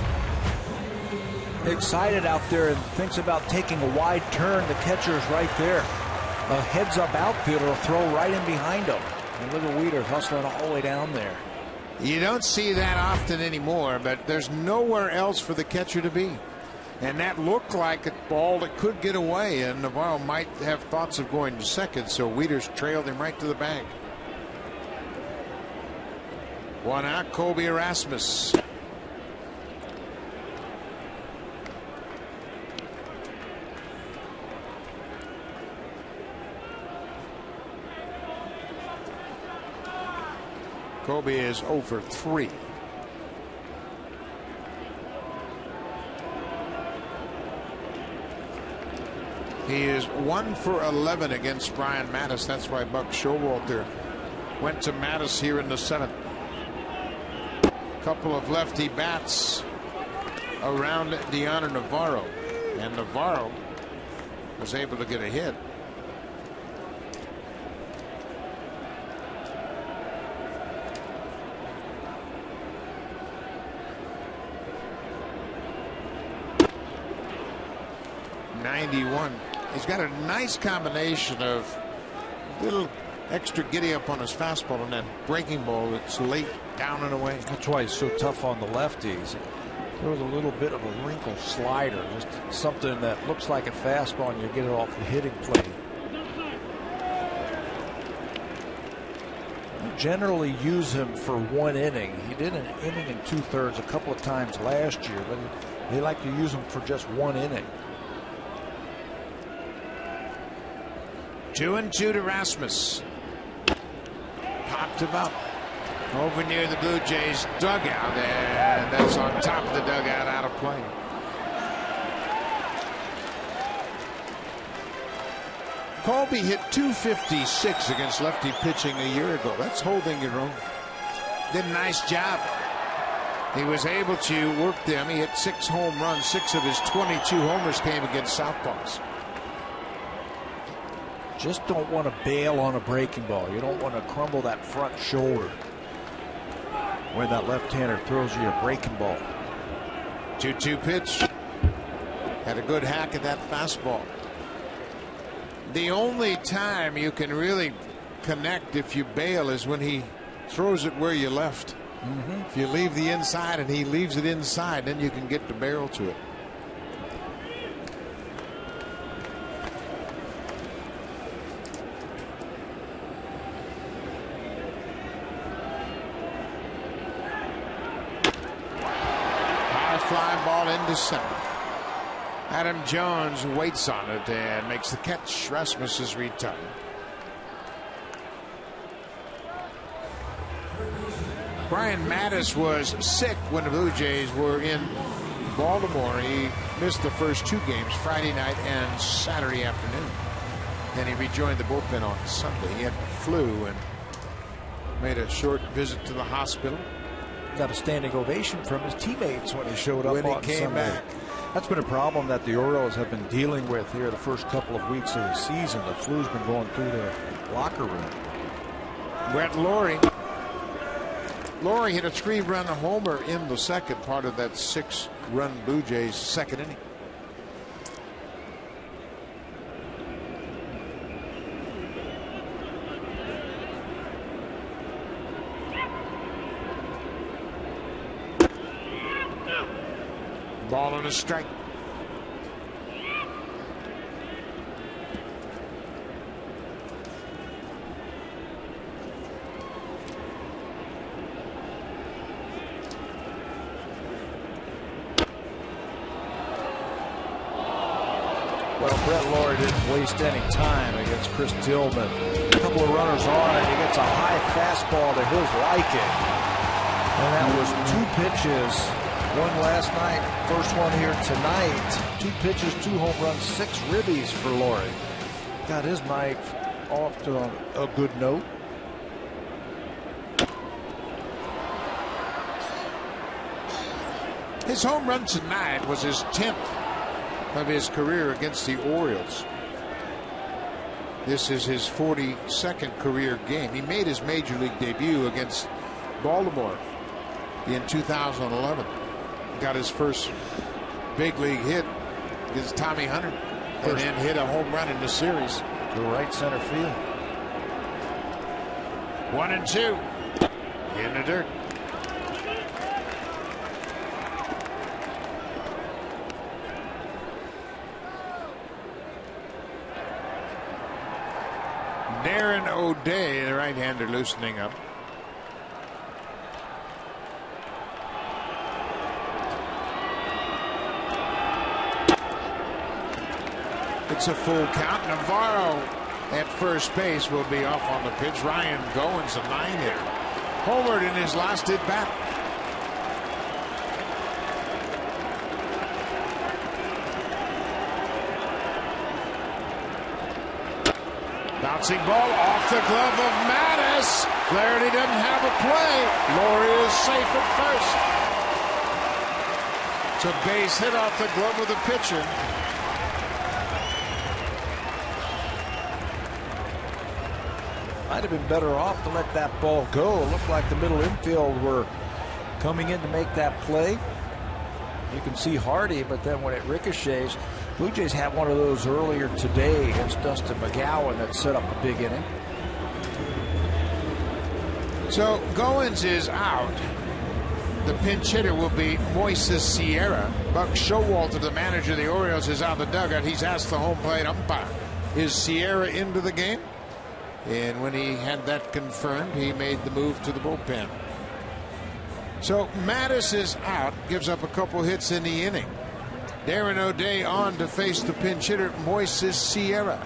excited out there and thinks about taking a wide turn, the catcher is right there. A heads-up outfielder will throw right in behind him. And look at Wieters hustling all the way down there. You don't see that often anymore, but there's nowhere else for the catcher to be. And that looked like a ball that could get away, and Navarro might have thoughts of going to second, so Wieters trailed him right to the bag. 1 out, Colby Erasmus. Colby is 0 for 3. He is 1 for 11 against Brian Mattis. That's why Buck Showalter went to Mattis here in the 7th. Couple of lefty bats around Yanner Navarro, and Navarro was able to get a hit. He's got a nice combination of little extra giddy up on his fastball and that breaking ball that's late down and away. That's why he's so tough on the lefties. There was a little bit of a wrinkle slider, just something that looks like a fastball, and you get it off the hitting plate. You generally use him for 1 inning. He did an inning and 2/3 a couple of times last year, but they like to use him for just 1 inning. 2-2 to Rasmus. Popped him up over near the Blue Jays dugout, and that's on top of the dugout, out of play. Colby hit .256 against lefty pitching a year ago. That's holding your own. Did a nice job. He was able to work them. He hit 6 home runs. 6 of his 22 homers came against southpaws. Just don't want to bail on a breaking ball. You don't want to crumble that front shoulder when that left-hander throws you a breaking ball. 2-2 pitch. Had a good hack at that fastball. The only time you can really connect if you bail is when he throws it where you left. If you leave the inside and he leaves it inside, then you can get the barrel to it. Fly ball into center. Adam Jones waits on it and makes the catch. Rasmus is retired. Brian Mattis was sick when the Blue Jays were in Baltimore. He missed the first 2 games, Friday night and Saturday afternoon. Then he rejoined the bullpen on Sunday. He had the flu and made a short visit to the hospital. Got a standing ovation from his teammates when he showed up when on he came Sunday. back. That's been a problem that the Orioles have been dealing with here the first couple of weeks of the season. The flu's been going through the locker room. Brett Laurie hit a 3-run homer in the second part of that 6-run Blue Jays second inning. Ball and a strike. Well, Brett Laurie didn't waste any time against Chris Tillman. A couple of runners on it. He gets a high fastball to his liking. And that was 2 pitches. One last night, first one here tonight. 2 pitches, 2 home runs, 6 ribbies for Laurie. Got his night off to a good note. His home run tonight was his 10th of his career against the Orioles. This is his 42nd career game. He made his major league debut against Baltimore in 2011. Got his first big league hit against Tommy Hunter, and then hit a home run in the series to right center field. 1-2 in the dirt. Darren O'Day, the right-hander, loosening up. It's a full count. Navarro at first base will be off on the pitch. Ryan Goins, a 9-hitter, homered in his last at bat. Bouncing ball off the glove of Mattis. Flaherty doesn't have a play. Laurie is safe at first. It's a base hit off the glove of the pitcher. Might have been better off to let that ball go. It looked like the middle infield were coming in to make that play. You can see Hardy, but then when it ricochets, Blue Jays had one of those earlier today against Dustin McGowan that set up a big inning. So Goins is out. The pinch hitter will be Moises Sierra. Buck Showalter, the manager of the Orioles, is out of the dugout. He's asked the home plate umpire, is Sierra into the game? And when he had that confirmed, he made the move to the bullpen. So Mattis is out, gives up a couple hits in the inning. Darren O'Day on to face the pinch hitter, Moises Sierra.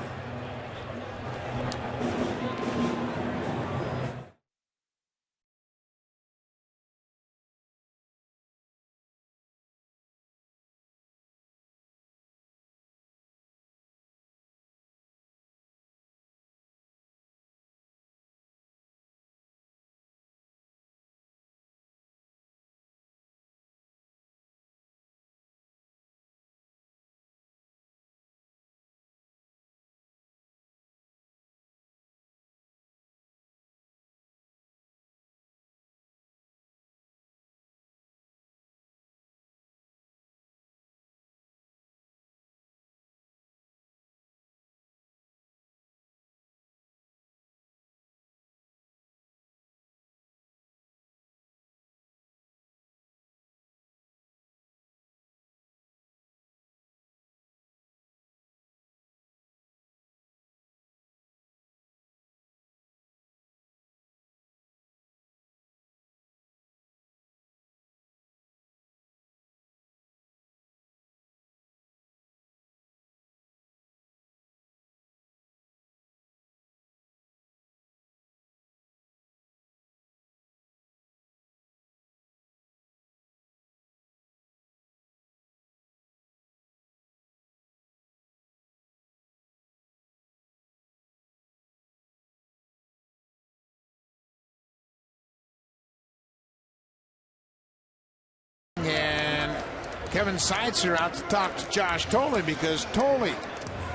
Kevin Seitzer out to talk to Josh Thole because Thole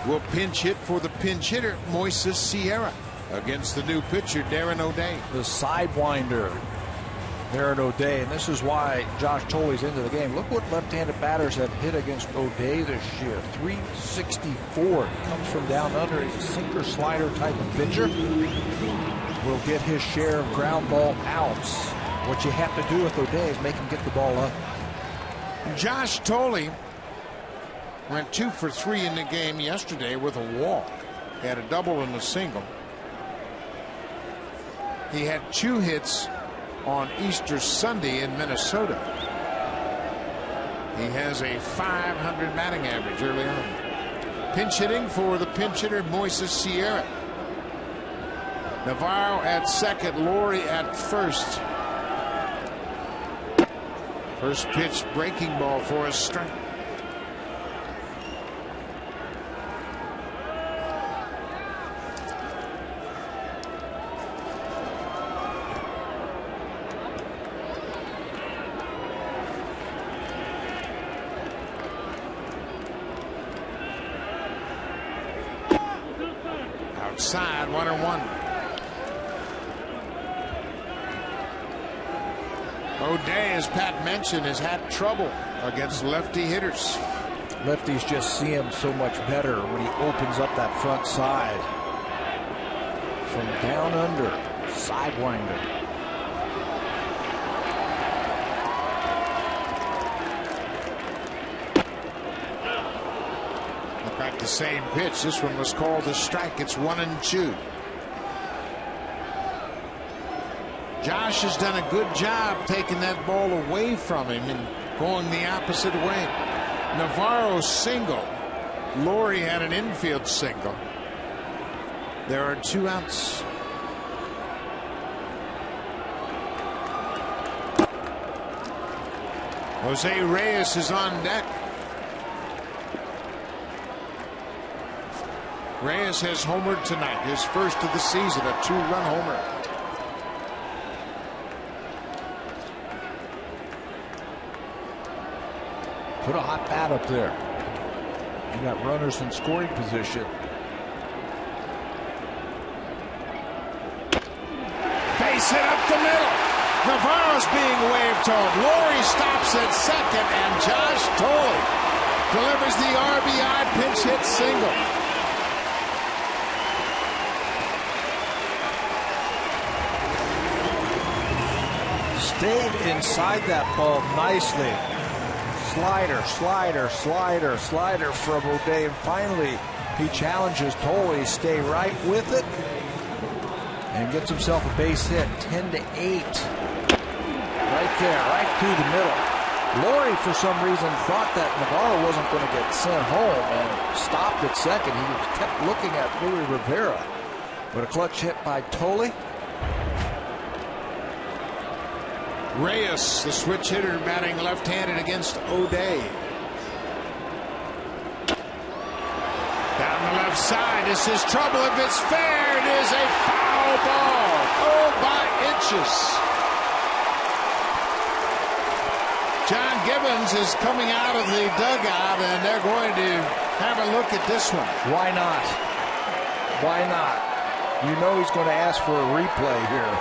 will pinch hit for the pinch hitter Moises Sierra against the new pitcher Darren O'Day. The sidewinder, Darren O'Day, and this is why Josh Thole's into the game. Look what left-handed batters have hit against O'Day this year. 364. Comes from down under. He's a sinker slider type of pitcher. Will get his share of ground ball outs. What you have to do with O'Day is make him get the ball up. Josh Thole went 2 for 3 in the game yesterday with a walk. He had a double and a single. He had 2 hits on Easter Sunday in Minnesota. He has a .500 batting average early on. Pinch hitting for the pinch hitter Moises Sierra. Navarro at second, Laurie at first. First pitch breaking ball for a strike. Outside, 1-1. O'Day, as Pat mentioned, has had trouble against lefty hitters. Lefties just see him so much better when he opens up that front side. From down under, sidewinder. Look like the same pitch. This one was called a strike. It's 1-2. Josh has done a good job taking that ball away from him and going the opposite way. Navarro single. Laurie had an infield single. There are 2 outs. Jose Reyes is on deck. Reyes has homered tonight, his first of the season, a 2-run homer. Put a hot bat up there. You got runners in scoring position. Base hit up the middle. Navarro's being waved home. Laurie stops at second, and Josh Thole delivers the RBI pinch hit single. Stayed inside that ball nicely. Slider, slider, slider, slider from O'Day, and finally he challenges Thole. Stay right with it and gets himself a base hit. 10-8. Right there, right through the middle. Laurie, for some reason, thought that Navarro wasn't going to get sent home and stopped at second. He kept looking at Louis Rivera. But a clutch hit by Thole. Reyes, the switch hitter, batting left-handed against O'Day. Down the left side, this is trouble if it's fair. It is a foul ball. Oh, by inches. John Gibbons is coming out of the dugout, and they're going to have a look at this one. Why not? Why not? You know he's going to ask for a replay here.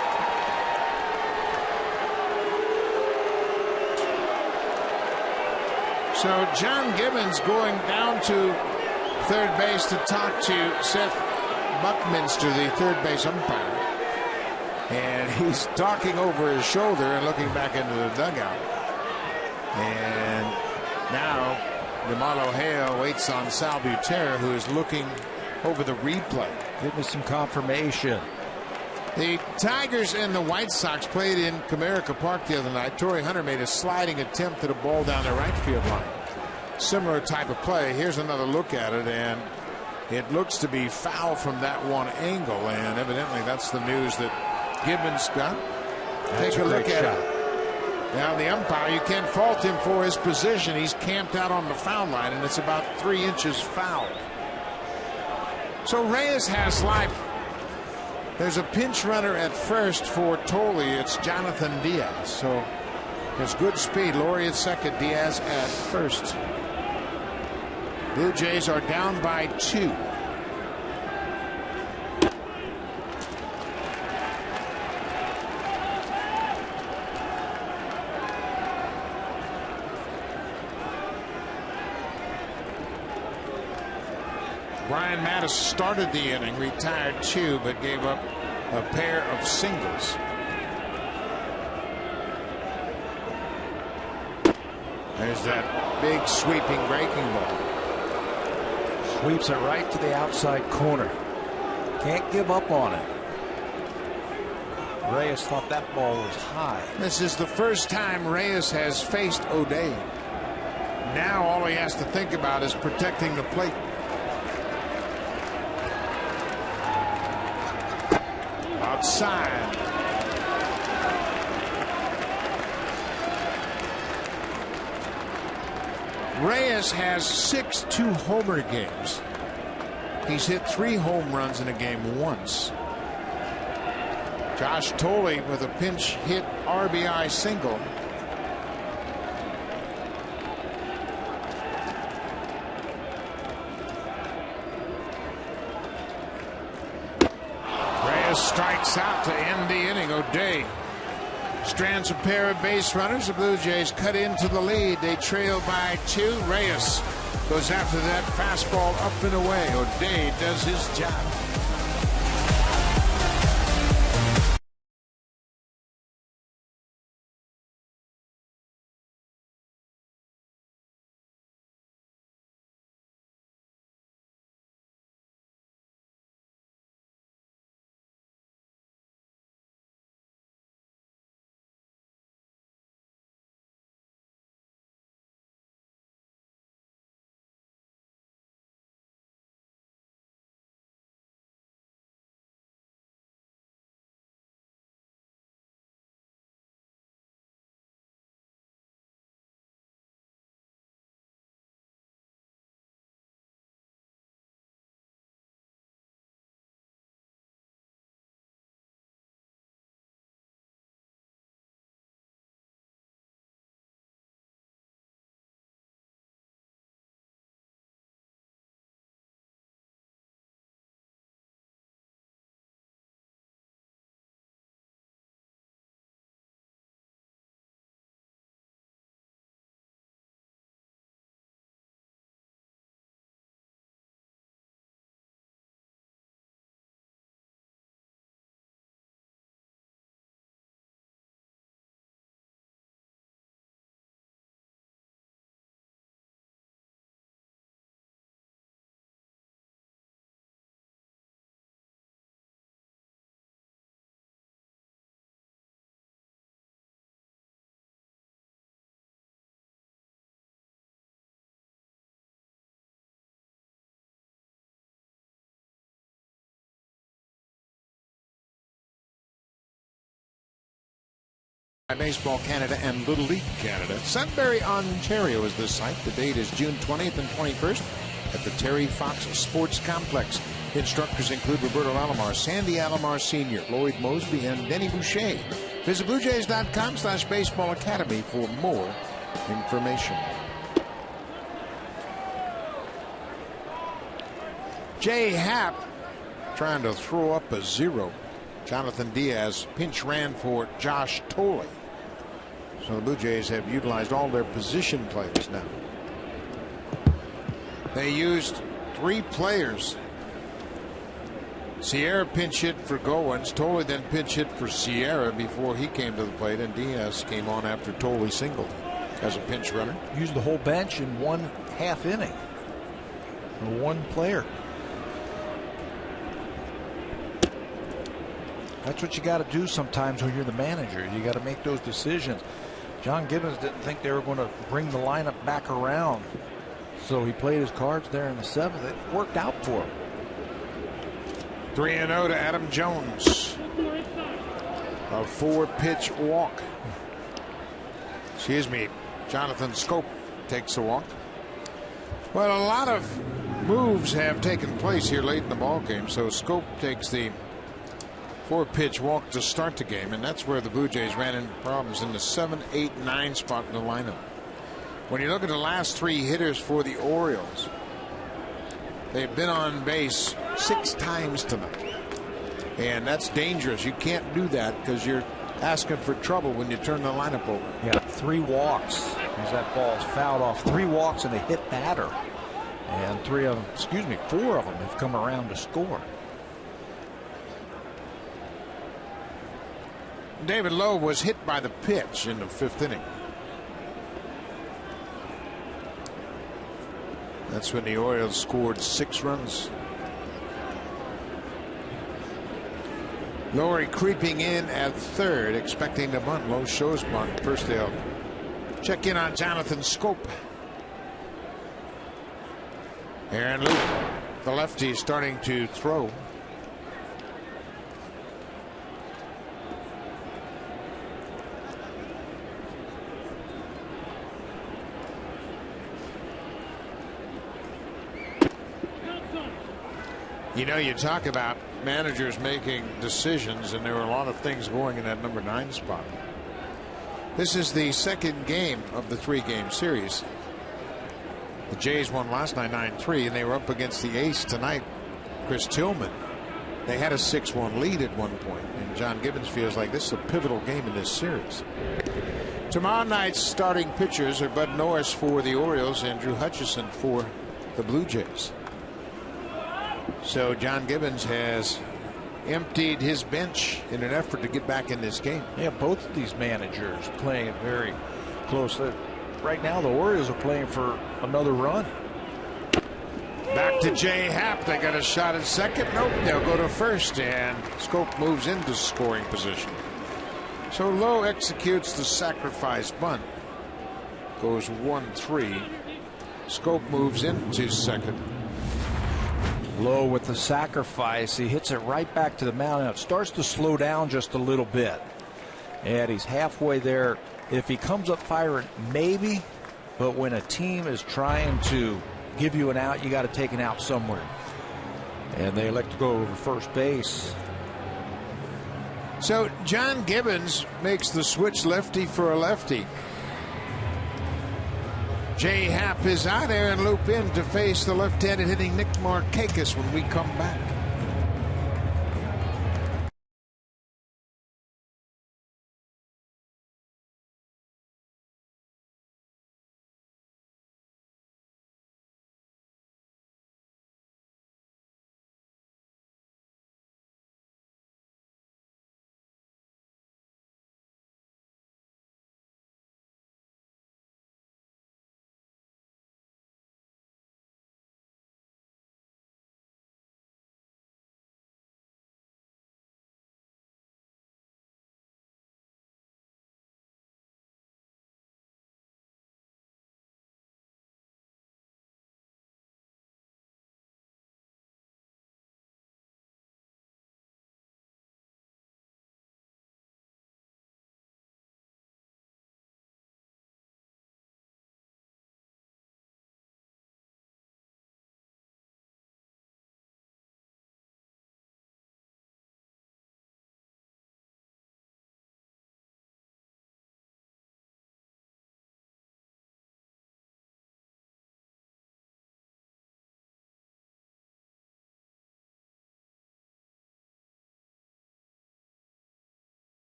So John Gibbons going down to third base to talk to Seth Buckminster, the third base umpire. And he's talking over his shoulder and looking back into the dugout. And now DeMarlo Hale waits on Sal Butera, who is looking over the replay. Give us some confirmation. The Tigers and the White Sox played in Comerica Park the other night. Torrey Hunter made a sliding attempt at a ball down the right field line. Similar type of play. Here's another look at it, and it looks to be foul from that one angle, and evidently that's the news that Gibbons got. Take a look at it. Now the umpire, you can't fault him for his position. He's camped out on the foul line, and it's about 3 inches foul. So Reyes has life. There's a pinch runner at first for Thole. It's Jonathan Diaz. So Has good speed. Laurie at second, Diaz at first. Blue Jays are down by 2. Brian Mattis started the inning, retired 2, but gave up a pair of singles. There's that big sweeping breaking ball. Sweeps it right to the outside corner. Can't give up on it. Reyes thought that ball was high. This is the first time Reyes has faced O'Day. Now all he has to think about is protecting the plate. Outside. Reyes has 6 two-homer games. He's hit 3 home runs in a game once. Josh Tolley with a pinch hit RBI single. Reyes strikes out to end the inning. O'Day strands a pair of base runners. The Blue Jays cut into the lead. They trail by 2. Reyes goes after that fastball up and away. O'Day does his job. Baseball Canada and Little League Canada. Sudbury, Ontario is the site. The date is June 20th and 21st at the Terry Fox Sports Complex. Instructors include Roberto Alomar, Sandy Alomar Sr., Lloyd Mosby, and Denny Boucher. Visit BlueJays.com/Baseball Academy for more information. Jay Happ trying to throw up a 0. Jonathan Diaz pinch ran for Josh Tolley. So the Blue Jays have utilized all their position players now. They used 3 players. Sierra pinch hit for Goins. Tolley then pinch hit for Sierra before he came to the plate, and Diaz came on after Tolley singled as a pinch runner. Used the whole bench in 1/2 inning. One player. That's what you got to do sometimes when you're the manager. You got to make those decisions. John Gibbons didn't think they were going to bring the lineup back around, so he played his cards there in the 7th. It worked out for him. 3-0 to Adam Jones. A 4-pitch walk. Excuse me. Jonathan Scope takes a walk. Well, a lot of moves have taken place here late in the ball game. So Scope takes the 4-pitch walk to start the game, and that's where the Blue Jays ran into problems in the 7, 8, 9 spot in the lineup. When you look at the last 3 hitters for the Orioles, they've been on base 6 times tonight, and that's dangerous. You can't do that because you're asking for trouble when you turn the lineup over. Yeah, 3 walks as that ball's fouled off. 3 walks and a hit batter, and 4 of them have come around to score. David Lowe was hit by the pitch in the 5th inning. That's when the Orioles scored 6 runs. Lowry creeping in at 3rd, expecting the bunt. Lowe shows bunt. First they'll check in on Jonathan Schoop. Aaron Loup, the lefty, starting to throw. You know, you talk about managers making decisions, and there were a lot of things going in that number 9 spot. This is the 2nd game of the 3-game series. The Jays won last night 9-3, and they were up against the ace tonight, Chris Tillman. They had a 6-1 lead at one point, and John Gibbons feels like this is a pivotal game in this series. Tomorrow night's starting pitchers are Bud Norris for the Orioles and Drew Hutchison for the Blue Jays. So John Gibbons has emptied his bench in an effort to get back in this game. Yeah, both of these managers playing it very close. Right now the Orioles are playing for another run. Back to Jay Happ. They got a shot at second. Nope, they'll go to first, and Schoop moves into scoring position. So Lowe executes the sacrifice bunt. Goes 1-3. Schoop moves into second. Lowe with the sacrifice. He hits it right back to the mound. Now it starts to slow down just a little bit, and he's halfway there. If he comes up firing, maybe, but when a team is trying to give you an out, you got to take an out somewhere, and they elect to go over first base. So John Gibbons makes the switch lefty for a lefty. Jay Happ is out there and Loop in to face the left-handed hitting Nick Markakis when we come back.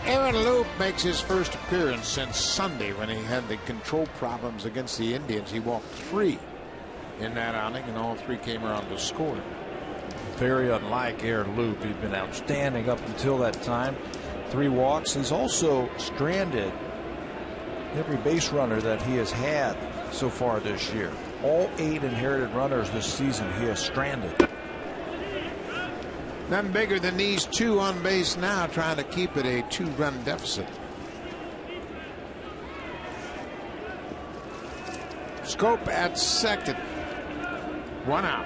Aaron Loup makes his first appearance since Sunday when he had the control problems against the Indians. He walked 3 in that outing, and all 3 came around to score. Very unlike Aaron Loup. He'd been outstanding up until that time. 3 walks. He's also stranded every base runner that he has had so far this year. All 8 inherited runners this season he has stranded. None bigger than these 2 on base now, trying to keep it a 2-run deficit. Schoop at second. 1 out.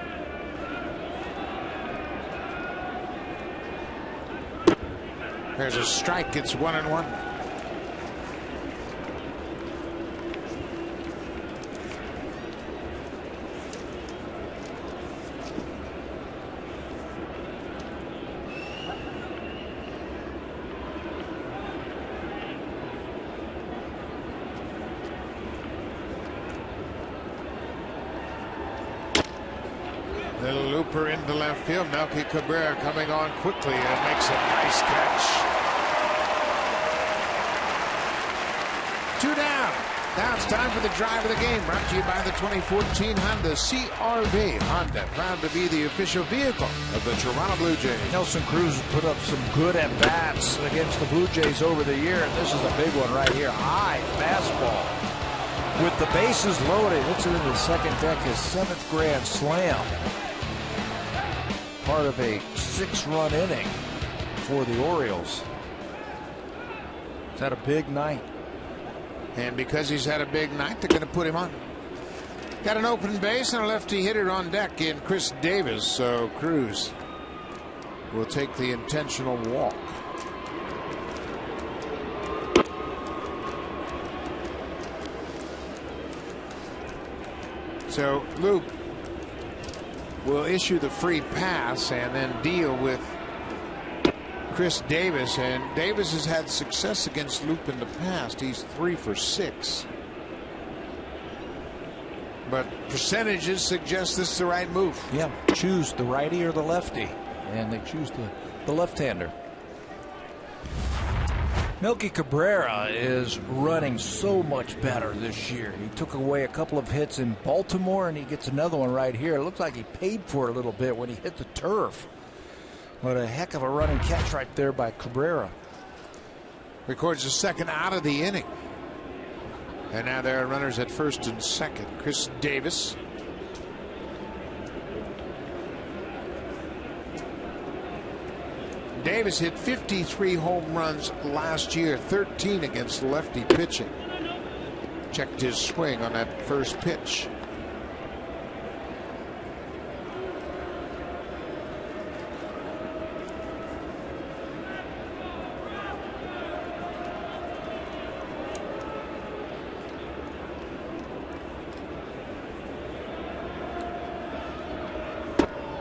There's a strike. It's 1-1. Little looper into left field. Melky Cabrera coming on quickly and makes a nice catch. 2 down. Now it's time for the drive of the game, brought to you by the 2014 Honda CR-V. Honda, proud to be the official vehicle of the Toronto Blue Jays. Nelson Cruz has put up some good at-bats against the Blue Jays over the year, and this is a big one right here. High fastball. With the bases loaded, hits it into the second deck, his 7th grand slam. Part of a 6-run inning for the Orioles. He's had a big night. And because he's had a big night, they're going to put him on. Got an open base and a lefty hitter on deck in Chris Davis, so Cruz will take the intentional walk. So Luke will issue the free pass and then deal with Chris Davis, and Davis has had success against Loop in the past. He's 3 for 6. But percentages suggest this is the right move. Yeah, choose the righty or the lefty, and they choose the left-hander. Melky Cabrera is running so much better this year. He took away a couple of hits in Baltimore, and he gets another one right here. It looks like he paid for it a little bit when he hit the turf. What a heck of a running catch right there by Cabrera. Records the 2nd out of the inning. And now there are runners at 1st and 2nd. Chris Davis. Davis hit 53 home runs last year, 13 against lefty pitching. Checked his swing on that first pitch.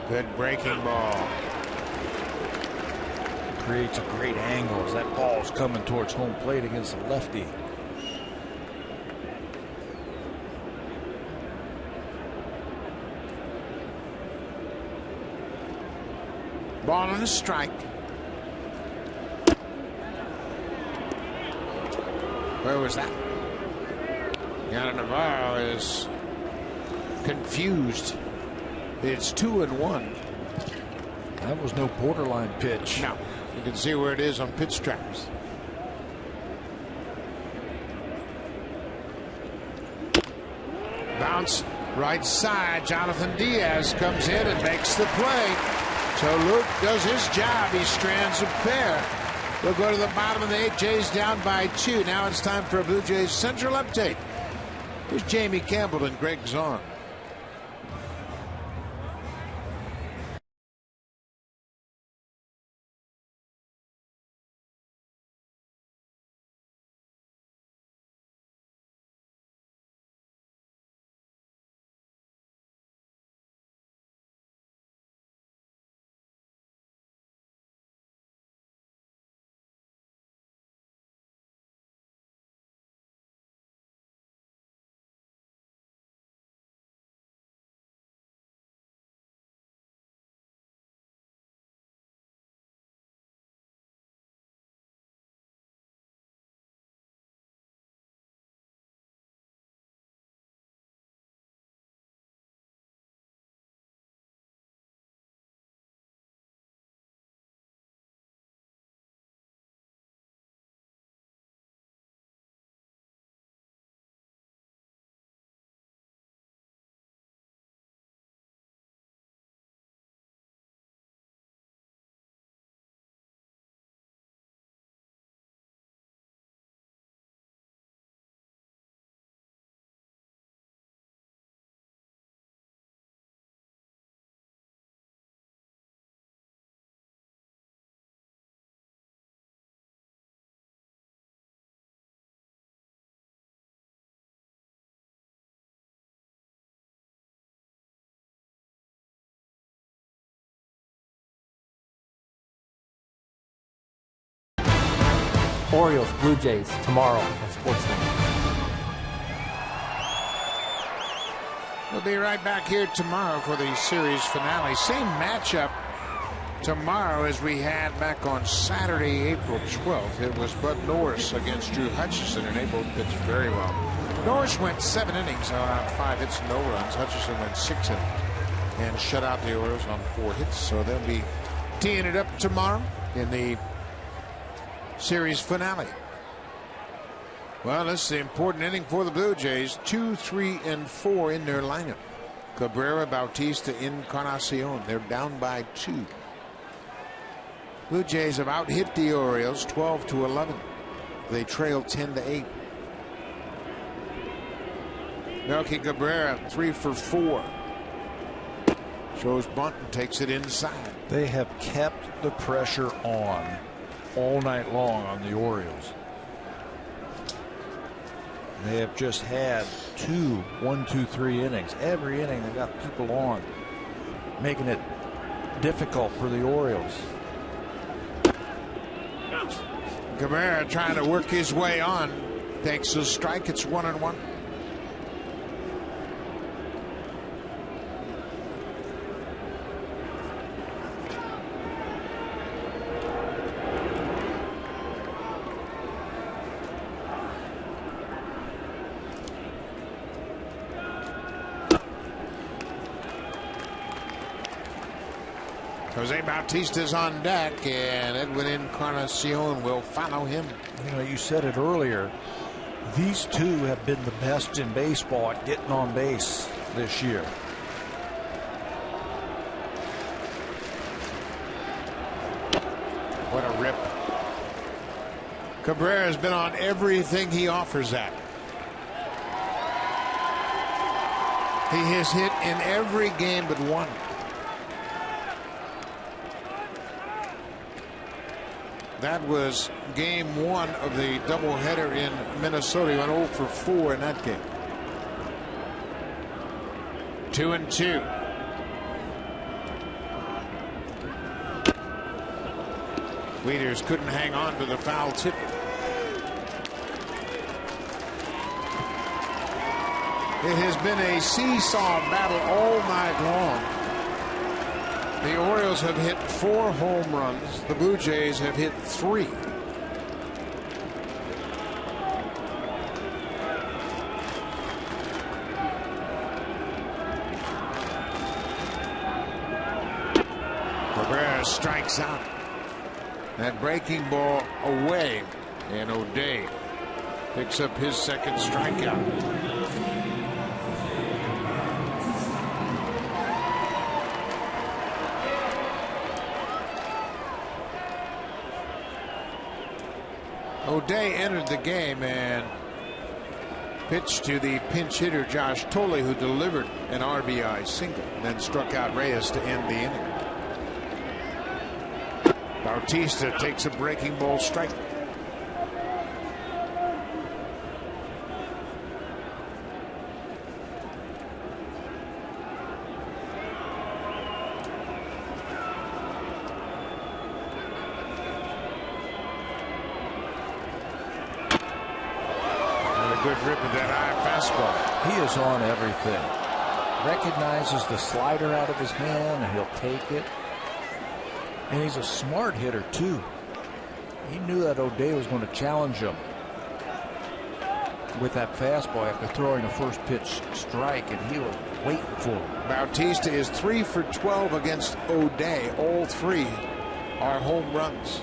Good breaking ball. Creates a great angle as that ball is coming towards home plate against the lefty. Ball and a strike. Where was that? Yana Navarro is confused. It's 2-1. That was no borderline pitch. No. You can see where it is on pitch tracks. Bounce right side. Jonathan Diaz comes in and makes the play. So Luke does his job. He strands a pair. We'll go to the bottom of the 8th. Jays down by 2. Now it's time for a Blue Jays Central update. Here's Jamie Campbell and Greg Zorn. Orioles, Blue Jays tomorrow on Sportsnet. We'll be right back here tomorrow for the series finale. Same matchup tomorrow as we had back on Saturday, April 12th. It was Bud Norris against Drew Hutchison, and they both pitched very well. Norris went 7 innings, allowed 5 hits, no runs. Hutchison went 6 innings and shut out the Orioles on 4 hits. So they'll be teeing it up tomorrow in the series finale. Well, this is the important inning for the Blue Jays. 2, 3, and 4 in their lineup. Cabrera, Bautista, Encarnacion. They're down by 2. Blue Jays have out-hit the Orioles 12-11. They trail 10-8. Melky Cabrera 3 for 4. Shows bunt and takes it inside. They have kept the pressure on all night long on the Orioles. They have just had 2 1-2-3 innings. Every inning they got people on, making it difficult for the Orioles. Cabrera trying to work his way on. Takes a strike. It's 1-1. Jose Bautista's on deck, and Edwin Encarnacion will follow him. You know, you said it earlier. These two have been the best in baseball at getting on base this year. What a rip. Cabrera's been on everything he offers at. He has hit in every game but one. That was game 1 of the doubleheader in Minnesota. He went 0 for 4 in that game. 2-2. Leaders couldn't hang on to the foul tip. It has been a seesaw battle all night long. The Orioles have hit 4 home runs. The Blue Jays have hit 3. Cabrera strikes out. That breaking ball away, and O'Day picks up his second strikeout. O'Day entered the game and pitched to the pinch hitter Josh Tolle, who delivered an RBI single, then struck out Reyes to end the inning. Bautista takes a breaking ball strike. Good rip of that high fastball. He is on everything. Recognizes the slider out of his hand, and he'll take it. And he's a smart hitter too. He knew that O'Day was going to challenge him with that fastball after throwing a first pitch strike, and he was waiting for him. Bautista is 3 for 12 against O'Day. All 3 are home runs.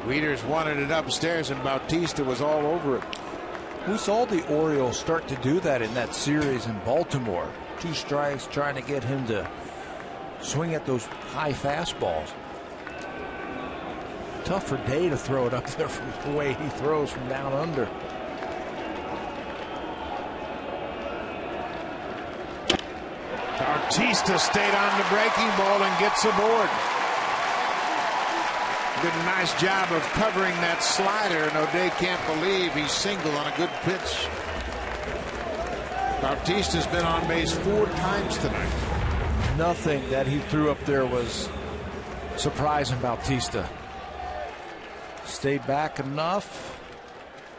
Leaders wanted it upstairs, and Bautista was all over it. We saw the Orioles start to do that in that series in Baltimore. 2 strikes, trying to get him to swing at those high fastballs. Tough for Day to throw it up there from the way he throws from down under. Bautista stayed on the breaking ball and gets aboard. Did a nice job of covering that slider, and O'Day can't believe he's single on a good pitch. Bautista's been on base 4 times tonight. Nothing that he threw up there was surprising Bautista. Stayed back enough.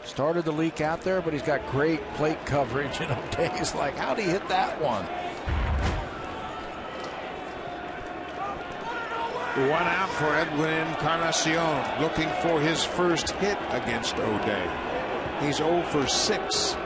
Started the leak out there, but he's got great plate coverage. You know, Dave's like, how'd he hit that one? One out for Edwin Encarnacion, looking for his first hit against O'Day. He's 0 for 6.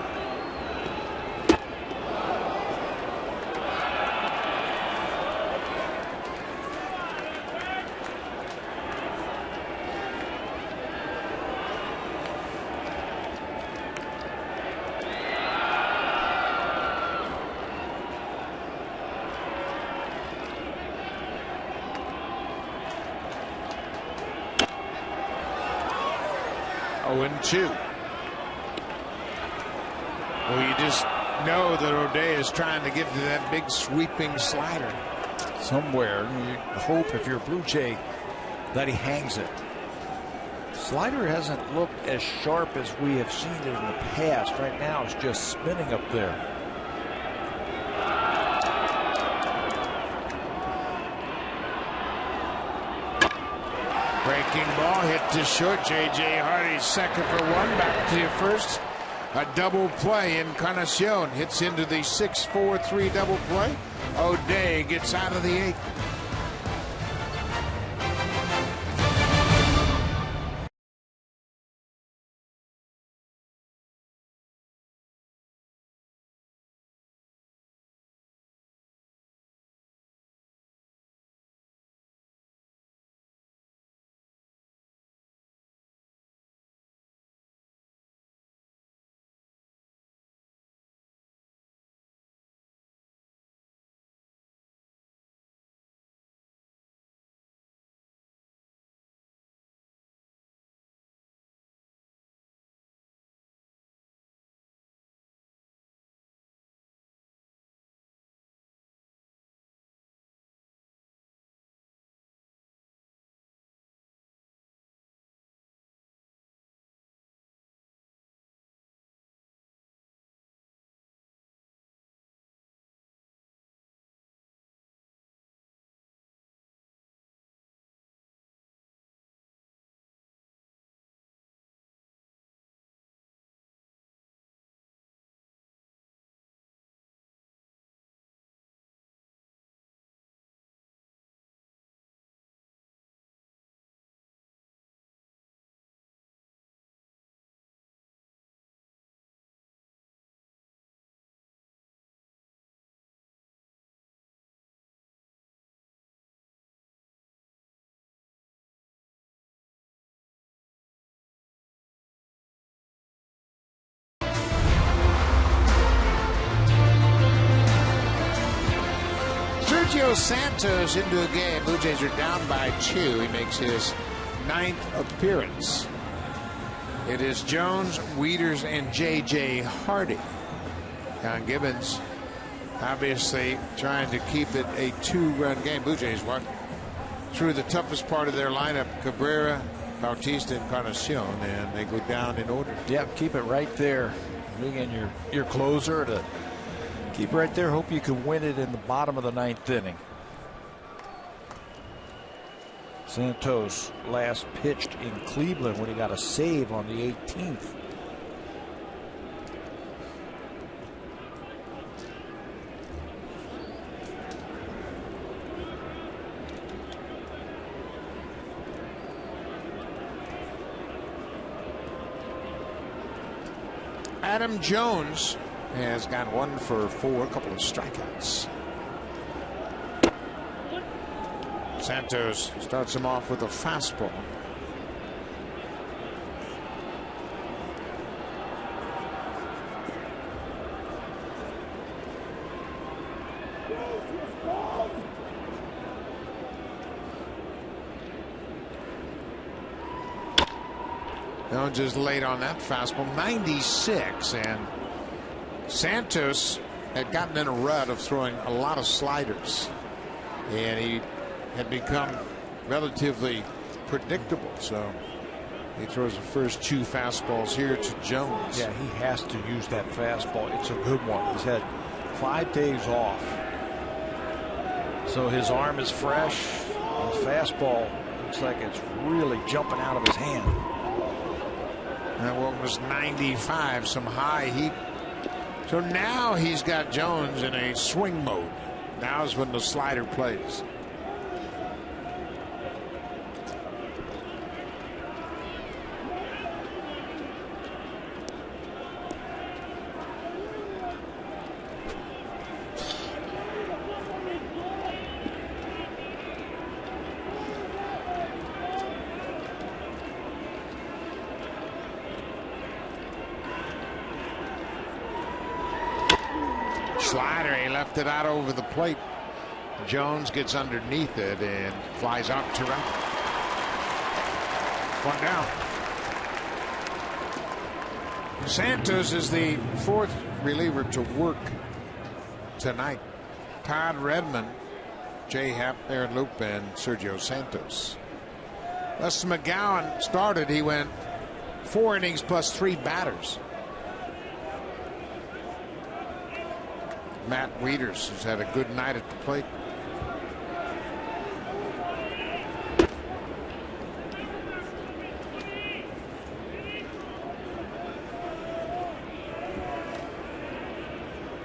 And 2. Well, you just know that O'Day is trying to get to that big sweeping slider. Somewhere, you hope if you're a Blue Jay that he hangs it. Slider hasn't looked as sharp as we have seen it in the past. Right now, it's just spinning up there. Breaking ball hit to short. J.J. Hardy's second for 1. Back to first. A double play. Encarnacion hits into the 6-4-3 double play. O'Day gets out of the 8th. Sergio Santos into a game. Blue Jays are down by 2. He makes his 9th appearance. It is Jones, Wieters, and J.J. Hardy. Don Gibbons obviously trying to keep it a 2-run game. Blue Jays walk through the toughest part of their lineup. Cabrera, Bautista, and Encarnacion, and they go down in order. Yep, keep it right there. Bring in your closer to keep right there. Hope you can win it in the bottom of the 9th inning. Santos last pitched in Cleveland when he got a save on the 18th. Adam Jones has got 1 for 4, a couple of strikeouts. Santos starts him off with a fastball. Jones is late on that fastball, 96, and Santos had gotten in a rut of throwing a lot of sliders, and he had become relatively predictable. So he throws the first 2 fastballs here to Jones. Yeah, he has to use that fastball. It's a good one. He's had 5 days off, so his arm is fresh. His fastball looks like it's really jumping out of his hand. That one was 95, some high heat. So now he's got Jones in a swing mode. Now is when the slider plays. Slider, he left it out over the plate. Jones gets underneath it and flies out to right. One down. Santos is the fourth reliever to work tonight. Todd Redmond, Jay Happ, Aaron Loop, and Sergio Santos. Lester McGowan started. He went 4 innings plus 3 batters. Matt Wieters has had a good night at the plate.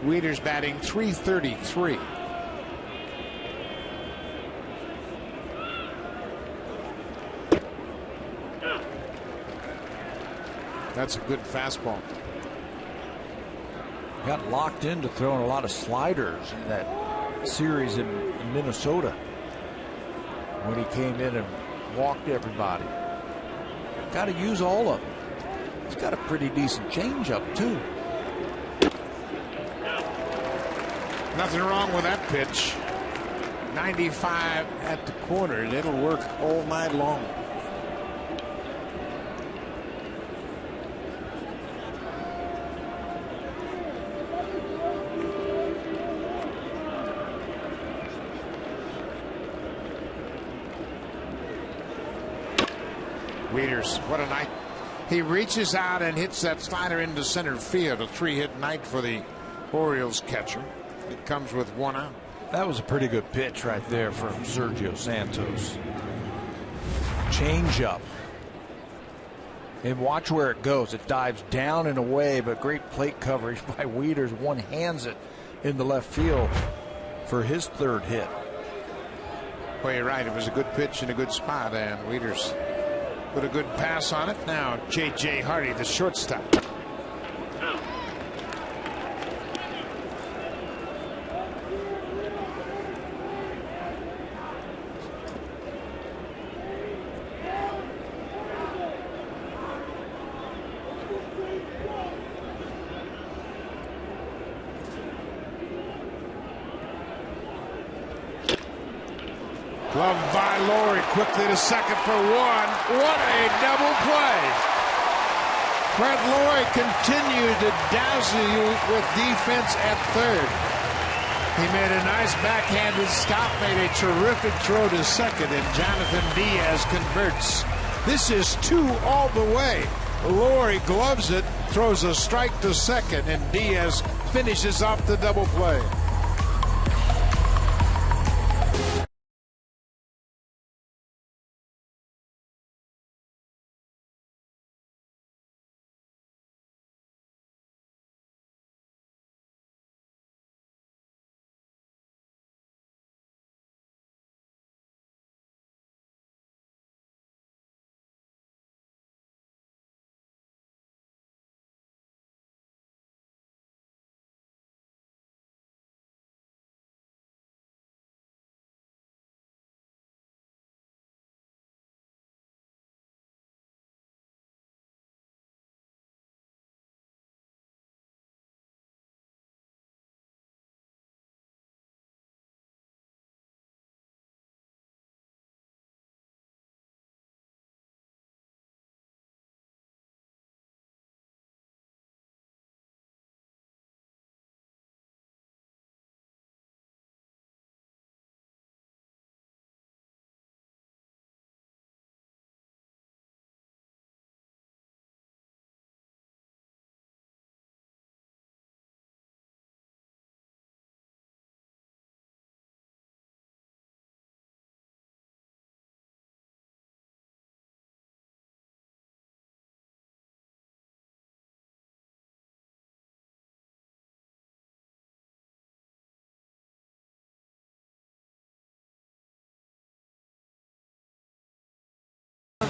Wieters batting .333. That's a good fastball. Got locked into throwing a lot of sliders in that series in Minnesota when he came in and walked everybody. Got to use all of them. He's got a pretty decent changeup too. Nothing wrong with that pitch. 95 at the corner. It'll work all night long. Wieters, what a night. He reaches out and hits that slider into center field. A 3-hit night for the Orioles catcher. It comes with 1 out. That was a pretty good pitch right there from Sergio Santos. Change up. And watch where it goes. It dives down and away, but great plate coverage by Wieters. One hands it in the left field for his 3rd hit. Well, you're right. It was a good pitch in a good spot, and Wieters put a good pass on it. Now J.J. Hardy, the shortstop. Glove by Lowry, quickly to second for 1. What a double play. Brett Lowry continued to dazzle you with defense at third. He made a nice backhanded stop, made a terrific throw to second, and Jonathan Diaz converts. This is 2 all the way. Lowry gloves it, throws a strike to second, and Diaz finishes off the double play.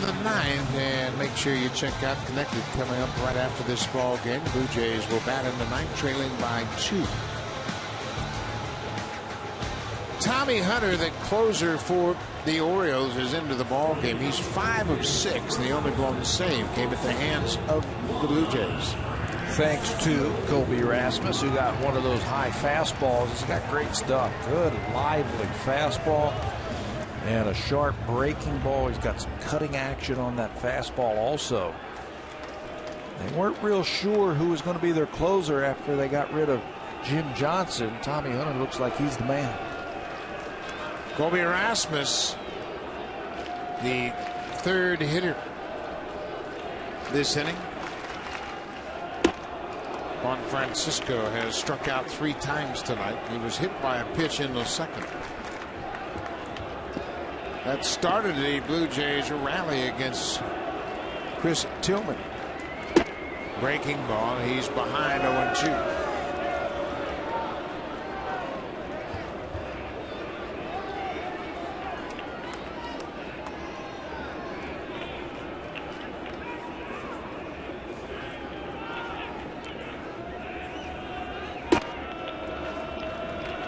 The ninth, and make sure you check out Connected coming up right after this ball game. The Blue Jays will bat in the ninth, trailing by 2. Tommy Hunter, the closer for the Orioles, is into the ball game. He's 5 of 6. The only blown save came at the hands of the Blue Jays. Thanks to Colby Rasmus, who got one of those high fastballs. He's got great stuff. Good, lively fastball. And a sharp breaking ball. He's got some cutting action on that fastball also. They weren't real sure who was going to be their closer after they got rid of Jim Johnson. Tommy Hunter looks like he's the man. Colby Rasmus, the third hitter this inning. Juan Francisco has struck out 3 times tonight. He was hit by a pitch in the second. That started the Blue Jays rally against Chris Tillman. Breaking ball. He's behind 0-2.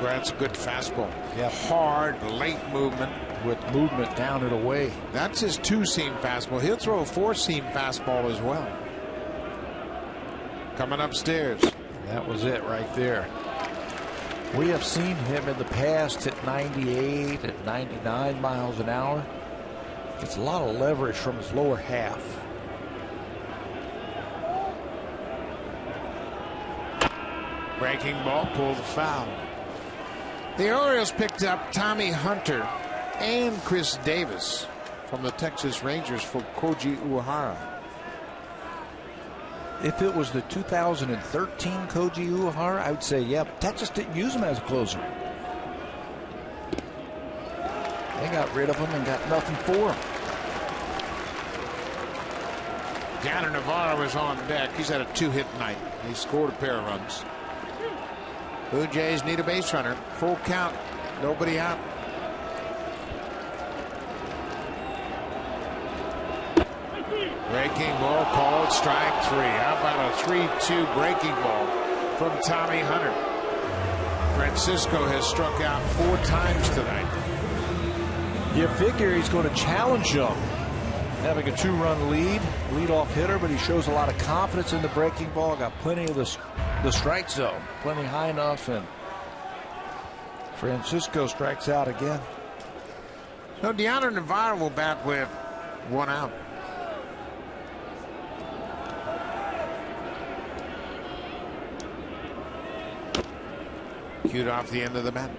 That's a good fastball. Yeah, hard, late movement. With movement down and away. That's his 2-seam fastball. He'll throw a 4-seam fastball as well. Coming upstairs. That was it right there. We have seen him in the past hit 98 and 99 miles an hour. Gets a lot of leverage from his lower half. Breaking ball, pulled foul. The Orioles picked up Tommy Hunter and Chris Davis from the Texas Rangers for Koji Uehara. If it was the 2013 Koji Uehara, I would say, yeah, but Texas didn't use him as a closer. They got rid of him and got nothing for him. Yanner Navarro is on deck. He's had a 2-hit night. He scored a pair of runs. Blue Jays need a base runner. Full count. Nobody out. Breaking ball called strike 3. How about a 3-2 breaking ball from Tommy Hunter? Francisco has struck out 4 times tonight. You figure he's going to challenge him. Having a 2-run lead off hitter, but he shows a lot of confidence in the breaking ball. Got plenty of the strike zone, plenty high enough, and Francisco strikes out again. So Yanner Navarro will bat with 1 out. Cued off the end of the bat.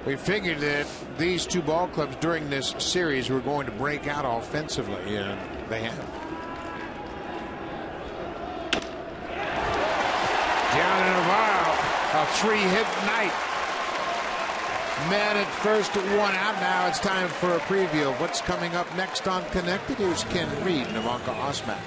We figured that these 2 ball clubs during this series were going to break out offensively, and they have. Yanner Navarro, a 3-hit night. Men at first, 1 out. Now it's time for a preview of what's coming up next on Connected. Here's Ken Reed and Ivanka Osmak.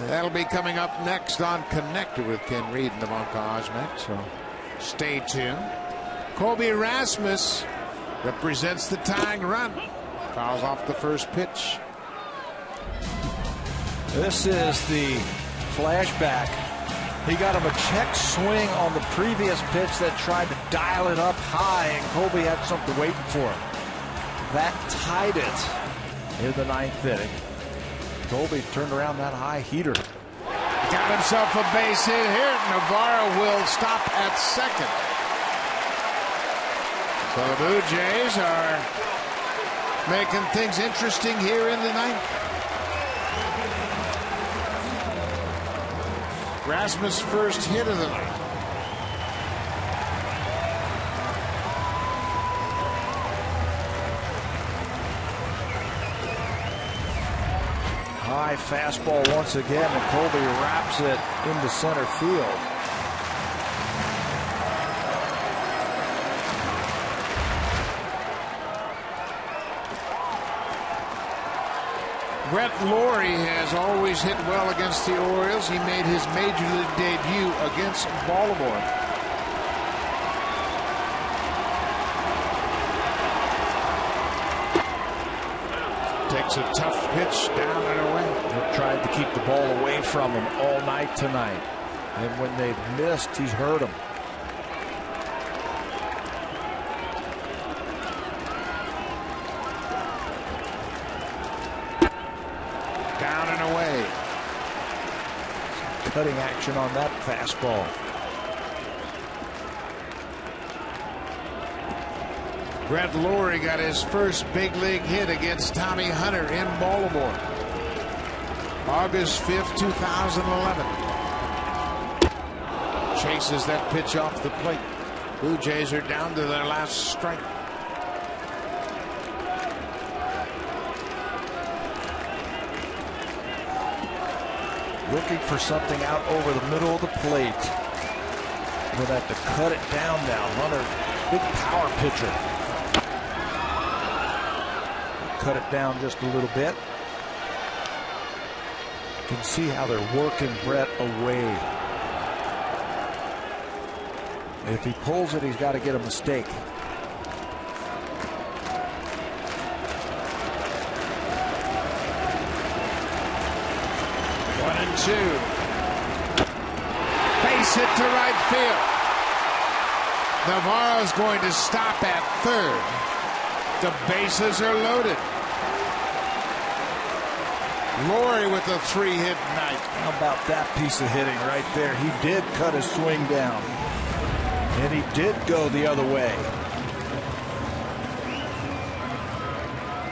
That'll be coming up next on Connected with Ken Reed and Ivanka Osmak, so stay tuned. Colby Rasmus represents the tying run. Fouls off the first pitch. This is the flashback. He got him a check swing on the previous pitch that tried to dial it up high, and Colby had something waiting for him. That tied it in the 9th inning. Colby turned around that high heater. Got himself a base hit here. Navarro will stop at second. So the Blue Jays are making things interesting here in the 9th. Rasmus' first hit of the night. High fastball once again, and Colby wraps it into center field. Brett Lawrie has always hit well against the Orioles. He made his major league debut against Baltimore. Takes a tough pitch down and away. They've tried to keep the ball away from him all night tonight. And when they've missed, he's hurt them. Down and away. Some cutting action on that fastball. Brett Lawrie got his first big league hit against Tommy Hunter in Baltimore. August 5th, 2011. Chases that pitch off the plate. Blue Jays are down to their last strike. Looking for something out over the middle of the plate. We'll have to cut it down now. Hunter, big power pitcher. Cut it down just a little bit. You can see how they're working Brett away. If he pulls it, he's got to get a mistake. 1-2. Base hit to right field. Navarro's going to stop at third. The bases are loaded. Lawrie with a 3-hit night. How about that piece of hitting right there? He did cut his swing down. And he did go the other way.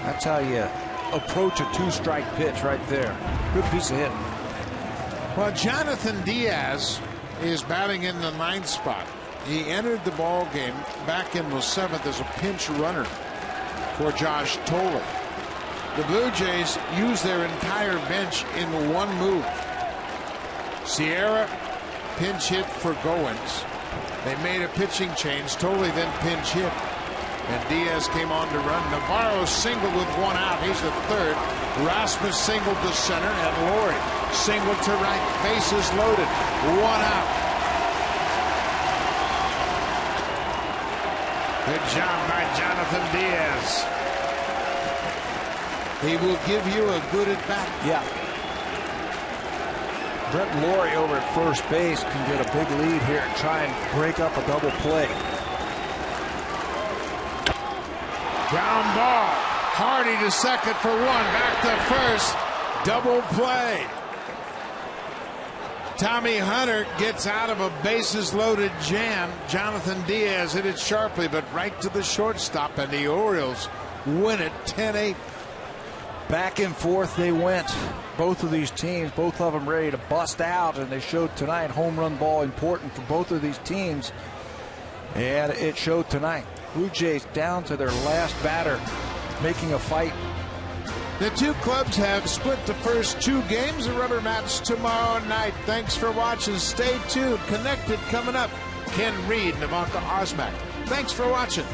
That's how you approach a 2-strike pitch right there. Good piece of hitting. Well, Jonathan Diaz is batting in the 9th spot. He entered the ball game back in the 7th as a pinch runner for Josh Toller. The Blue Jays used their entire bench in one move. Sierra pinch hit for Goins. They made a pitching change. Tolley then pinch hit, and Diaz came on to run. Navarro singled with 1 out. He's the third. Rasmus singled to center, and Lawrie singled to right. Bases loaded. 1 out. Good job by Jonathan Diaz. He will give you a good at bat. Yeah. Brett Lawrie over at first base can get a big lead here and try and break up a double play. Ground ball. Hardy to second for 1. Back to first. Double play. Tommy Hunter gets out of a bases loaded jam. Jonathan Diaz hit it sharply, but right to the shortstop, and the Orioles win it 10-8. Back and forth they went. Both of these teams, both of them ready to bust out, and they showed tonight home run ball important for both of these teams, and it showed tonight. Blue Jays down to their last batter, making a fight. The two clubs have split the first 2 games. The rubber match tomorrow night. Thanks for watching. Stay tuned. Connected coming up. Ken Reed and Ivanka Osmak. Thanks for watching.